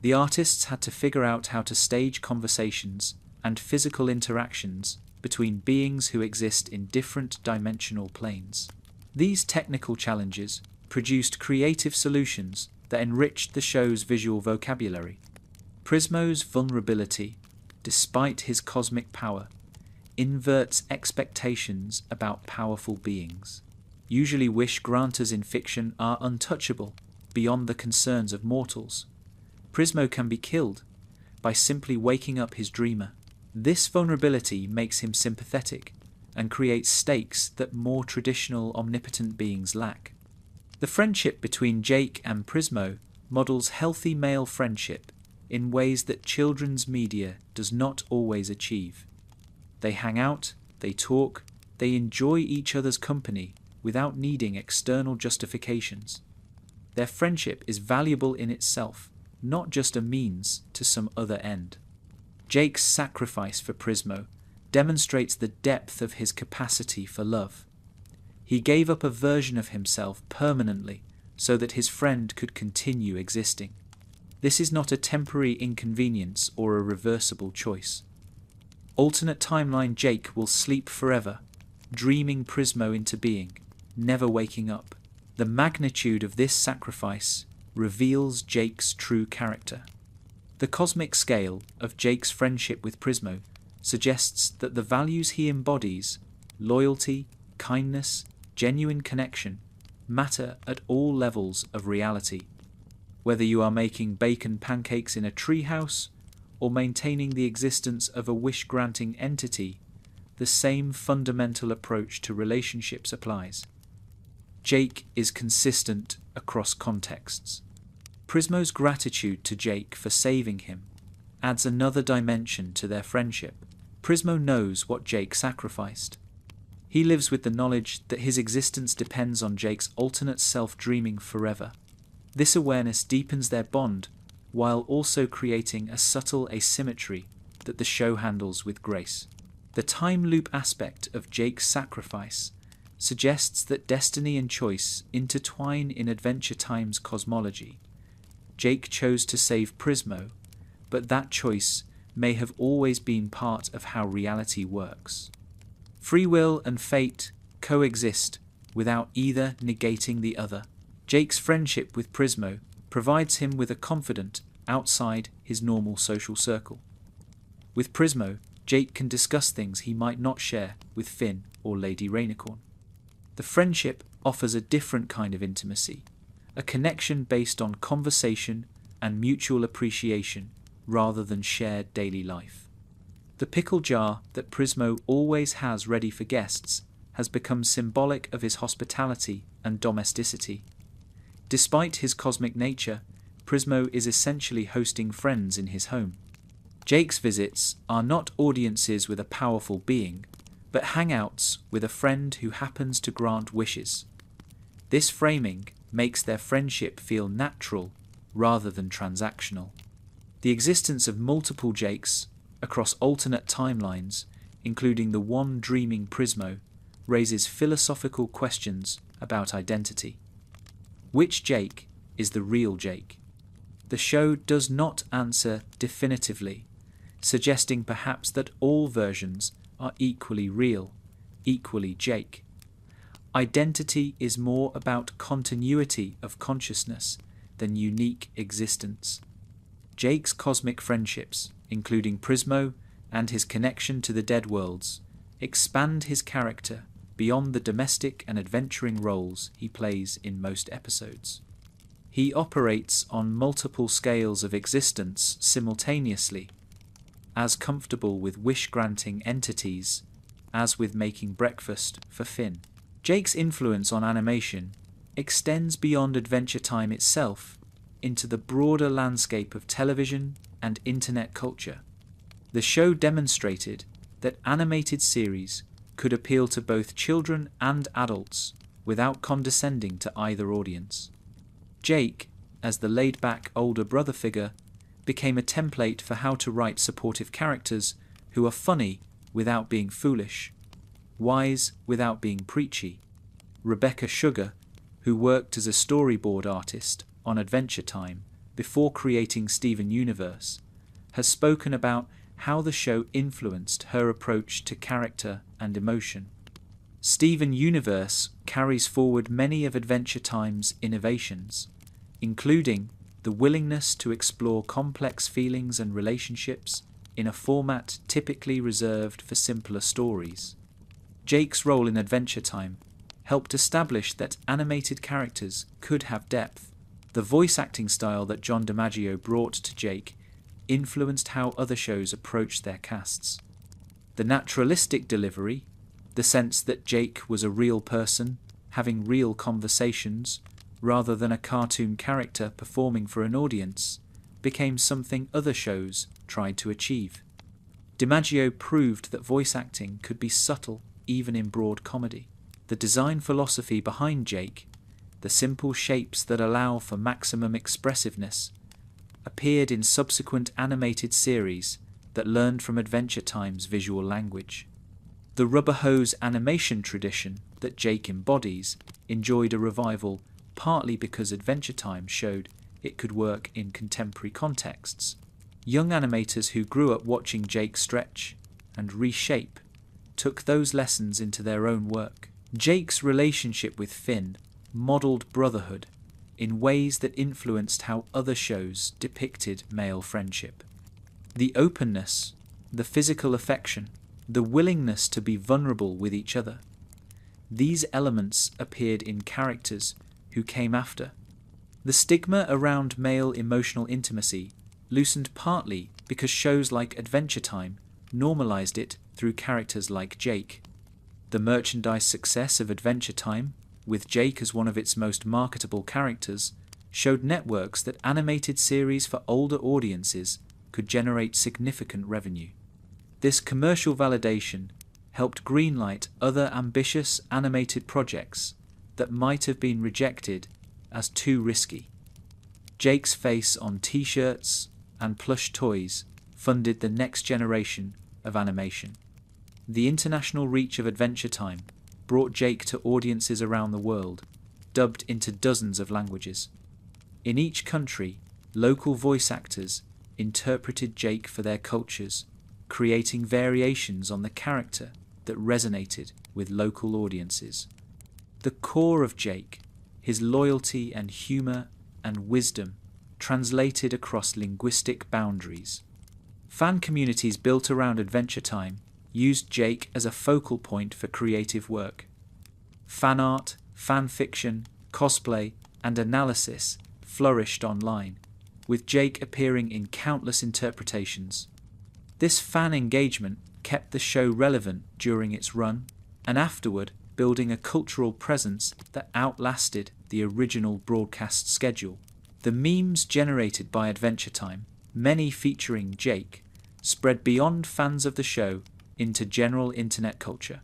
The artists had to figure out how to stage conversations and physical interactions between beings who exist in different dimensional planes. These technical challenges produced creative solutions that enriched the show's visual vocabulary. Prismo's vulnerability, despite his cosmic power, inverts expectations about powerful beings. Usually wish granters in fiction are untouchable, beyond the concerns of mortals. Prismo can be killed by simply waking up his dreamer. This vulnerability makes him sympathetic and creates stakes that more traditional omnipotent beings lack. The friendship between Jake and Prismo models healthy male friendship in ways that children's media does not always achieve. They hang out, they talk, They enjoy each other's company without needing external justifications. Their friendship is valuable in itself, not just a means to some other end. Jake's sacrifice for Prismo demonstrates the depth of his capacity for love. He gave up a version of himself permanently so that his friend could continue existing. This is not a temporary inconvenience or a reversible choice. Alternate timeline Jake will sleep forever, dreaming Prismo into being, never waking up. The magnitude of this sacrifice reveals Jake's true character. The cosmic scale of Jake's friendship with Prismo suggests that the values he embodies, loyalty, kindness, genuine connection, matter at all levels of reality. Whether you are making bacon pancakes in a treehouse or maintaining the existence of a wish-granting entity, the same fundamental approach to relationships applies. Jake is consistent across contexts. Prismo's gratitude to Jake for saving him adds another dimension to their friendship. Prismo knows what Jake sacrificed. He lives with the knowledge that his existence depends on Jake's alternate self dreaming forever. This awareness deepens their bond while also creating a subtle asymmetry that the show handles with grace. The time loop aspect of Jake's sacrifice suggests that destiny and choice intertwine in Adventure Time's cosmology. Jake chose to save Prismo, but that choice may have always been part of how reality works. Free will and fate coexist without either negating the other. Jake's friendship with Prismo provides him with a confidant outside his normal social circle. With Prismo, Jake can discuss things he might not share with Finn or Lady Rainicorn. The friendship offers a different kind of intimacy, a connection based on conversation and mutual appreciation rather than shared daily life. The pickle jar that Prismo always has ready for guests has become symbolic of his hospitality and domesticity. Despite his cosmic nature, Prismo is essentially hosting friends in his home. Jake's visits are not audiences with a powerful being, but hangouts with a friend who happens to grant wishes. This framing makes their friendship feel natural rather than transactional. The existence of multiple Jakes across alternate timelines, including the one dreaming Prismo, raises philosophical questions about identity. Which Jake is the real Jake? The show does not answer definitively, suggesting perhaps that all versions are equally real, equally Jake. Identity is more about continuity of consciousness than unique existence. Jake's cosmic friendships, including Prismo and his connection to the dead worlds, expand his character beyond the domestic and adventuring roles he plays in most episodes. He operates on multiple scales of existence simultaneously, as comfortable with wish-granting entities as with making breakfast for Finn. Jake's influence on animation extends beyond Adventure Time itself into the broader landscape of television and internet culture. The show demonstrated that animated series could appeal to both children and adults without condescending to either audience. Jake, as the laid-back older brother figure, became a template for how to write supportive characters who are funny without being foolish, wise without being preachy. Rebecca Sugar, who worked as a storyboard artist on Adventure Time before creating Steven Universe, has spoken about how the show influenced her approach to character and emotion. Steven Universe carries forward many of Adventure Time's innovations, including the willingness to explore complex feelings and relationships in a format typically reserved for simpler stories. Jake's role in Adventure Time helped establish that animated characters could have depth. The voice acting style that John DiMaggio brought to Jake influenced how other shows approached their casts. The naturalistic delivery, the sense that Jake was a real person, having real conversations, rather than a cartoon character performing for an audience, became something other shows tried to achieve. DiMaggio proved that voice acting could be subtle even in broad comedy. The design philosophy behind Jake, the simple shapes that allow for maximum expressiveness, appeared in subsequent animated series that learned from Adventure Time's visual language. The rubber hose animation tradition that Jake embodies enjoyed a revival partly because Adventure Time showed it could work in contemporary contexts. Young animators who grew up watching Jake stretch and reshape took those lessons into their own work. Jake's relationship with Finn modelled brotherhood in ways that influenced how other shows depicted male friendship. The openness, the physical affection, the willingness to be vulnerable with each other. These elements appeared in characters who came after. The stigma around male emotional intimacy loosened partly because shows like Adventure Time normalized it through characters like Jake. The merchandise success of Adventure Time, with Jake as one of its most marketable characters, showed networks that animated series for older audiences could generate significant revenue. This commercial validation helped greenlight other ambitious animated projects that might have been rejected as too risky. Jake's face on t-shirts and plush toys funded the next generation of animation. The international reach of Adventure Time brought Jake to audiences around the world, dubbed into dozens of languages. In each country, local voice actors interpreted Jake for their cultures, creating variations on the character that resonated with local audiences. The core of Jake, his loyalty and humor and wisdom, translated across linguistic boundaries. Fan communities built around Adventure Time used Jake as a focal point for creative work. Fan art, fan fiction, cosplay, and analysis flourished online, with Jake appearing in countless interpretations. This fan engagement kept the show relevant during its run, and afterward building a cultural presence that outlasted the original broadcast schedule. The memes generated by Adventure Time, many featuring Jake, spread beyond fans of the show into general internet culture.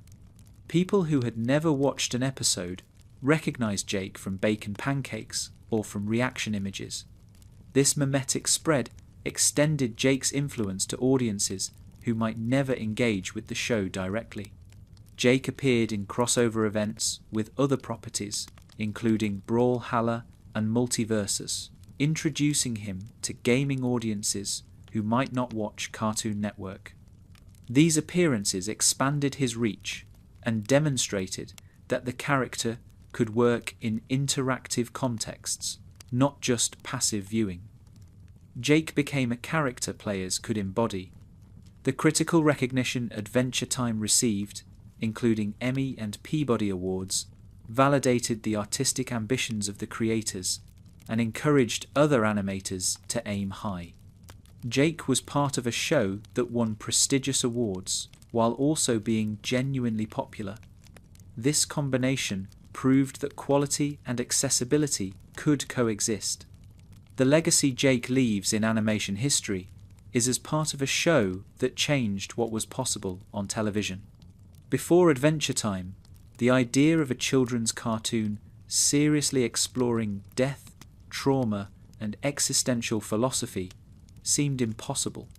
People who had never watched an episode recognized Jake from Bacon Pancakes or from reaction images. This mimetic spread extended Jake's influence to audiences who might never engage with the show directly. Jake appeared in crossover events with other properties, including Brawlhalla and Multiversus, introducing him to gaming audiences who might not watch Cartoon Network. These appearances expanded his reach and demonstrated that the character could work in interactive contexts, not just passive viewing. Jake became a character players could embody. The critical recognition Adventure Time received, including Emmy and Peabody Awards, validated the artistic ambitions of the creators and encouraged other animators to aim high. Jake was part of a show that won prestigious awards while also being genuinely popular. This combination proved that quality and accessibility could coexist. The legacy Jake leaves in animation history is as part of a show that changed what was possible on television. Before Adventure Time, the idea of a children's cartoon seriously exploring death, trauma, and existential philosophy seemed impossible.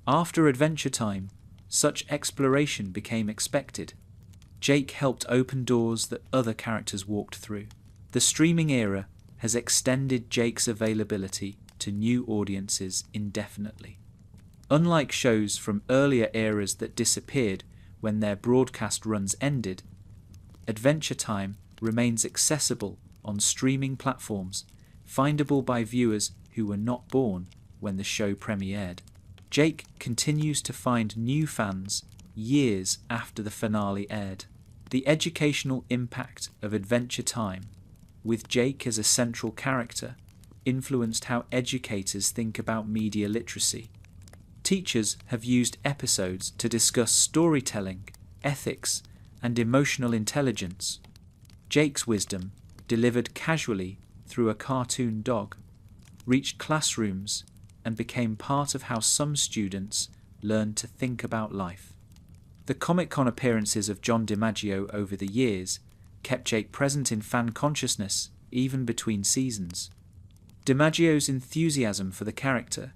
After Adventure Time, such exploration became expected. Jake helped open doors that other characters walked through. The streaming era has extended Jake's availability to new audiences indefinitely. Unlike shows from earlier eras that disappeared when their broadcast runs ended, Adventure Time remains accessible on streaming platforms, findable by viewers who were not born when the show premiered. Jake continues to find new fans years after the finale aired. The educational impact of Adventure Time, with Jake as a central character, influenced how educators think about media literacy. Teachers have used episodes to discuss storytelling, ethics, and emotional intelligence. Jake's wisdom, delivered casually through a cartoon dog, reached classrooms and became part of how some students learned to think about life. The Comic-Con appearances of John DiMaggio over the years kept Jake present in fan consciousness even between seasons. DiMaggio's enthusiasm for the character,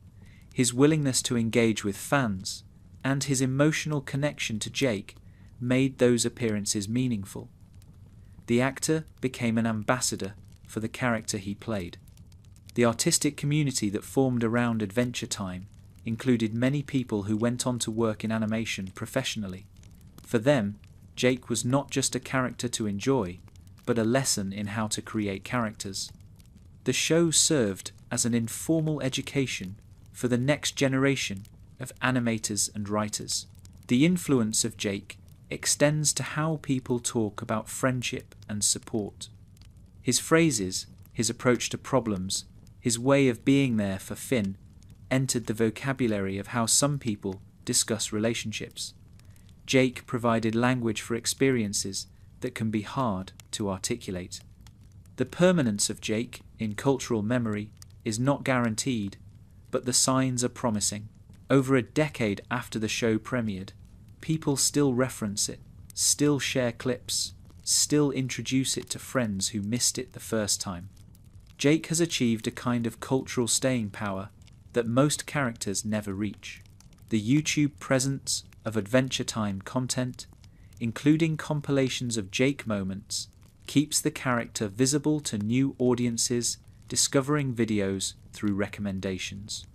his willingness to engage with fans, and his emotional connection to Jake made those appearances meaningful. The actor became an ambassador for the character he played. The artistic community that formed around Adventure Time included many people who went on to work in animation professionally. For them, Jake was not just a character to enjoy, but a lesson in how to create characters. The show served as an informal education for the next generation of animators and writers. The influence of Jake extends to how people talk about friendship and support. His phrases, his approach to problems, his way of being there for Finn entered the vocabulary of how some people discuss relationships. Jake provided language for experiences that can be hard to articulate. The permanence of Jake in cultural memory is not guaranteed, but the signs are promising. Over a decade after the show premiered, people still reference it, still share clips, still introduce it to friends who missed it the first time. Jake has achieved a kind of cultural staying power that most characters never reach. The YouTube presence of Adventure Time content, including compilations of Jake moments, keeps the character visible to new audiences discovering videos through recommendations.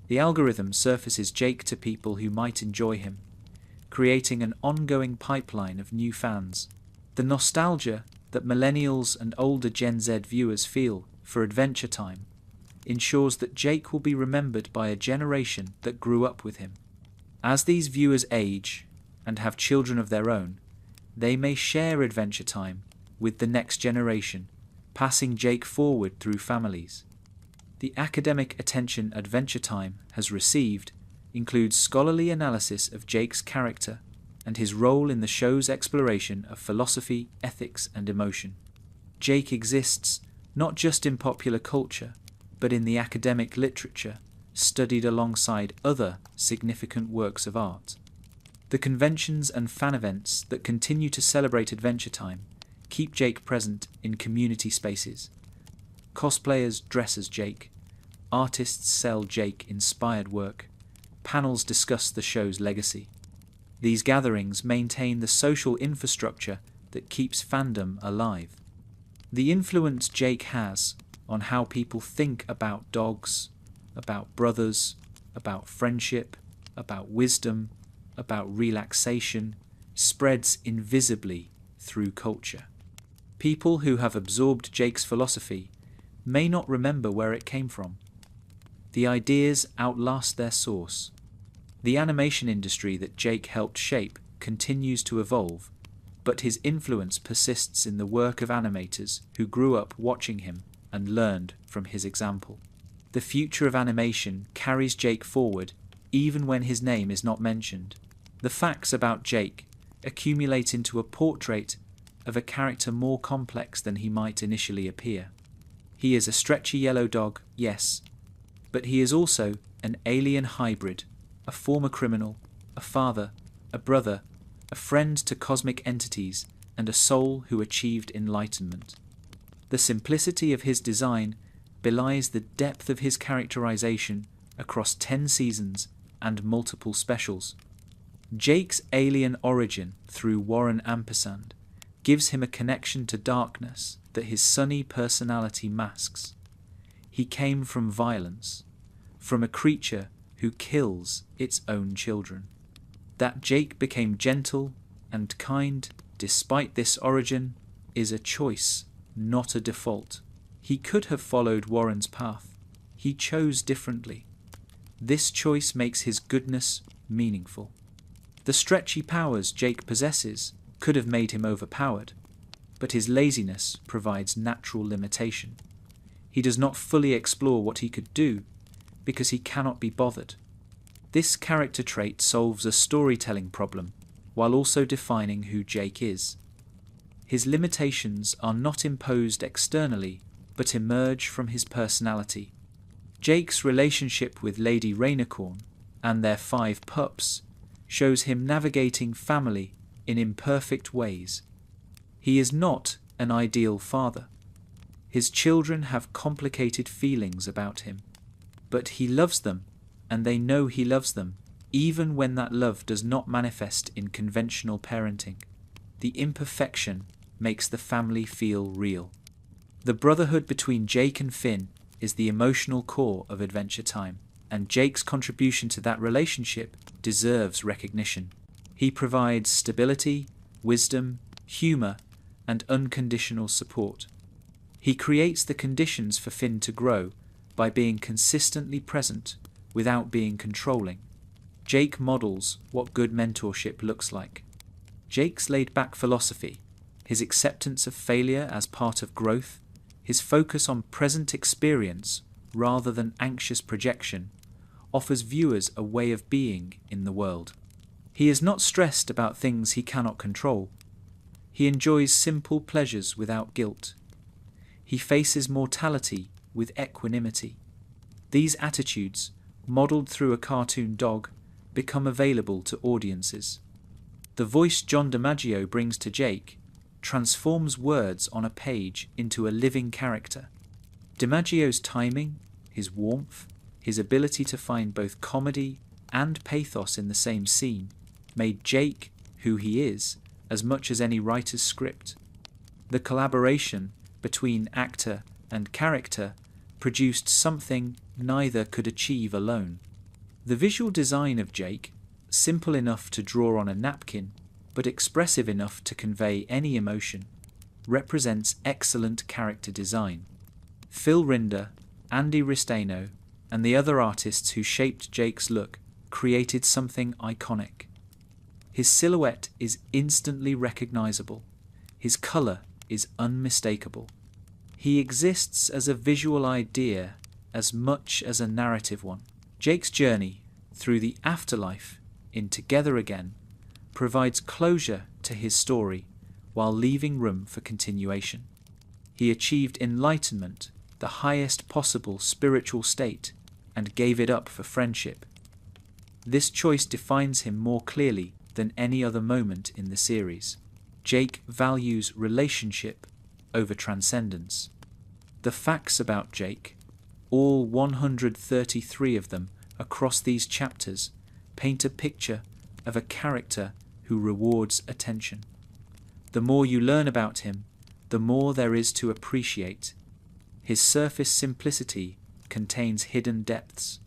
The algorithm surfaces Jake to people who might enjoy him, creating an ongoing pipeline of new fans. The nostalgia that millennials and older Gen Z viewers feel for Adventure Time ensures that Jake will be remembered by a generation that grew up with him. As these viewers age and have children of their own, they may share Adventure Time with the next generation, passing Jake forward through families. The academic attention Adventure Time has received includes scholarly analysis of Jake's character and his role in the show's exploration of philosophy, ethics, and emotion. Jake exists not just in popular culture, but in the academic literature studied alongside other significant works of art. The conventions and fan events that continue to celebrate Adventure Time keep Jake present in community spaces. Cosplayers dress as Jake, artists sell Jake-inspired work, panels discuss the show's legacy. These gatherings maintain the social infrastructure that keeps fandom alive. The influence Jake has on how people think about dogs, about brothers, about friendship, about wisdom, about relaxation, spreads invisibly through culture. People who have absorbed Jake's philosophy may not remember where it came from. The ideas outlast their source. The animation industry that Jake helped shape continues to evolve, but his influence persists in the work of animators who grew up watching him and learned from his example. The future of animation carries Jake forward even when his name is not mentioned. The facts about Jake accumulate into a portrait of a character more complex than he might initially appear. He is a stretchy yellow dog, yes, but he is also an alien hybrid, a former criminal, a father, a brother, a friend to cosmic entities, and a soul who achieved enlightenment. The simplicity of his design belies the depth of his characterization across 10 seasons and multiple specials. Jake's alien origin through Warren Ampersand gives him a connection to darkness that his sunny personality masks. He came from violence, from a creature who kills its own children. That Jake became gentle and kind despite this origin is a choice, not a default. He could have followed Warren's path. He chose differently. This choice makes his goodness meaningful. The stretchy powers Jake possesses could have made him overpowered, but his laziness provides natural limitation. He does not fully explore what he could do because he cannot be bothered. This character trait solves a storytelling problem while also defining who Jake is. His limitations are not imposed externally, but emerge from his personality. Jake's relationship with Lady Rainicorn and their 5 pups shows him navigating family in imperfect ways. He is not an ideal father. His children have complicated feelings about him, but he loves them, and they know he loves them, even when that love does not manifest in conventional parenting. The imperfection makes the family feel real. The brotherhood between Jake and Finn is the emotional core of Adventure Time, and Jake's contribution to that relationship deserves recognition. He provides stability, wisdom, humor, and unconditional support. He creates the conditions for Finn to grow by being consistently present without being controlling. Jake models what good mentorship looks like. Jake's laid-back philosophy, his acceptance of failure as part of growth, his focus on present experience rather than anxious projection, offers viewers a way of being in the world. He is not stressed about things he cannot control. He enjoys simple pleasures without guilt. He faces mortality with equanimity. These attitudes, modelled through a cartoon dog, become available to audiences. The voice John DiMaggio brings to Jake transforms words on a page into a living character. DiMaggio's timing, his warmth, his ability to find both comedy and pathos in the same scene made Jake who he is as much as any writer's script. The collaboration between actor and character produced something neither could achieve alone. The visual design of Jake, simple enough to draw on a napkin, but expressive enough to convey any emotion, represents excellent character design. Phil Rinder, Andy Ristano, and the other artists who shaped Jake's look created something iconic. His silhouette is instantly recognizable. His color is unmistakable. He exists as a visual idea as much as a narrative one. Jake's journey through the afterlife in Together Again provides closure to his story while leaving room for continuation. He achieved enlightenment, the highest possible spiritual state, and gave it up for friendship. This choice defines him more clearly than any other moment in the series. Jake values relationship over transcendence. The facts about Jake, all 133 of them across these chapters, paint a picture of a character who rewards attention. The more you learn about him, the more there is to appreciate. His surface simplicity contains hidden depths.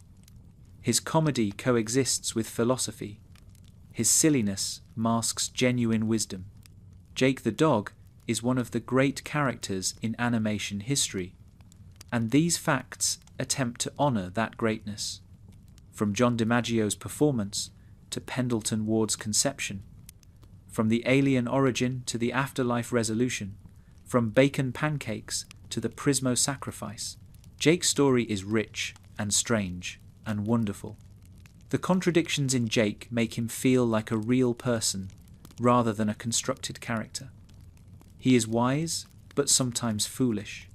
His comedy coexists with philosophy. His silliness masks genuine wisdom. Jake the dog is one of the great characters in animation history, and these facts attempt to honor that greatness. From John DiMaggio's performance to Pendleton Ward's conception, from the alien origin to the afterlife resolution, from Bacon Pancakes to the Prismo sacrifice, Jake's story is rich and strange and wonderful. The contradictions in Jake make him feel like a real person rather than a constructed character. He is wise, but sometimes foolish.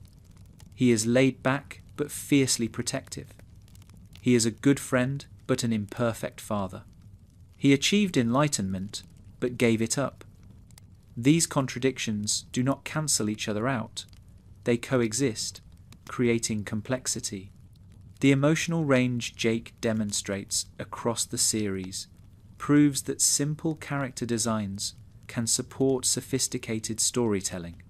He is laid back, but fiercely protective. He is a good friend, but an imperfect father. He achieved enlightenment, but gave it up. These contradictions do not cancel each other out. They coexist, creating complexity. The emotional range Jake demonstrates across the series proves that simple character designs can support sophisticated storytelling.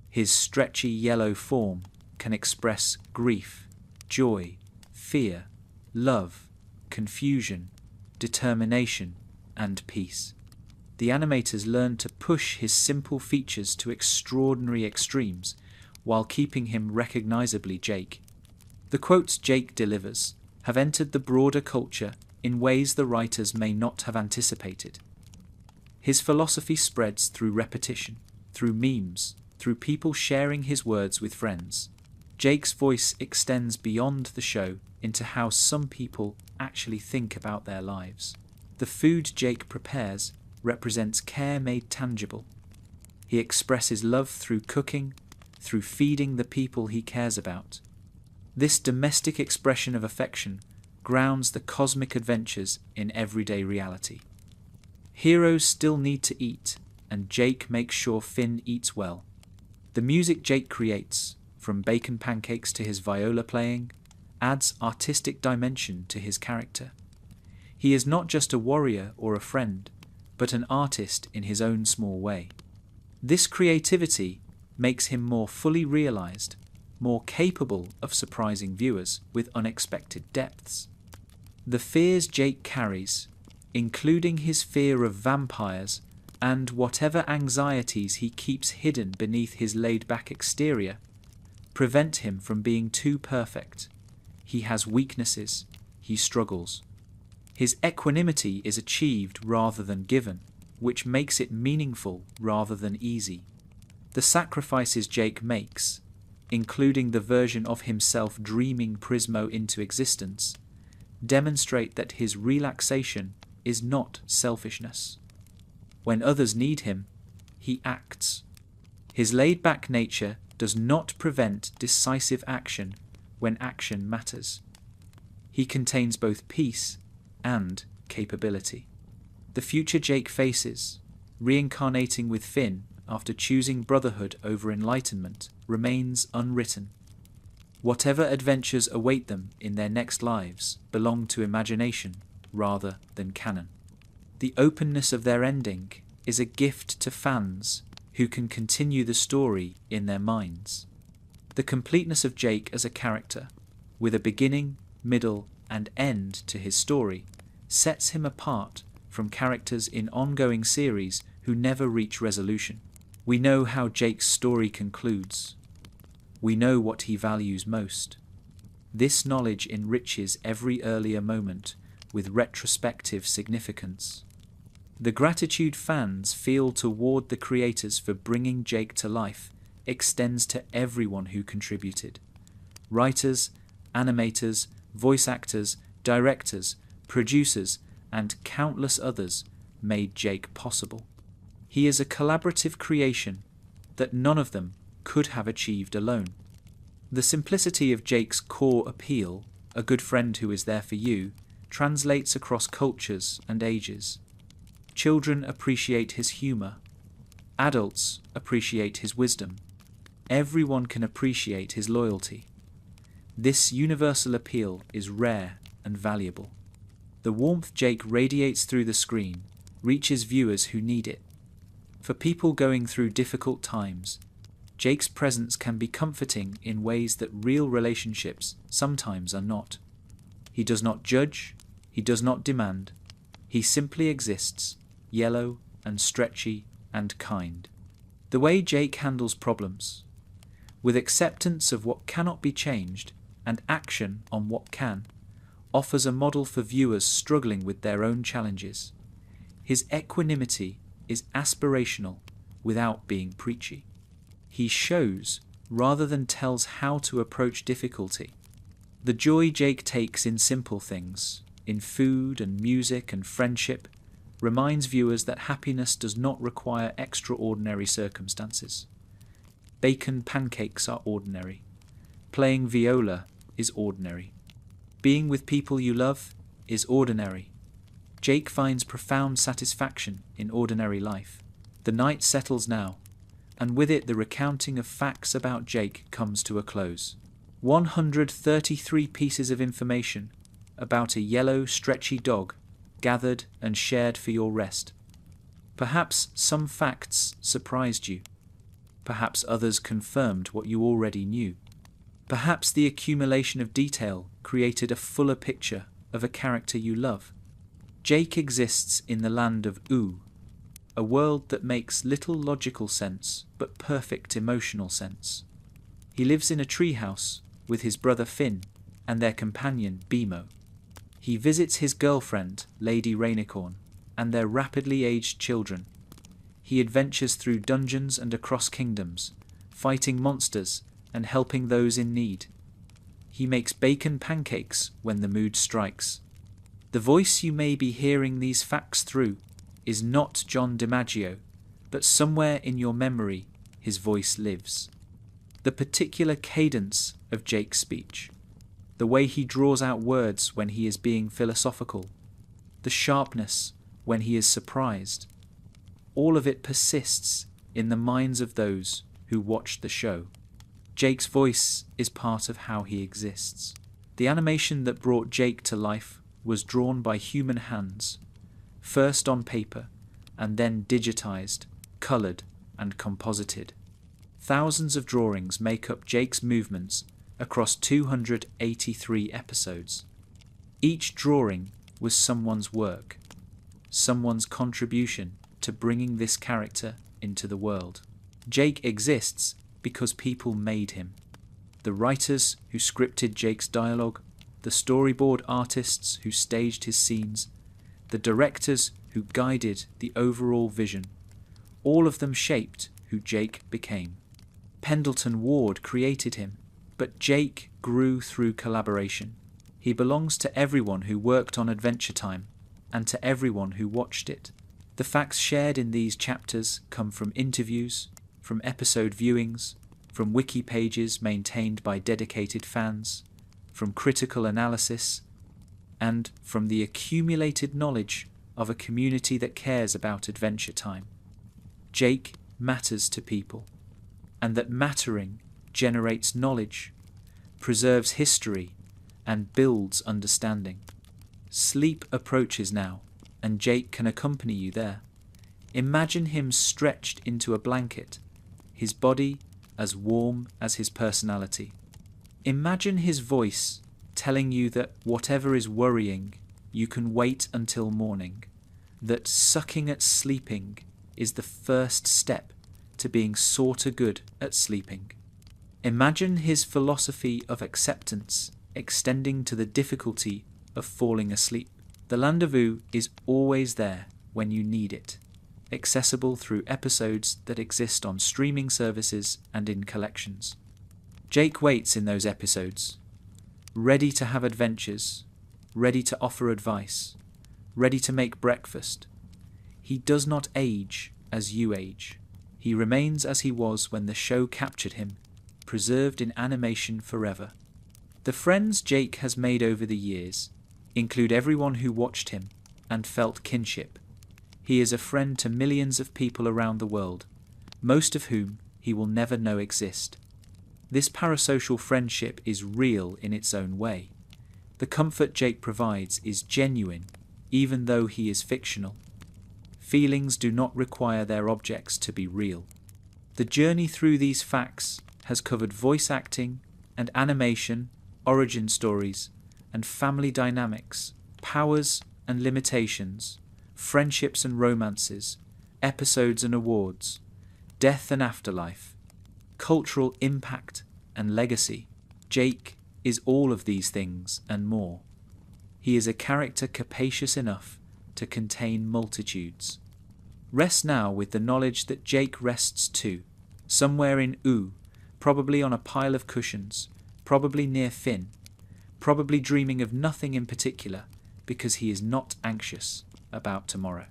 His stretchy yellow form can express grief, joy, fear, love, confusion, determination, and peace. The animators learned to push his simple features to extraordinary extremes while keeping him recognizably Jake. The quotes Jake delivers have entered the broader culture in ways the writers may not have anticipated. His philosophy spreads through repetition, through memes, through people sharing his words with friends. Jake's voice extends beyond the show into how some people actually think about their lives. The food Jake prepares represents care made tangible. He expresses love through cooking, through feeding the people he cares about. This domestic expression of affection grounds the cosmic adventures in everyday reality. Heroes still need to eat, and Jake makes sure Finn eats well. The music Jake creates, from Bacon Pancakes to his viola playing, adds artistic dimension to his character. He is not just a warrior or a friend, but an artist in his own small way. This creativity makes him more fully realized, more capable of surprising viewers with unexpected depths. The fears Jake carries, including his fear of vampires and whatever anxieties he keeps hidden beneath his laid-back exterior, prevent him from being too perfect. He has weaknesses, he struggles. His equanimity is achieved rather than given, which makes it meaningful rather than easy. The sacrifices Jake makes, including the version of himself dreaming Prismo into existence, demonstrate that his relaxation is not selfishness. When others need him, he acts. His laid-back nature does not prevent decisive action when action matters. He contains both peace and capability. The future Jake faces, reincarnating with Finn after choosing brotherhood over enlightenment, remains unwritten. Whatever adventures await them in their next lives belong to imagination rather than canon. The openness of their ending is a gift to fans who can continue the story in their minds. The completeness of Jake as a character, with a beginning, middle, and end to his story, sets him apart from characters in ongoing series who never reach resolution. We know how Jake's story concludes. We know what he values most. This knowledge enriches every earlier moment with retrospective significance. The gratitude fans feel toward the creators for bringing Jake to life extends to everyone who contributed. Writers, animators, voice actors, directors, producers, and countless others made Jake possible. He is a collaborative creation that none of them could have achieved alone. The simplicity of Jake's core appeal, a good friend who is there for you, translates across cultures and ages. Children appreciate his humor. Adults appreciate his wisdom. Everyone can appreciate his loyalty. This universal appeal is rare and valuable. The warmth Jake radiates through the screen reaches viewers who need it. For people going through difficult times, Jake's presence can be comforting in ways that real relationships sometimes are not. He does not judge, he does not demand, he simply exists, yellow and stretchy and kind. The way Jake handles problems, with acceptance of what cannot be changed and action on what can, offers a model for viewers struggling with their own challenges. His equanimity is aspirational without being preachy. He shows rather than tells how to approach difficulty. The joy Jake takes in simple things, in food and music and friendship, reminds viewers that happiness does not require extraordinary circumstances. Bacon pancakes are ordinary. Playing viola is ordinary. Being with people you love is ordinary. Jake finds profound satisfaction in ordinary life. The night settles now, and with it the recounting of facts about Jake comes to a close. 133 pieces of information about a yellow, stretchy dog gathered and shared for your rest. Perhaps some facts surprised you. Perhaps others confirmed what you already knew. Perhaps the accumulation of detail created a fuller picture of a character you love. Jake exists in the land of Oo, a world that makes little logical sense but perfect emotional sense. He lives in a treehouse with his brother Finn and their companion Bimo. He visits his girlfriend, Lady Rainicorn, and their rapidly aged children. He adventures through dungeons and across kingdoms, fighting monsters and helping those in need. He makes bacon pancakes when the mood strikes. The voice you may be hearing these facts through is not John DiMaggio, but somewhere in your memory his voice lives. The particular cadence of Jake's speech, the way he draws out words when he is being philosophical, the sharpness, when he is surprised. All of it persists in the minds of those who watched the show. Jake's voice is part of how he exists. The animation that brought Jake to life was drawn by human hands, first on paper and then digitized, colored, and composited. Thousands of drawings make up Jake's movements across 283 episodes. Each drawing was someone's work, someone's contribution to bringing this character into the world. Jake exists because people made him. The writers who scripted Jake's dialogue, the storyboard artists who staged his scenes, the directors who guided the overall vision, all of them shaped who Jake became. Pendleton Ward created him, but Jake grew through collaboration. He belongs to everyone who worked on Adventure Time and to everyone who watched it. The facts shared in these chapters come from interviews, from episode viewings, from wiki pages maintained by dedicated fans, from critical analysis, and from the accumulated knowledge of a community that cares about Adventure Time. Jake matters to people, and that mattering generates knowledge, preserves history, and builds understanding. Sleep approaches now, and Jake can accompany you there. Imagine him stretched into a blanket, his body as warm as his personality. Imagine his voice telling you that whatever is worrying, you can wait until morning, that sucking at sleeping is the first step to being sorta good at sleeping. Imagine his philosophy of acceptance extending to the difficulty of falling asleep. The Landezvous is always there when you need it, accessible through episodes that exist on streaming services and in collections. Jake waits in those episodes, ready to have adventures, ready to offer advice, ready to make breakfast. He does not age as you age. He remains as he was when the show captured him, preserved in animation forever. The friends Jake has made over the years include everyone who watched him and felt kinship. He is a friend to millions of people around the world, most of whom he will never know exist. This parasocial friendship is real in its own way. The comfort Jake provides is genuine, even though he is fictional. Feelings do not require their objects to be real. The journey through these facts has covered voice acting and animation, origin stories, and family dynamics, powers and limitations, friendships and romances, episodes and awards, death and afterlife, cultural impact and legacy. Jake is all of these things and more. He is a character capacious enough to contain multitudes. Rest now with the knowledge that Jake rests too, somewhere in Oo, probably on a pile of cushions, probably near Finn, probably dreaming of nothing in particular because he is not anxious about tomorrow.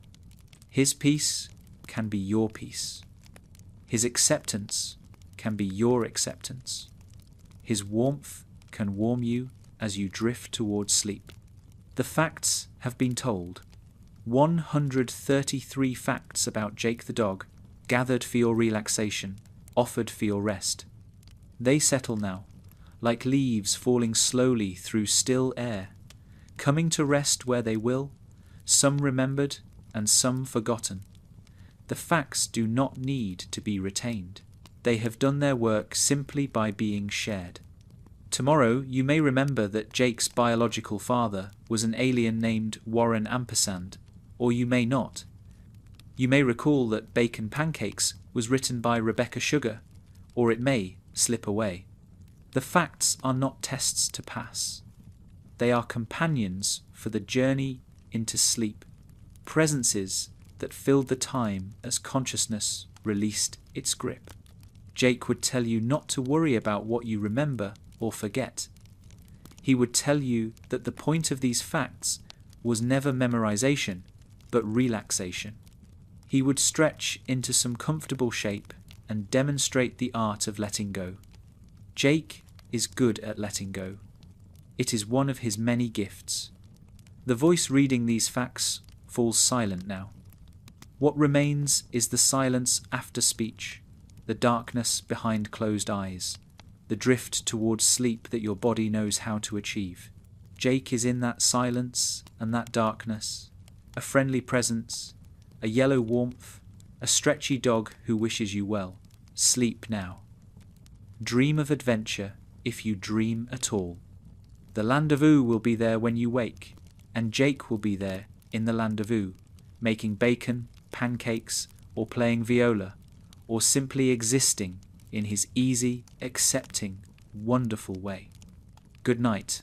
His peace can be your peace. His acceptance can be your acceptance. His warmth can warm you as you drift towards sleep. The facts have been told. 133 facts about Jake the dog, gathered for your relaxation, offered for your rest. They settle now, like leaves falling slowly through still air, coming to rest where they will, some remembered and some forgotten. The facts do not need to be retained. They have done their work simply by being shared. Tomorrow you may remember that Jake's biological father was an alien named Warren Ampersand, or you may not. You may recall that Bacon Pancakes was written by Rebecca Sugar, or it may slip away. The facts are not tests to pass. They are companions for the journey into sleep, presences that filled the time as consciousness released its grip. Jake would tell you not to worry about what you remember or forget. He would tell you that the point of these facts was never memorization, but relaxation. He would stretch into some comfortable shape and demonstrate the art of letting go. Jake is good at letting go. It is one of his many gifts. The voice reading these facts falls silent now. What remains is the silence after speech, the darkness behind closed eyes, the drift towards sleep that your body knows how to achieve. Jake is in that silence and that darkness, a friendly presence, a yellow warmth, a stretchy dog who wishes you well. Sleep now. Dream of adventure if you dream at all. The land of Oo will be there when you wake, and Jake will be there in the land of Oo, making bacon, pancakes, or playing viola, or simply existing in his easy, accepting, wonderful way. Good night.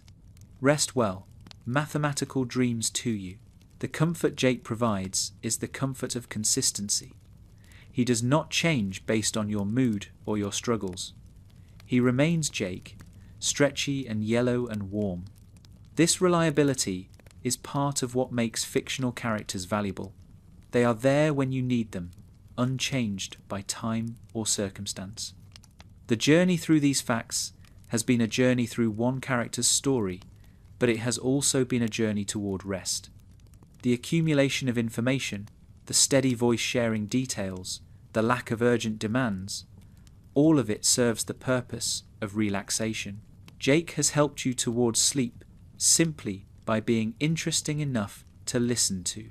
Rest well. Mathematical dreams to you. The comfort Jake provides is the comfort of consistency. He does not change based on your mood or your struggles. He remains Jake, stretchy and yellow and warm. This reliability is part of what makes fictional characters valuable. They are there when you need them, unchanged by time or circumstance. The journey through these facts has been a journey through one character's story, but it has also been a journey toward rest. The accumulation of information, the steady voice sharing details, the lack of urgent demands, all of it serves the purpose of relaxation. Jake has helped you towards sleep simply by being interesting enough to listen to.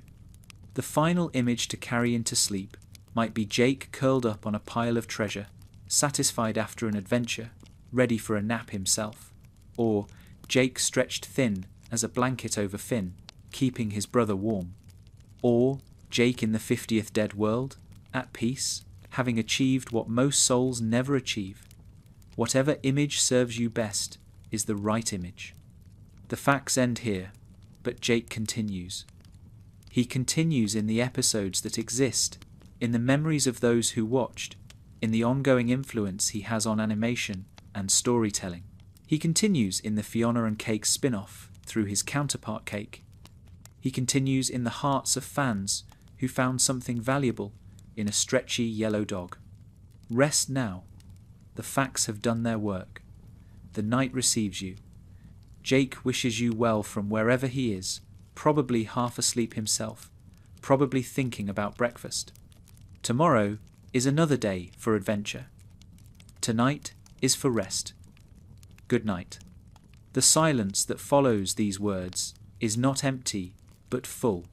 The final image to carry into sleep might be Jake curled up on a pile of treasure, satisfied after an adventure, ready for a nap himself, or Jake stretched thin as a blanket over Finn, keeping his brother warm, or Jake in the 50th dead world, at peace, having achieved what most souls never achieve. Whatever image serves you best is the right image. The facts end here, but Jake continues. He continues in the episodes that exist, in the memories of those who watched, in the ongoing influence he has on animation and storytelling. He continues in the Fiona and Cake spin-off through his counterpart Cake. He continues in the hearts of fans who found something valuable in a stretchy yellow dog. Rest now. The facts have done their work. The night receives you. Jake wishes you well from wherever he is, probably half asleep himself, probably thinking about breakfast. Tomorrow is another day for adventure. Tonight is for rest. Good night. The silence that follows these words is not empty, but full.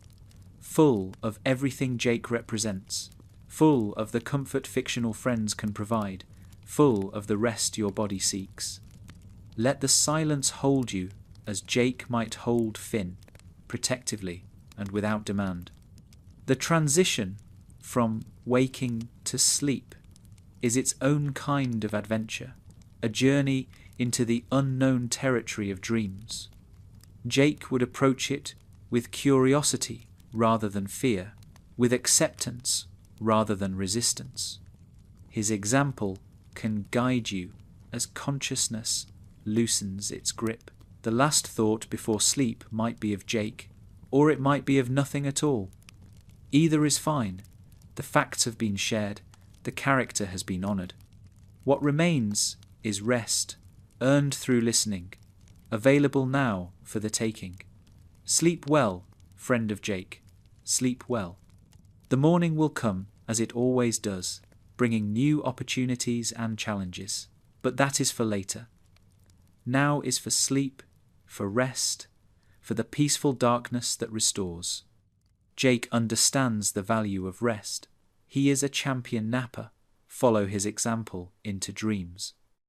Full of everything Jake represents. Full of the comfort fictional friends can provide. Full of the rest your body seeks. Let the silence hold you as Jake might hold Finn, protectively and without demand. The transition from waking to sleep is its own kind of adventure, a journey into the unknown territory of dreams. Jake would approach it with curiosity rather than fear, with acceptance rather than resistance. His example can guide you as consciousness loosens its grip. The last thought before sleep might be of Jake, or it might be of nothing at all. Either is fine. The facts have been shared. The character has been honoured. What remains is rest, earned through listening, available now for the taking. Sleep well, friend of Jake. Sleep well. The morning will come, as it always does, bringing new opportunities and challenges. But that is for later. Now is for sleep, for rest, for the peaceful darkness that restores. Jake understands the value of rest. He is a champion napper. Follow his example into dreams.